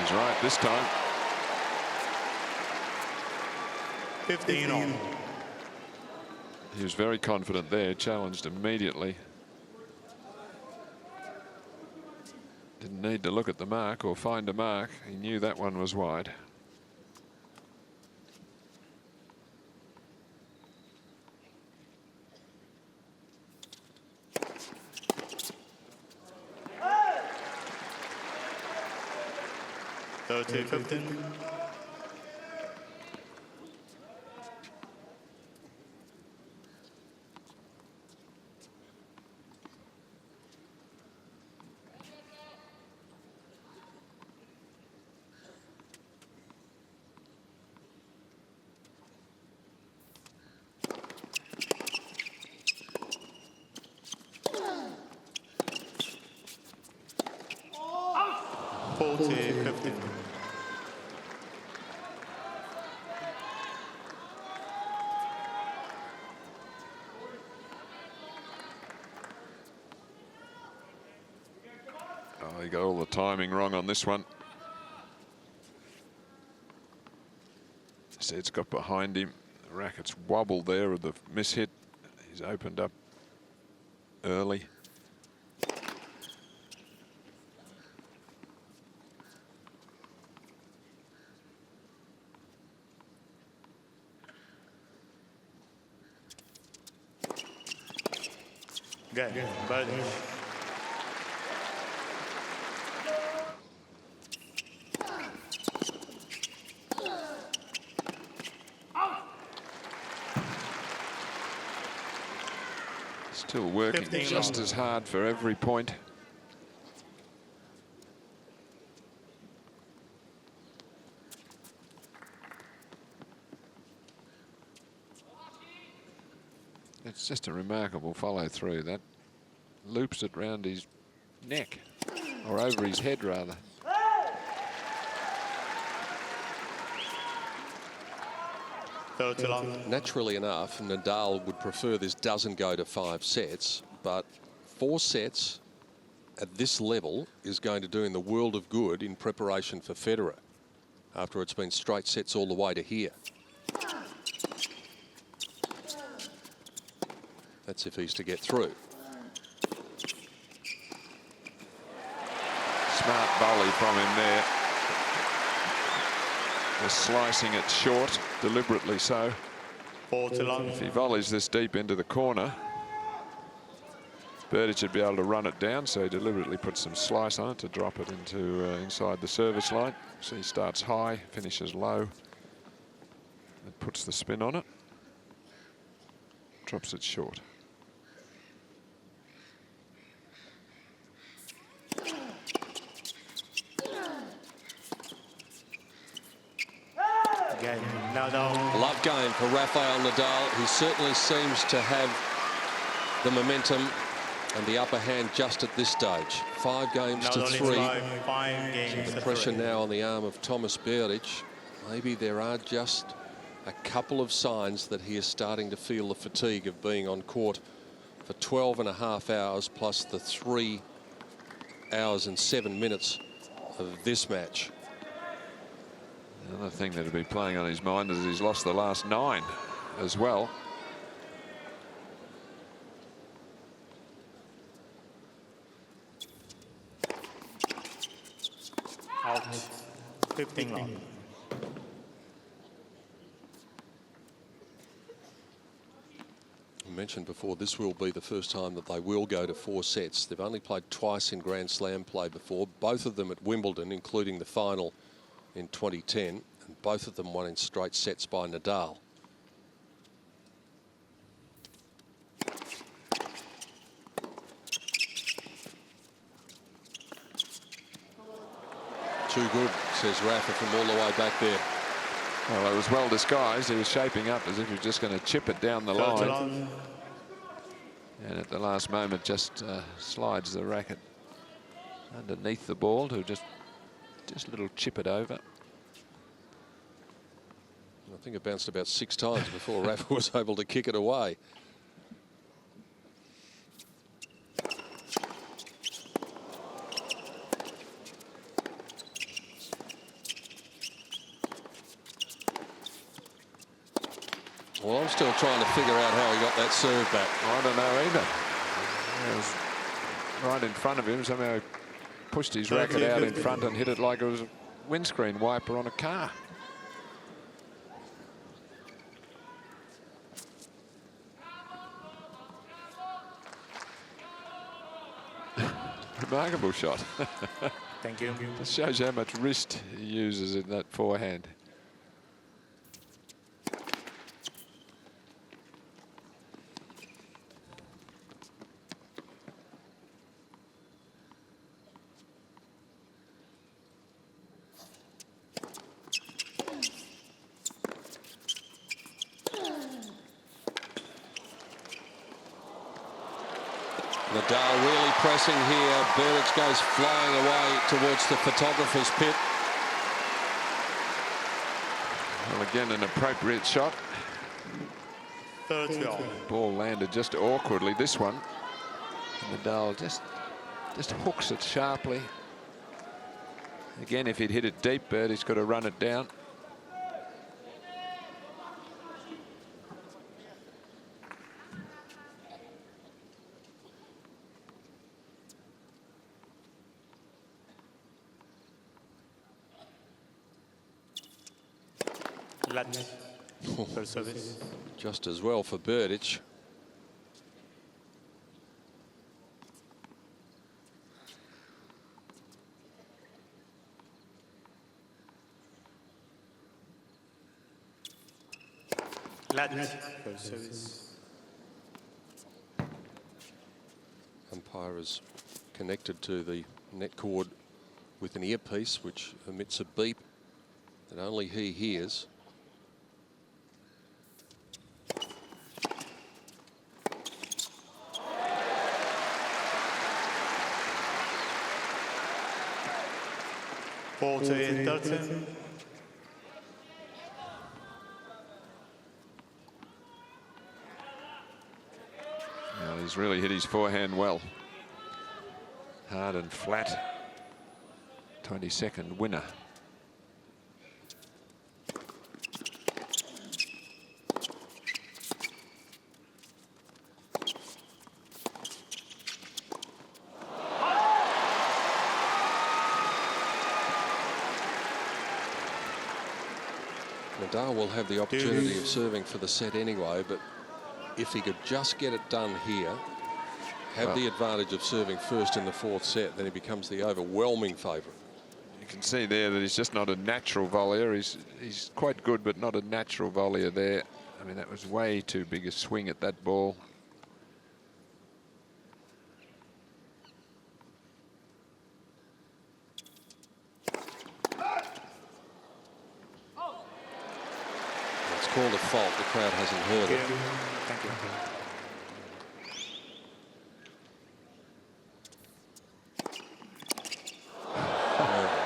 He's right this time. 15 all. He was very confident there, challenged immediately. Didn't need to look at the mark or find a mark. He knew that one was wide. So to 15. Oh, he got all the timing wrong on this one. Sed's got behind him. The racket's wobbled there with the mishit. He's opened up early. Good. But still working just as hard for every point. It's just a remarkable follow through. That loops it round his neck, or over his head rather. Naturally enough, Nadal would prefer this doesn't go to 5 sets, but 4 sets at this level is going to do him the world of good in preparation for Federer after it's been straight sets all the way to here. That's if he's to get through. volley from him there. Just slicing it short, deliberately so. 4 to love. If he volleys this deep into the corner, Berdyc should be able to run it down, so he deliberately puts some slice on it to drop it into inside the service line. So he starts high, finishes low, and puts the spin on it. Drops it short. Again, Nadal. Love game for Rafael Nadal. He certainly seems to have the momentum and the upper hand just at this stage. 5 games to 3. 5 games The to pressure 3. now on the arm of Tomas Berdych. Maybe there are just a couple of signs that he is starting to feel the fatigue of being on court for 12.5 hours plus the 3 hours and 7 minutes of this match. Another thing that'll be playing on his mind is he's lost the last 9 as well. Out. 15 love. I mentioned before, this will be the first time that they will go to 4 sets. They've only played twice in Grand Slam play before, both of them at Wimbledon, including the final in 2010, and both of them won in straight sets by Nadal. Too good, says Rafa from all the way back there. Well, it was well disguised. He was shaping up as if he was just going to chip it down the 3 to line. love. And at the last moment just slides the racket underneath the ball to just a little chip it over. I think it bounced about 6 times before Rafa was able to kick it away. Well, I'm still trying to figure out how he got that serve back. I don't know either. It was right in front of him. Somehow he pushed his racket out in front and hit it like it was a windscreen wiper on a car. Remarkable shot. Thank you. Just shows how much wrist he uses in that forehand. Nadal really pressing here. Berdyc goes flying away towards the photographer's pit. Well, again, an appropriate shot. 30 all. Ball landed just awkwardly, this one. Nadal just hooks it sharply. Again, if he'd hit it deep, Berdyc's got to run it down. Lat. First service. Just as well for Berdyc. Lat. First service. Umpire is connected to the net cord with an earpiece which emits a beep that only he hears. Ball to 30. Well, he's really hit his forehand well. Hard and flat. 22nd winner. Nadal will have the opportunity of serving for the set anyway, but if he could just get it done here, have the advantage of serving first in the fourth set, then he becomes the overwhelming favourite. You can see there that he's just not a natural volleyer. He's quite good, but not a natural volleyer there. I mean, that was way too big a swing at that ball. It's called a fault. The crowd hasn't heard it. Thank you.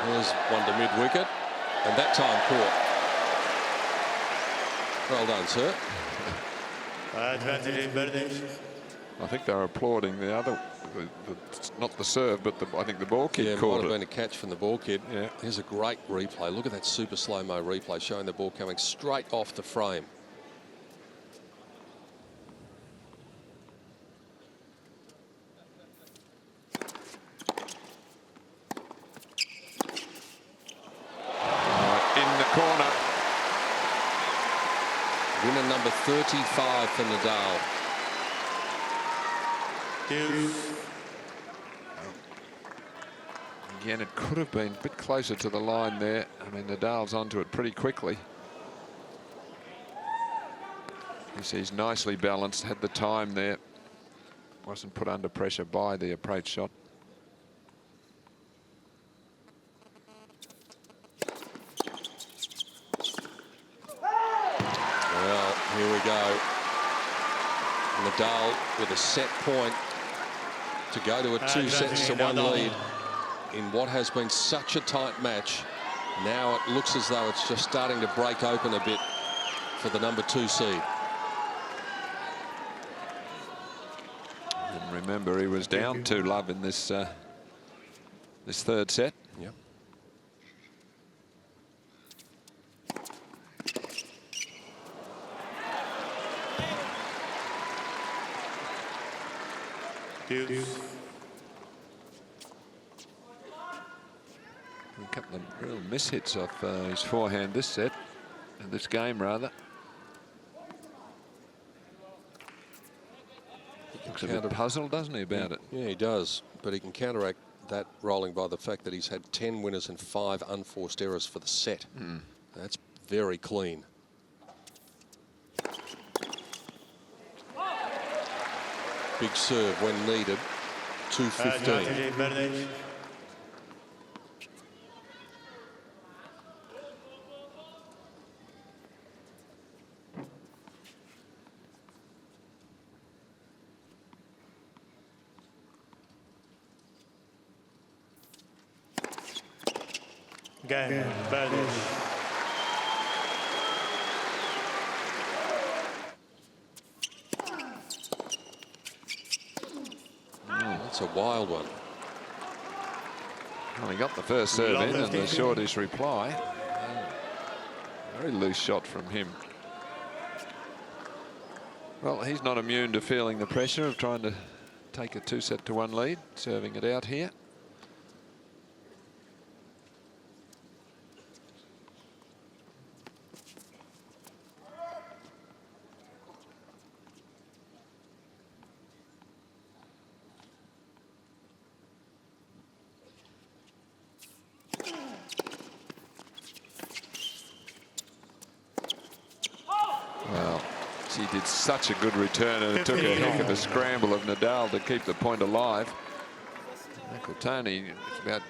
There's one to mid-wicket, and that time caught. Well done, sir. Advantage in Berdyc. I think they're applauding the other, not the serve, but I think the ball kid Yeah, it might caught have it. been a catch from the ball kid. Yeah. Here's a great replay. Look at that super slow-mo replay showing the ball coming straight off the frame. In the corner. Winner number 35 for Nadal. Again, it could have been a bit closer to the line there. I mean, Nadal's onto it pretty quickly. He's nicely balanced, had the time there. Wasn't put under pressure by the approach shot. Well, here we go. Nadal with a set point to go to a 2-1 lead in what has been such a tight match. Now it looks as though it's just starting to break open a bit for the number 2 seed. And remember, he was down 2-love in this this third set. Yep. A couple of real mishits off his forehand this set, this game rather. Looks a bit puzzled, doesn't he, about it? Yeah, he does, but he can counteract that rolling by the fact that he's had 10 winners and 5 unforced errors for the set. That's very clean. Big serve when needed. 2-15. Cain, Berdyc. That's a wild one. Well, he got the first serve in and the shortish reply. Very loose shot from him. Well, he's not immune to feeling the pressure of trying to take a 2-1 lead, serving it out here. He did such a good return, and it took a heck of a scramble of Nadal to keep the point alive. Michael Tony is about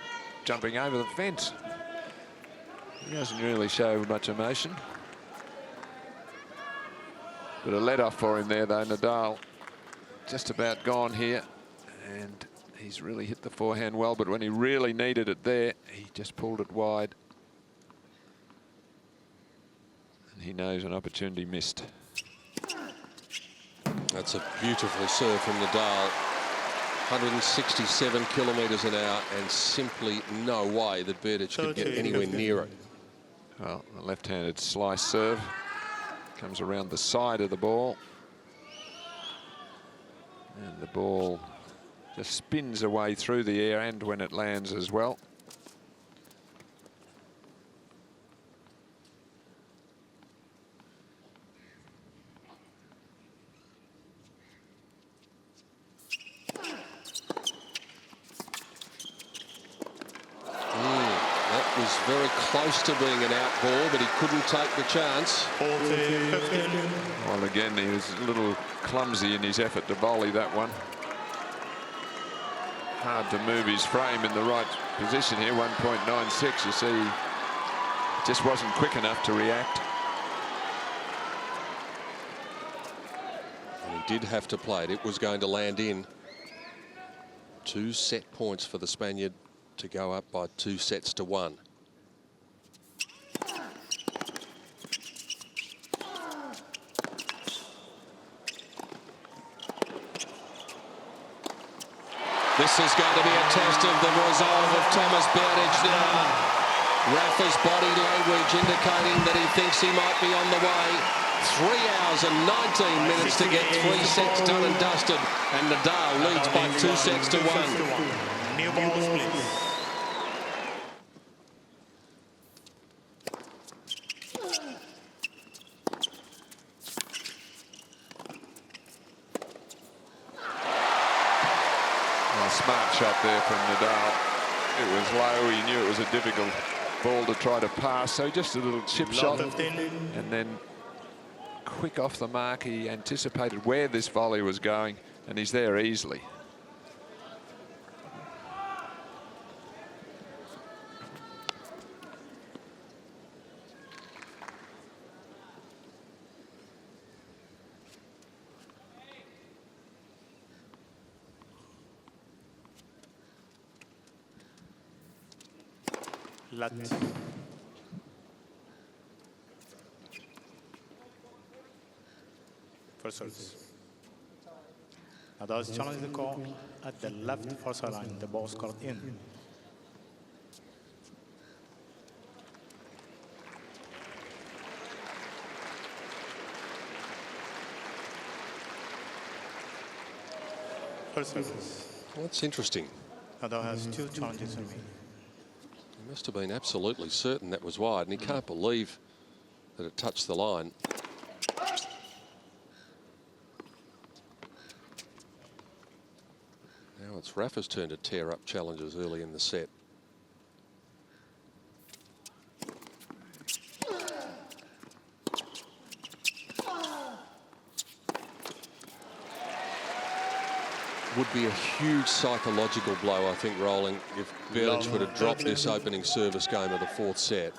jumping over the fence. He doesn't really show much emotion. But a let-off for him there, though. Nadal just about gone here, and he's really hit the forehand well, but when he really needed it there, he just pulled it wide. And he knows an opportunity missed. That's a beautiful serve from Nadal. 167 kilometres an hour, and simply no way that Berdyc could get anywhere near it. Well, the left-handed slice serve comes around the side of the ball. And the ball just spins away through the air and when it lands as well. very close to being an out ball, but he couldn't take the chance. 40-15. Well, again, he was a little clumsy in his effort to volley that one. Hard to move his frame in the right position here. 1.96. You see, just wasn't quick enough to react. And he did have to play it. It was going to land in. 2 set points for the Spaniard to go up by 2 sets to 1. This is going to be a test of the resolve of Tomas Berdych now. Rafa's body language indicating that he thinks he might be on the way. 3 hours and 19 minutes to get 3 sets done and dusted. And Nadal leads by 2 sets to 1. New balls, please. Smart shot there from Nadal. It was low. He knew it was a difficult ball to try to pass. So just a little chip shot. And then quick off the mark. He anticipated where this volley was going. And he's there easily. Lat. First service. Nadal is challenging the call at the left force line. The ball scored in. First service. Well, that's interesting. Nadal has 2 challenges remaining. He must have been absolutely certain that was wide, and he can't believe that it touched the line. Now it's Rafa's turn to tear up challenges early in the set. Would be a huge psychological blow, I think, rolling, if Berdyc would have dropped this opening service game of the 4th set.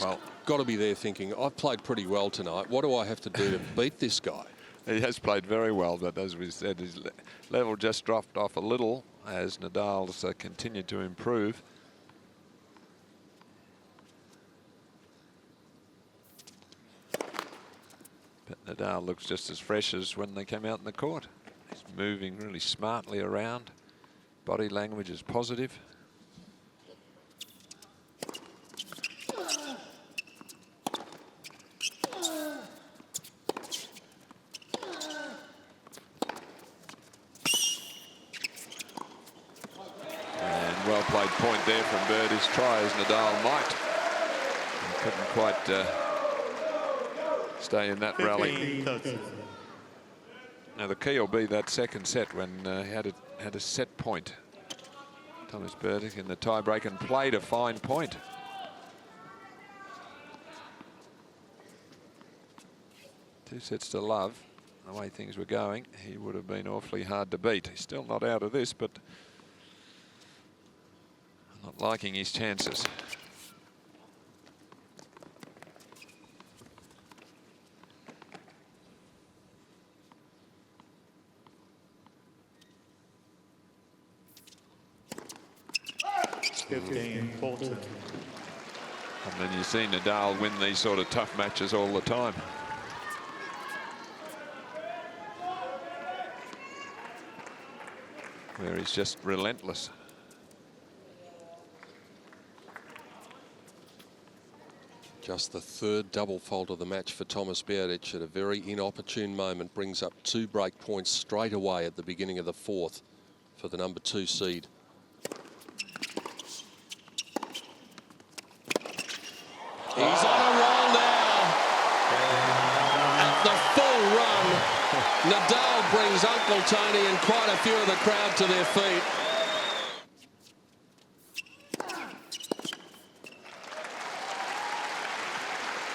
Well, got to be there thinking, I've played pretty well tonight. What do I have to do to beat this guy? He has played very well, but as we said, his level just dropped off a little as Nadal's continued to improve. But Nadal looks just as fresh as when they came out in the court. He's moving really smartly around. Body language is positive. And well played point there from Berdych. Try as Nadal might. He couldn't quite stay in that rally. Now the key will be that second set when he had a set point. Tomas Berdych in the tiebreak and played a fine point. Two sets to love. The way things were going, he would have been awfully hard to beat. He's still not out of this, but not liking his chances. Important. And then you see Nadal win these sort of tough matches all the time. Where he's just relentless. Just the 3rd double fault of the match for Tomas Berdych at a very inopportune moment. Brings up 2 break points straight away at the beginning of the 4th for the number 2 seed. He's on a roll now. At the full run, Nadal brings Uncle Tony and quite a few of the crowd to their feet.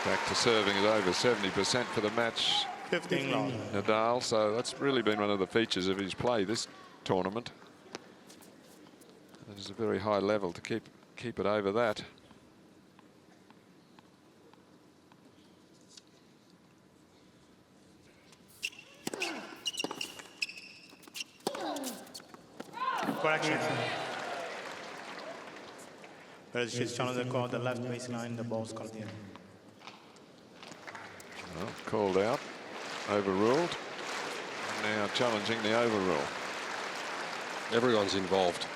Back to serving is over 70% for the match, 15 love. Nadal. So that's really been one of the features of his play this tournament. There's a very high level to keep it over that. Correction. Berdyc is challenging the court, the left baseline, the ball's called in. Well, called out, overruled. Now challenging the overrule. Everyone's involved.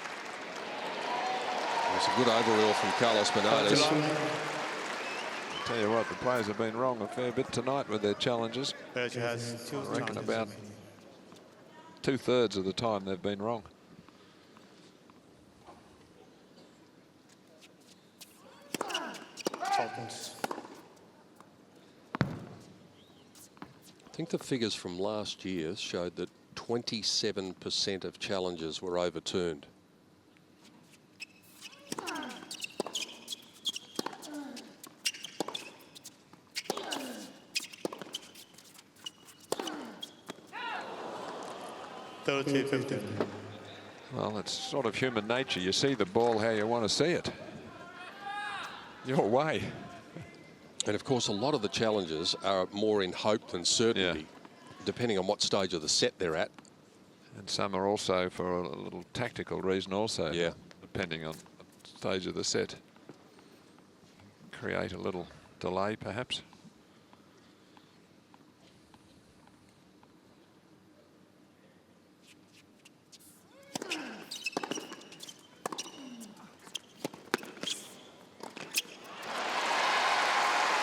It's a good overrule from Carlos Bernardes. Tell you what, the players have been wrong a fair bit tonight with their challenges. Berdyc has 2 I reckon challenges. about 2/3 of the time they've been wrong. Faulkners. I think the figures from last year showed that 27% of challenges were overturned. Well, it's sort of human nature. You see the ball how you want to see it. Your way. And of course, a lot of the challenges are more in hope than certainty, depending on what stage of the set they're at. And some are also for a little tactical reason also. Yeah. Depending on the stage of the set. Create a little delay, perhaps.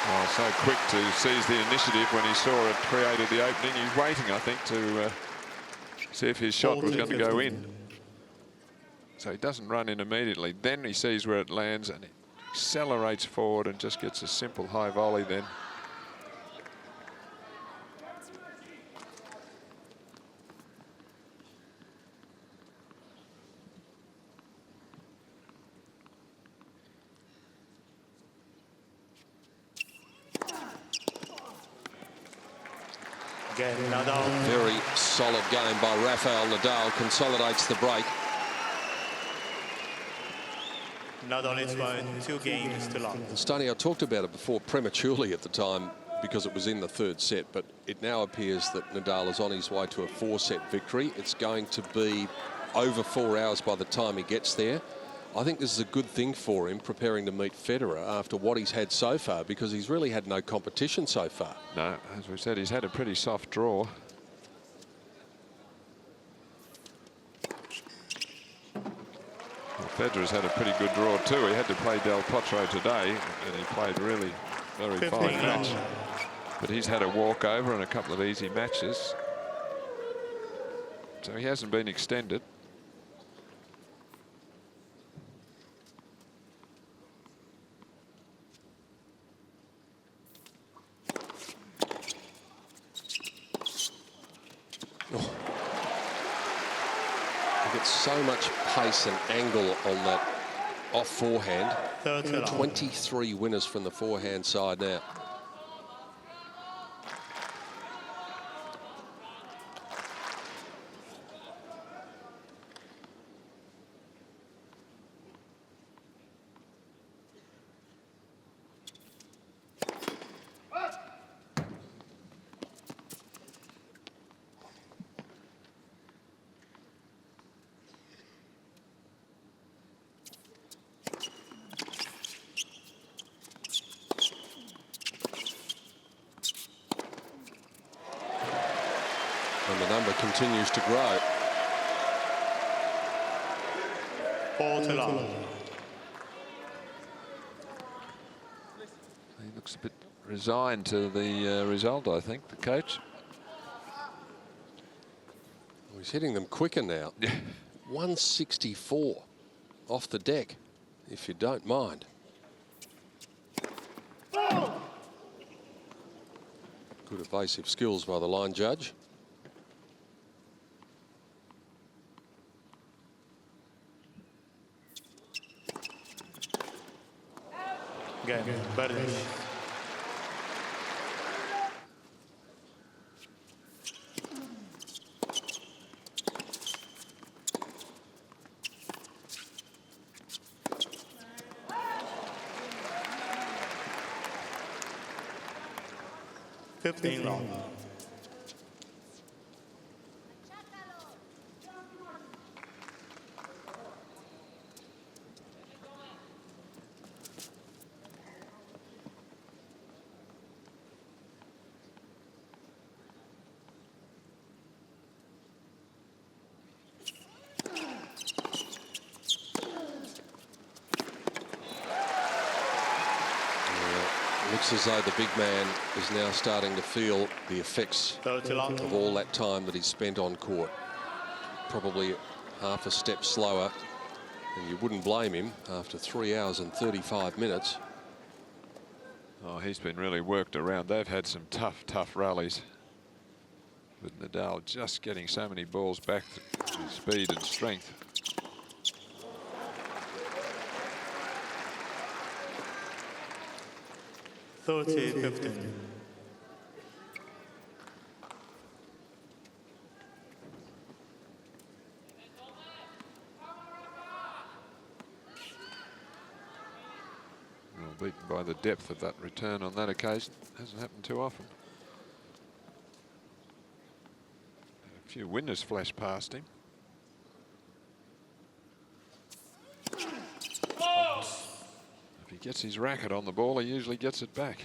Well, so quick to seize the initiative when he saw it created the opening. He's waiting, I think, to see if his shot was going to go in. So he doesn't run in immediately. Then he sees where it lands and he accelerates forward and just gets a simple high volley then. Nadal. Very solid game by Rafael Nadal. Consolidates the break. Nadal is by 2 games to love. Stoney, I talked about it before prematurely at the time because it was in the third set, but it now appears that Nadal is on his way to a 4-set victory. It's going to be over 4 hours by the time he gets there. I think this is a good thing for him, preparing to meet Federer after what he's had so far, because he's really had no competition so far. No, as we said, he's had a pretty soft draw. Well, Federer's had a pretty good draw too. He had to play Del Potro today, and he played really very 15 fine match. love. But he's had a walkover and a couple of easy matches. So he hasn't been extended. So much pace and angle on that off forehand. 30 love. 23 winners from the forehand side now. And the number continues to grow. 40 love. He looks a bit resigned to the result, I think, the coach. He's hitting them quicker now. 164 off the deck, if you don't mind. Good evasive skills by the line judge. Again, Berdyc. 15 long. Looks as though the big man is now starting to feel the effects 30 long. of all that time that he's spent on court. Probably half a step slower, and you wouldn't blame him after 3 hours and 35 minutes. Oh, he's been really worked around. They've had some tough rallies. With Nadal just getting so many balls back to his speed and strength. Well, beaten by the depth of that return on that occasion. Hasn't happened too often. A few winners flash past him. If he gets his racket on the ball, he usually gets it back.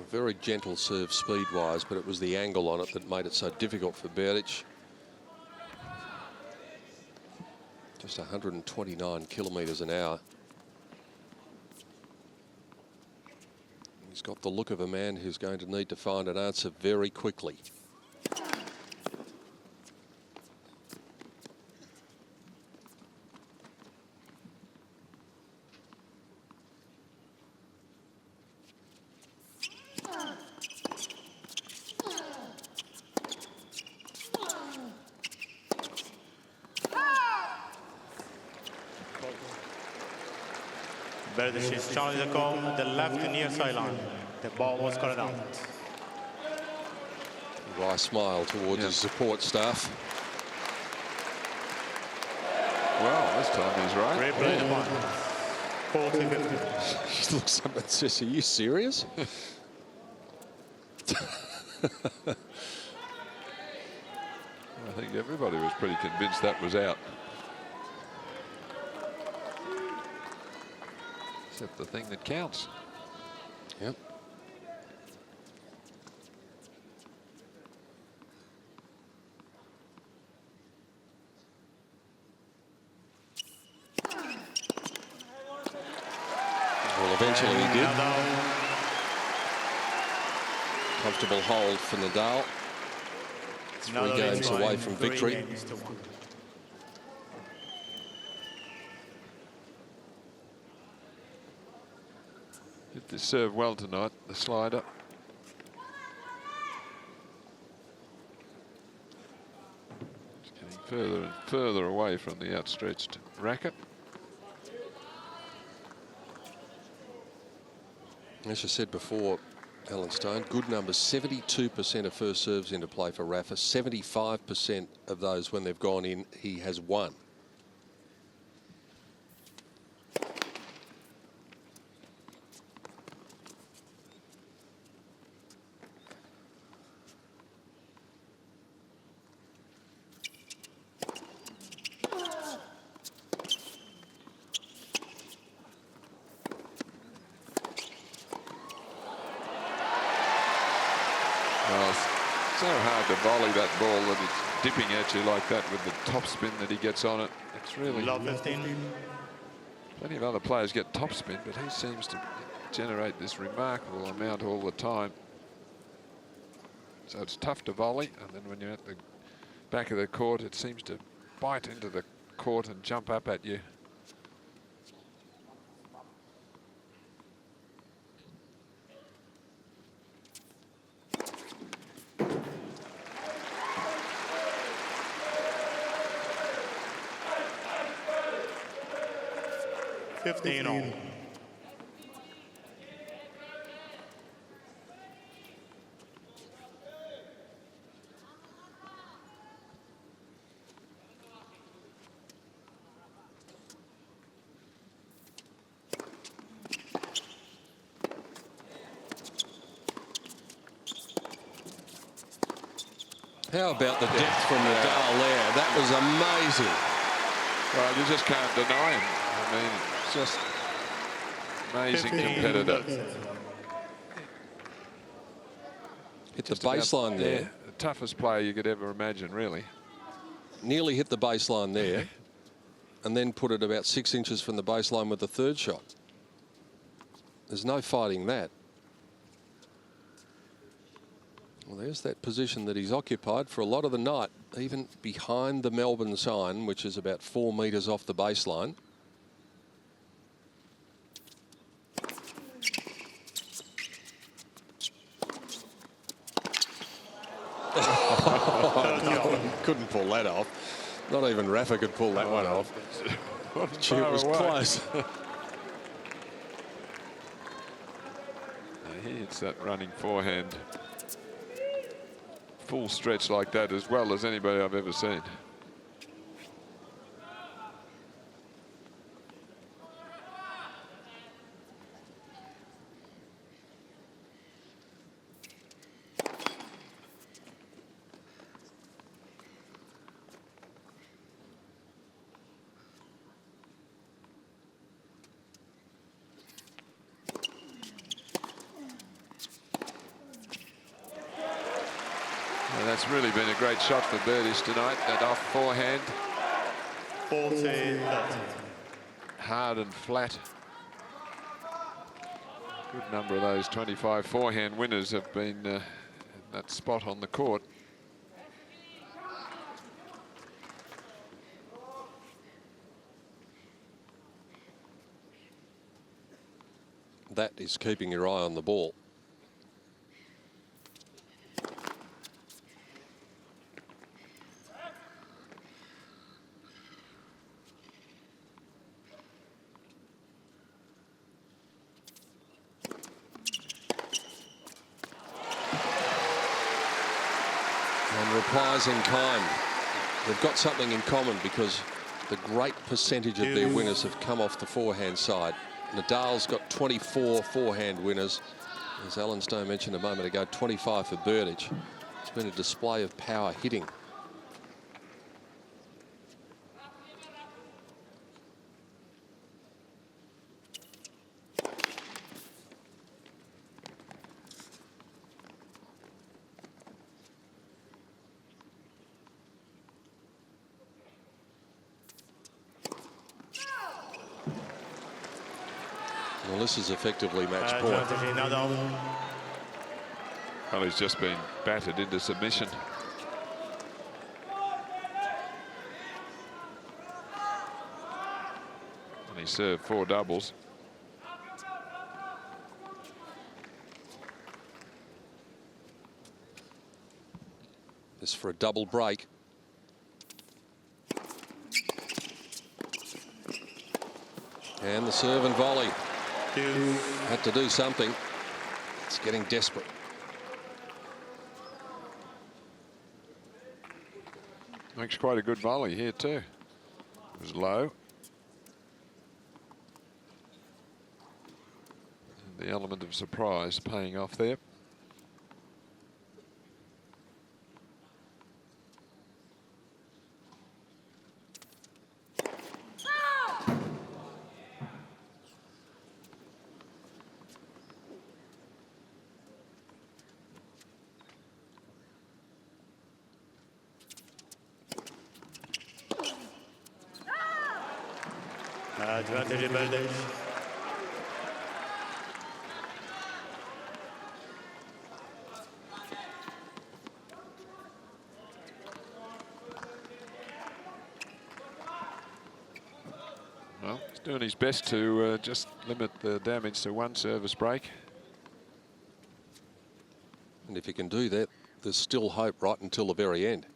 Very gentle serve speed-wise, but it was the angle on it that made it so difficult for Berdyc. Just 129 kilometres an hour. He's got the look of a man who's going to need to find an answer very quickly. Berdyc is challenging the call at the left near sideline. The ball was cut out. Wry smile towards his support staff. Well, this time he's right. Great play point. 40-50. She looks up and says, "Are you serious?" I think everybody was pretty convinced that was out. Except the thing that counts. Yep. Well, eventually he did. Comfortable hold for Nadal. 3 games away from victory. Hit this serve well tonight, the slider. It's getting further and further away from the outstretched racket. As I said before, Alan Stone, good numbers. 72% of first serves into play for Rafa. 75% of those, when they've gone in, he has won. So hard to volley that ball that it's dipping at you like that with the top spin that he gets on it. It's really... Plenty of other players get top spin, but he seems to generate this remarkable amount all the time. So it's tough to volley, and then when you're at the back of the court, it seems to bite into the court and jump up at you. How about the depth from Nadal there? That was amazing. Well, you just can't deny him. I mean, just amazing 15 competitor. 30. Hit the Just about baseline there. The toughest player you could ever imagine, really. Nearly hit the baseline there. And then put it about 6 inches from the baseline with the third shot. There's no fighting that. Well, there's that position that he's occupied for a lot of the night, even behind the Melbourne sign, which is about 4 metres off the baseline. Couldn't pull that off. Not even Rafa could pull that one off. Gee, it was close. He hits that running forehand. Full stretch like that as well as anybody I've ever seen. That's really been a great shot for Berdyc tonight. That off forehand. 40 30. Hard and flat. Good number of those 25 forehand winners have been in that spot on the court. That is keeping your eye on the ball. Replies in kind. They've got something in common because the great percentage of their winners have come off the forehand side. Nadal's got 24 forehand winners. As Alan Stowe mentioned a moment ago, 25 for Berdyc. It's been a display of power hitting. Well, this is effectively match point. Well, he's just been battered into submission. And he served 4 doubles. This for a double break. And the serve and volley. Had to do something. It's getting desperate. Makes quite a good volley here too. It was low. And the element of surprise paying off there. Advantage Berdych. Well, he's doing his best to just limit the damage to 1 service break. And if you can do that, there's still hope right until the very end.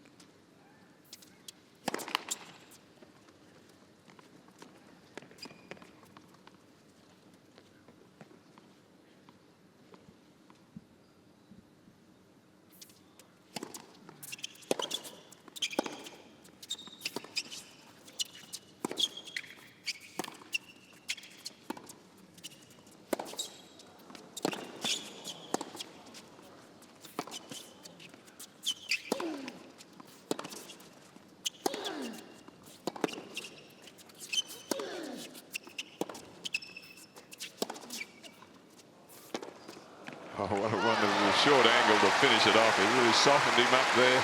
short angle to finish it off. He really softened him up there.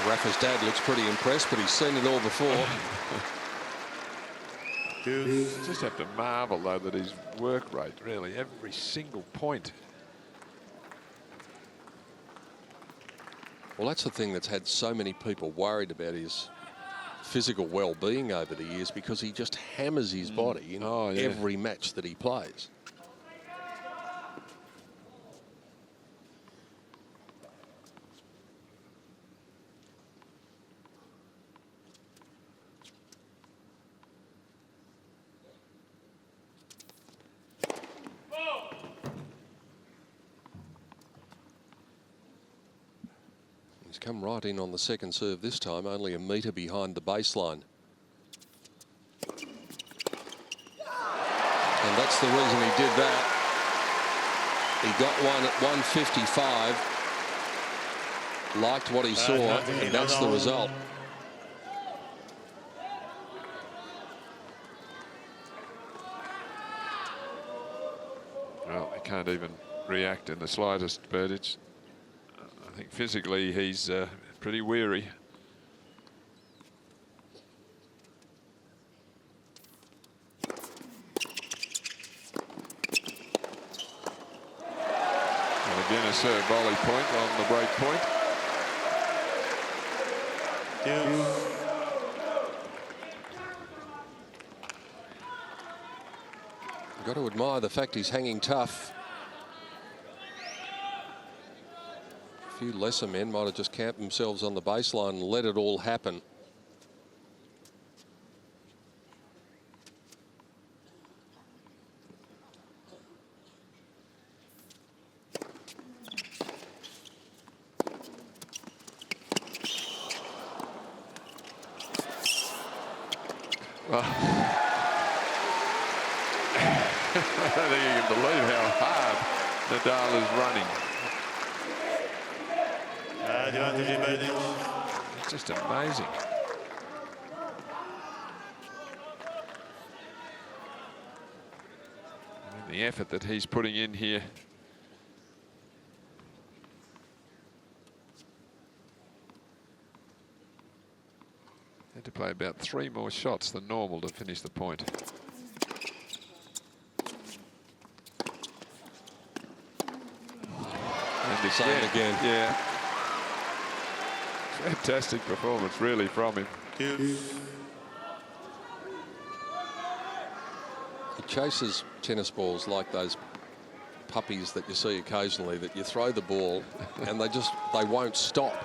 Rafa's dad looks pretty impressed, but he's seen it all before. Just have to marvel, though, that his work rate, really, every single point. Well, that's the thing that's had so many people worried about his physical well-being over the years, because he just hammers his body in every match that he plays. He's come right in on the second serve this time, only a metre behind the baseline. And that's the reason he did that. He got one at 155, liked what he saw, and that's the result. Well, he can't even react in the slightest, Berdych. I think physically he's pretty weary. And again a serve volley point on the break point. You've got to admire the fact he's hanging tough. A few lesser men might have just camped themselves on the baseline and let it all happen. Well, I don't think you can believe how hard Nadal is running. It's just amazing. I mean, the effort that he's putting in here. Had to play about 3 more shots than normal to finish the point. And Same again. Yeah. Fantastic performance, really, from him. He chases tennis balls like those puppies that you see occasionally, that you throw the ball and they won't stop.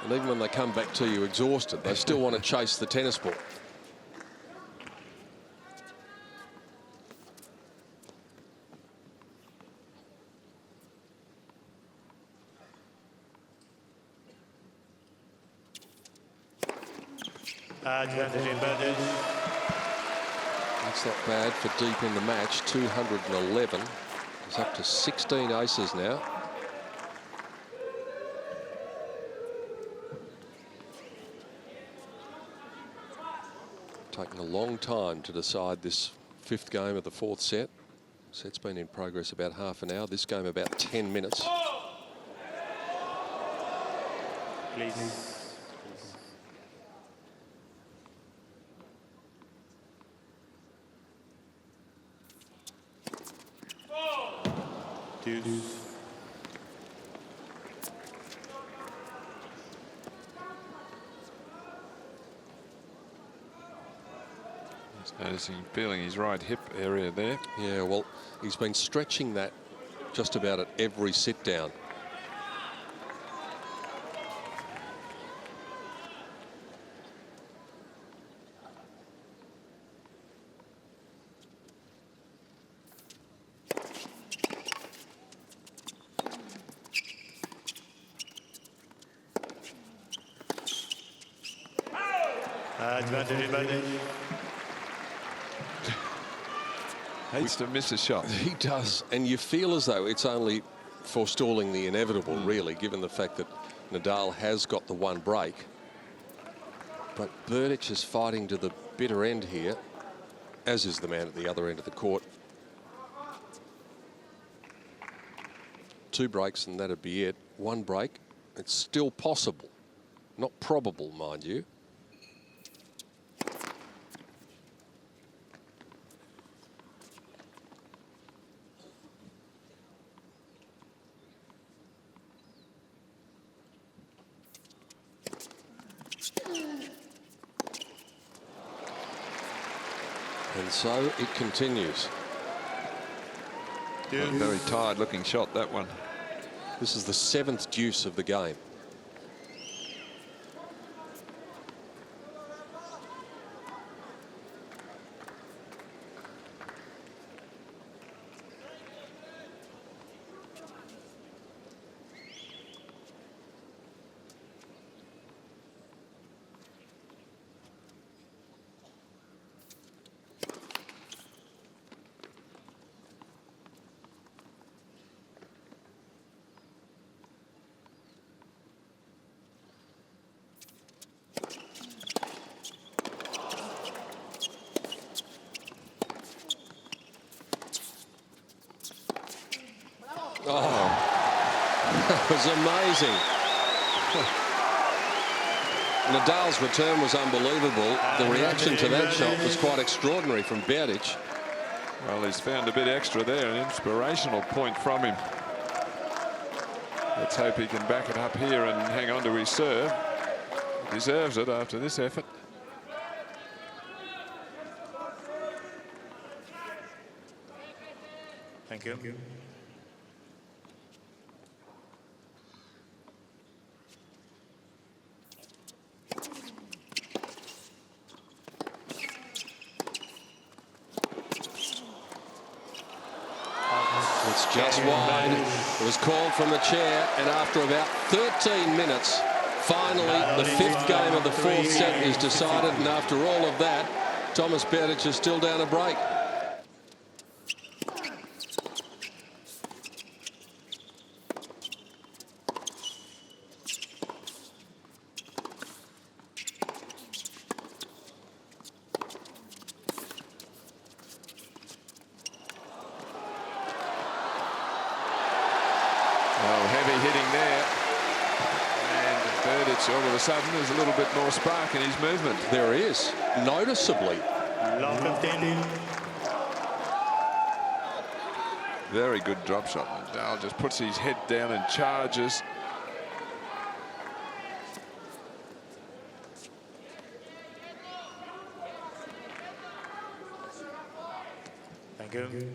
And even when they come back to you exhausted, they still want to chase the tennis ball. That's not bad for deep in the match. 211. He's up to 16 aces now. Taking a long time to decide this 5th game of the 4th set. Set's been in progress about half an hour. This game about 10 minutes. Please. Noticing, feeling his right hip area there. Yeah, well, he's been stretching that just about at every sit down. Hates to miss a shot. He does, and you feel as though it's only forestalling the inevitable, really, given the fact that Nadal has got the one break. But Berdyc is fighting to the bitter end here, as is the man at the other end of the court. 2 breaks and that'd be it. 1 break, it's still possible. Not probable, mind you. And so it continues. A very tired-looking shot, that one. This is the 7th deuce of the game. That was amazing. Nadal's return was unbelievable. The reaction to that shot was quite extraordinary from Berdyc. Well, he's found a bit extra there, an inspirational point from him. Let's hope he can back it up here and hang on to his serve. He deserves it after this effort. Thank you. It's just wide. It was called from the chair, and after about 13 minutes, finally the 5th game of the 4th set is decided, and after all of that, Tomas Berdych is still down a break. All of a sudden, there's a little bit more spark in his movement. There is, noticeably. Very good drop shot. Nadal just puts his head down and charges. Thank you.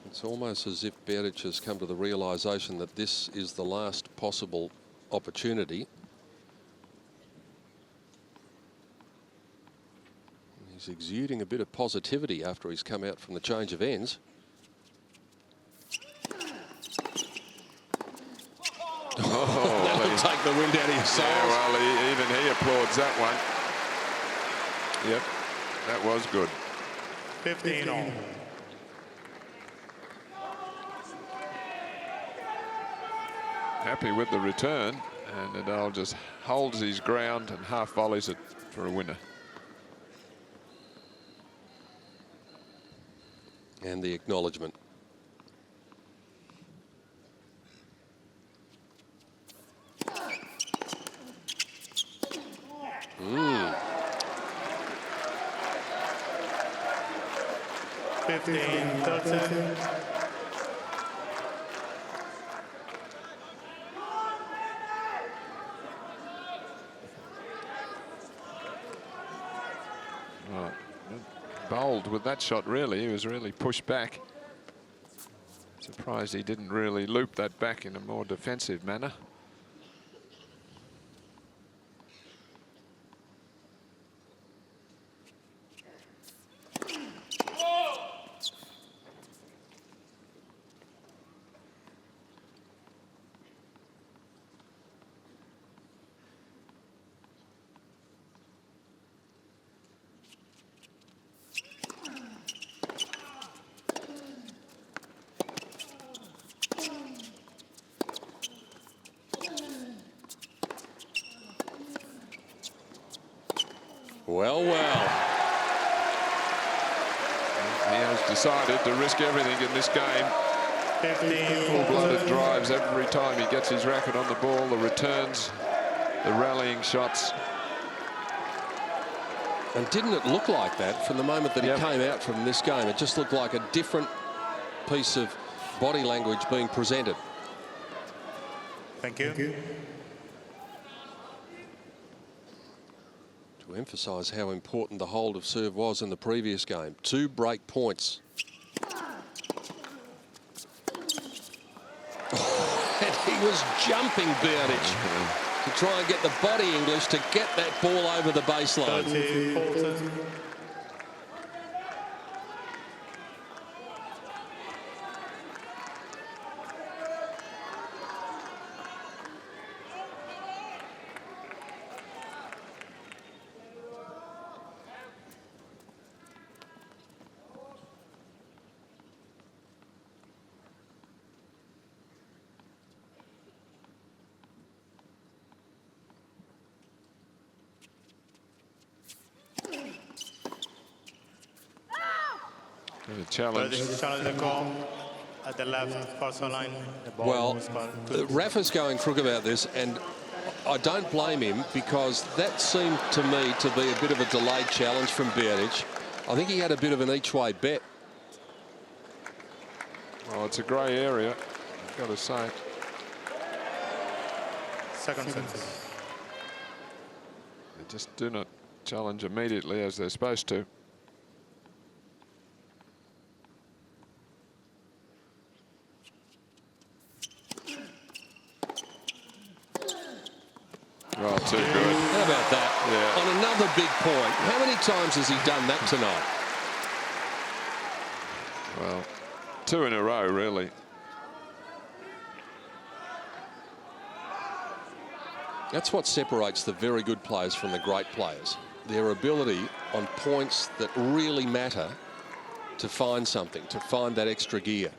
It's almost as if Berdyc has come to the realisation that this is the last possible opportunity. He's exuding a bit of positivity after he's come out from the change of ends. Oh, that'll take the wind out of your sails. Yeah, well, even he applauds that one. Yep, that was good. 15 all. Happy with the return, and Nadal just holds his ground and half volleys it for a winner. And the acknowledgement. Mm. 15-13. Bowled with that shot, really. He was really pushed back. Surprised he didn't really loop that back in a more defensive manner. Well, well. He has decided to risk everything in this game. Full-blooded drives every time he gets his racket on the ball, the returns, the rallying shots. And didn't it look like that from the moment that he came out from this game? It just looked like a different piece of body language being presented. Thank you. To emphasise how important the hold of serve was in the previous game. 2 break points. And he was jumping Berdyc to try and get the body English to get that ball over the baseline. 30-40. The challenge. Challenge the call at the left parcel line. The ball Well, was called. Rafa's going crook about this, and I don't blame him, because that seemed to me to be a bit of a delayed challenge from Berdyc. I think he had a bit of an each-way bet. Well, it's a grey area, I've got to say. Second set. They just do not challenge immediately as they're supposed to. Oh, too good. How about that? Yeah. On another big point. How many times has he done that tonight? Well, 2 in a row, really. That's what separates the very good players from the great players. Their ability on points that really matter to find something, to find that extra gear.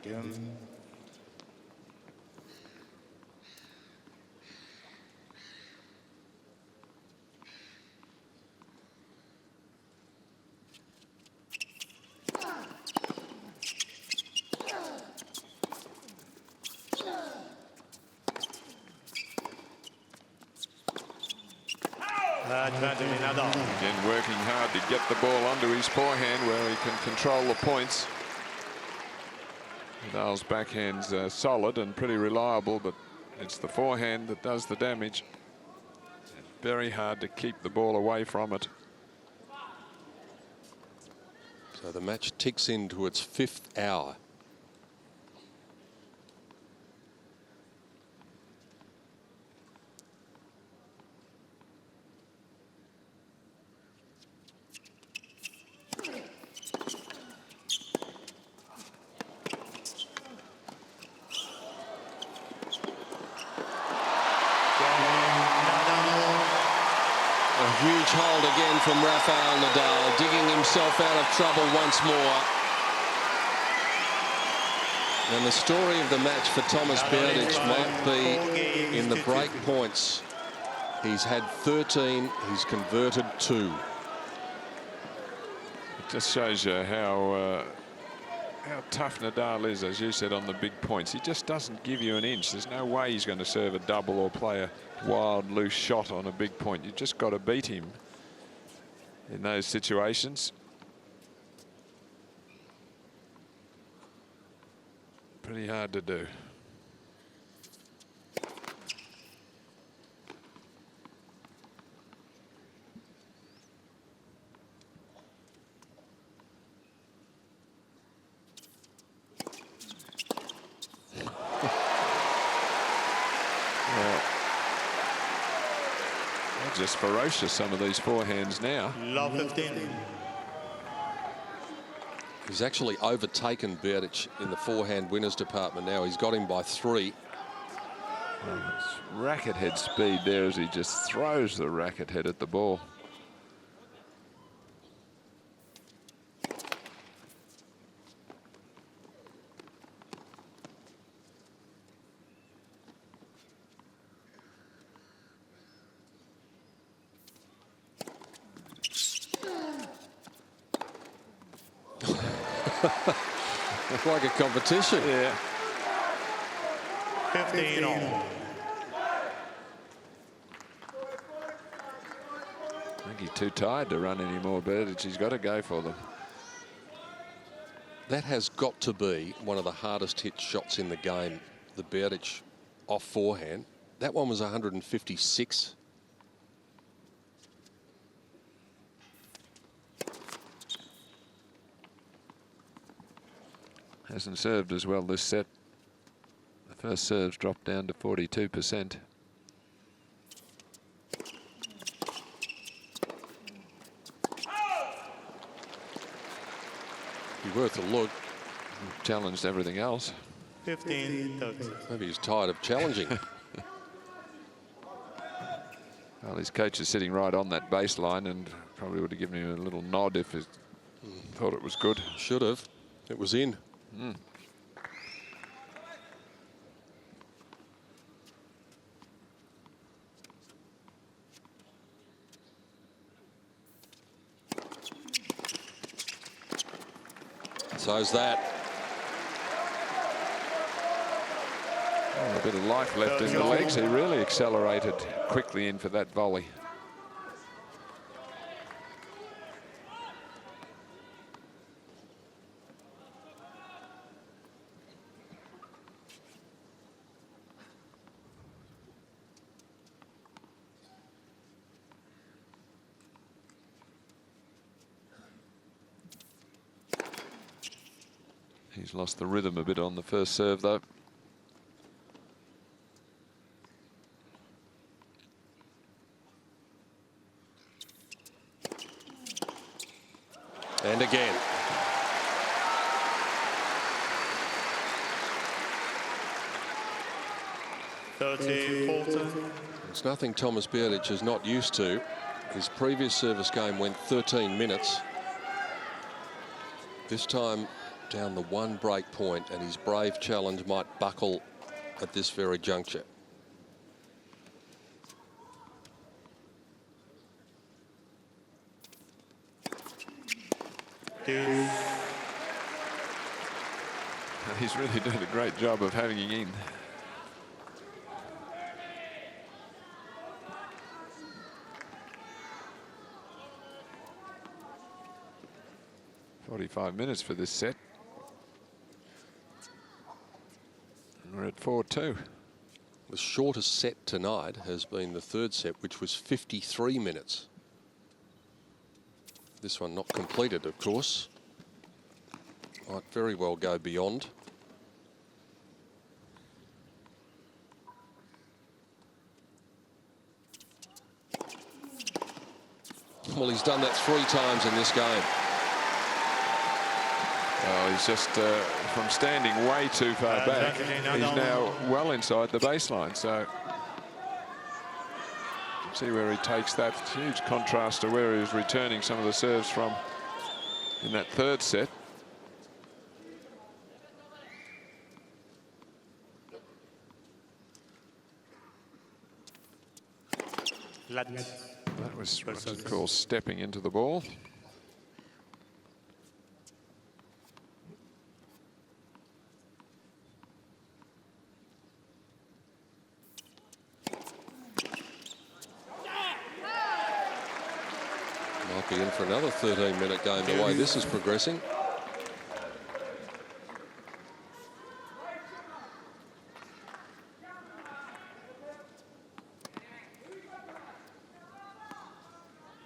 Advantage in Nadal. Again, working hard to get the ball onto his forehand where he can control the points. Nadal's backhand's solid and pretty reliable, but it's the forehand that does the damage. Very hard to keep the ball away from it. So the match ticks into its 5th hour. Huge hold again from Rafael Nadal, digging himself out of trouble once more. And the story of the match for Tomas Berdych might be in the break points. He's had 13, he's converted 2. It just shows you how tough Nadal is, as you said, on the big points. He just doesn't give you an inch. There's no way he's going to serve a double or play a wild, loose shot on a big point. You've just got to beat him in those situations. Pretty hard to do. Just ferocious, some of these forehands now. Love 15. He's actually overtaken Berdyc in the forehand winners department now. He's got him by 3. Racket head speed there as he just throws the racket head at the ball. Like a competition. Yeah. 15 all. I think he's too tired to run anymore, Berdyc. He's got to go for them. That has got to be one of the hardest hit shots in the game, the Berdyc off forehand. That one was 156. Hasn't served as well this set. The first serves dropped down to 42%. Be worth a look. Challenged everything else. 15, 30. Maybe he's tired of challenging. Well, his coach is sitting right on that baseline and probably would have given him a little nod if he thought it was good. Should have. It was in. So's that. Oh, a bit of life left in the legs. He really accelerated quickly in for that volley. He's lost the rhythm a bit on the first serve, though. And again. It's nothing Tomas Berdych is not used to. His previous service game went 13 minutes. This time down the one break point, and his brave challenge might buckle at this very juncture. He's really done a great job of having it in. "45 minutes for this set. And we're at 4-2. The shortest set tonight has been the third set, which was 53 minutes. This one not completed, of course. Might very well go beyond. Well, he's done that 3 times in this game. Well, he's just from standing way too far back. He's now well inside the baseline. So see where he takes that. Huge contrast to where he was returning some of the serves from in that third set. That was what you call stepping into the ball. Might be in for another 13-minute game the way this is progressing.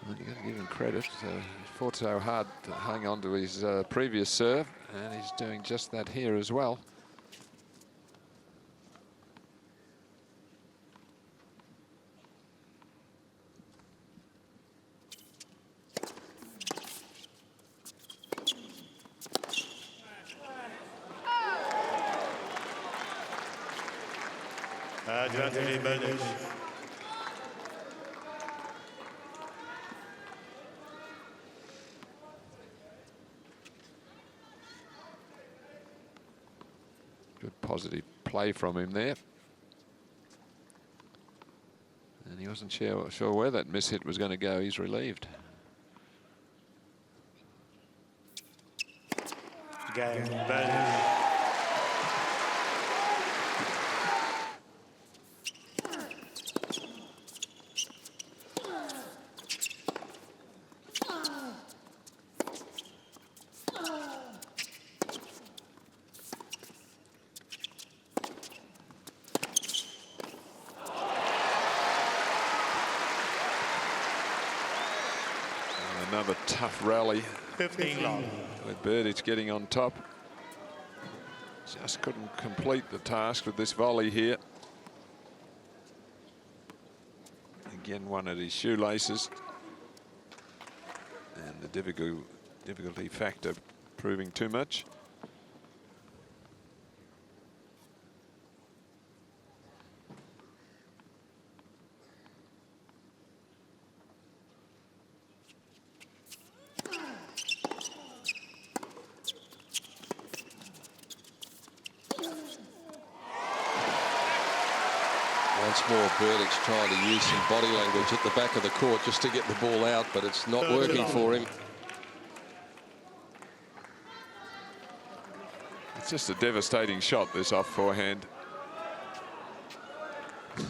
Well, you've got to give him credit. He fought so hard to hang on to his previous serve, and he's doing just that here as well. Good positive play from him there. And he wasn't sure where that miss hit was going to go. He's relieved. another tough rally 15 love. with Berdyc getting on top. Just couldn't complete the task with this volley here. Again, one at his shoelaces. And the difficulty factor proving too much. Once more, Berdych trying to use some body language at the back of the court just to get the ball out, but it's not working for him. It's just a devastating shot, this off forehand. The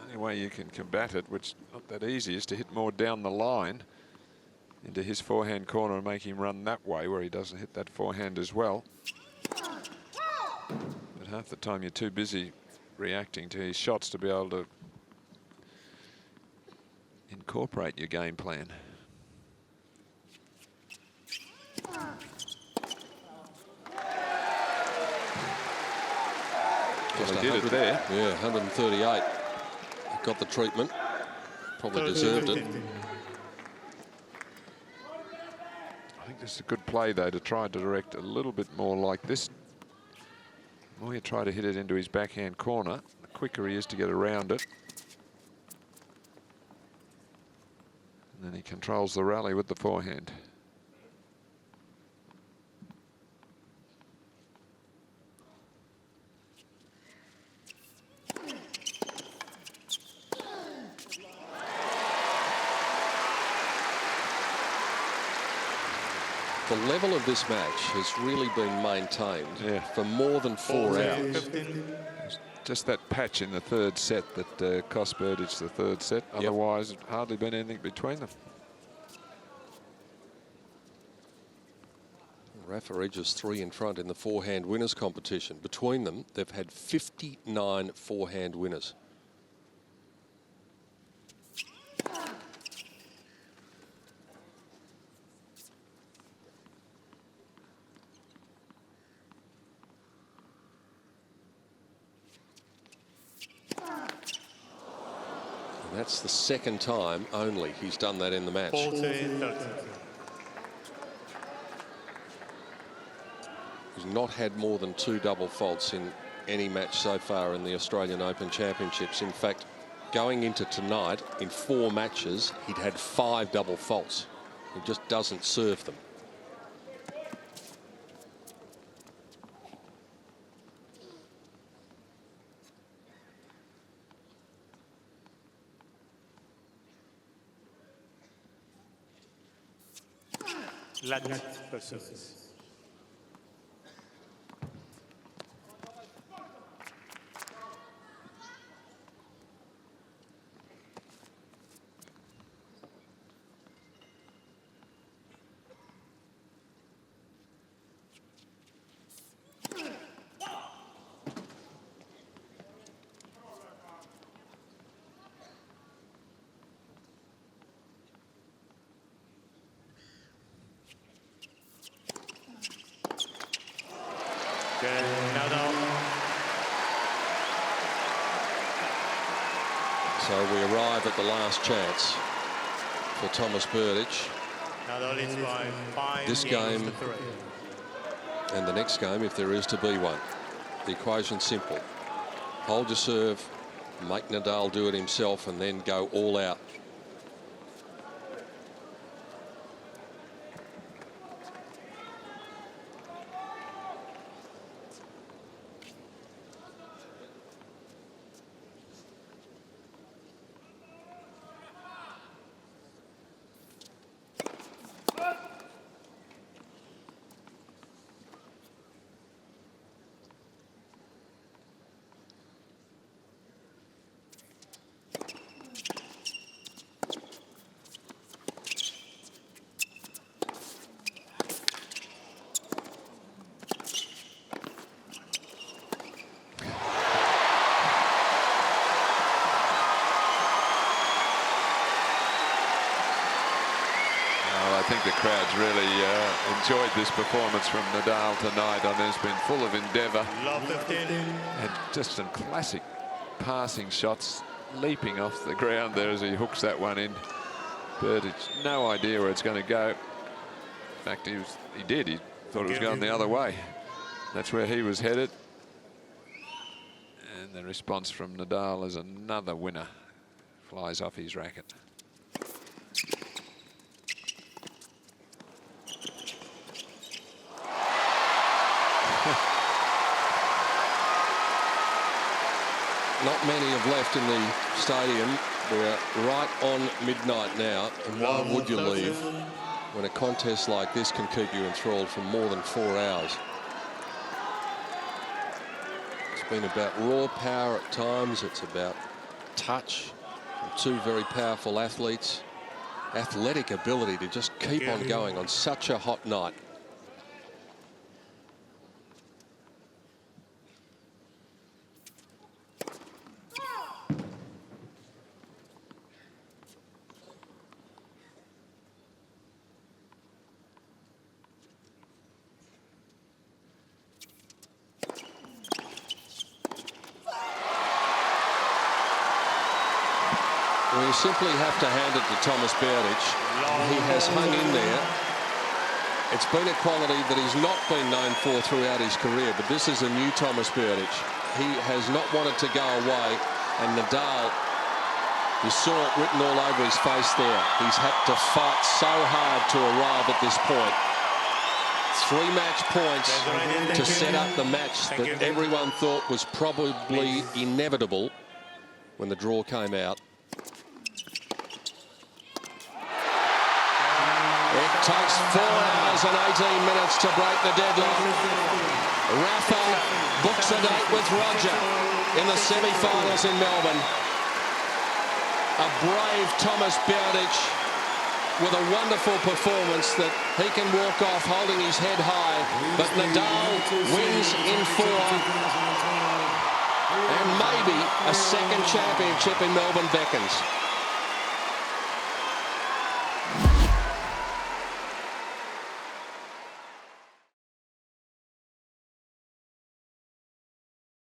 only way you can combat it, which is not that easy, is to hit more down the line into his forehand corner and make him run that way where he doesn't hit that forehand as well. But half the time you're too busy reacting to his shots to be able to incorporate your game plan. Well, he did it there. Yeah, 138. Got the treatment. Probably deserved it. I think this is a good play, though, to try to direct a little bit more like this. The more you try to hit it into his backhand corner, the quicker he is to get around it. And then he controls the rally with the forehand. The level of this match has really been maintained for more than 4 hours. Just that patch in the third set that cost Berdyc the third set. Otherwise, it hardly been anything between them. Rafa edges 3 in front in the forehand winners competition. Between them, they've had 59 forehand winners. That's the second time only he's done that in the match. 14-13. He's not had more than 2 double faults in any match so far in the Australian Open Championships. In fact, going into tonight, in 4 matches, he'd had 5 double faults. He just doesn't serve them. Latte pursuits. Nadal. So we arrive at the last chance for Tomas Berdych. Nadal leads by 5 This games game to 3. and the next game, if there is to be one. The equation's simple. Hold your serve, make Nadal do it himself, and then go all out. really enjoyed this performance from Nadal tonight. I mean, it's been full of endeavour. And just some classic passing shots, leaping off the ground there as he hooks that one in. Berdyc, no idea where it's going to go. In fact, he did. He thought it was going the other way. That's where he was headed. And the response from Nadal is another winner. Flies off his racket. Not many have left in the stadium. We're right on midnight now. And why would you leave when a contest like this can keep you enthralled for more than 4 hours? It's been about raw power at times. It's about touch from two very powerful athletes. Athletic ability to just keep on going on such a hot night. We simply have to hand it to Tomas Berdych. He has hung in there. It's been a quality that he's not been known for throughout his career, but this is a new Tomas Berdych. He has not wanted to go away, and Nadal, you saw it written all over his face there. He's had to fight so hard to arrive at this point. 3 match points to set up the match that everyone thought was probably inevitable when the draw came out. It takes 4 hours and 18 minutes to break the deadlock. Rafa books a date with Roger in the semi-finals in Melbourne. A brave Tomas Berdych with a wonderful performance that he can walk off holding his head high. But Nadal wins in 4. And maybe a second championship in Melbourne beckons.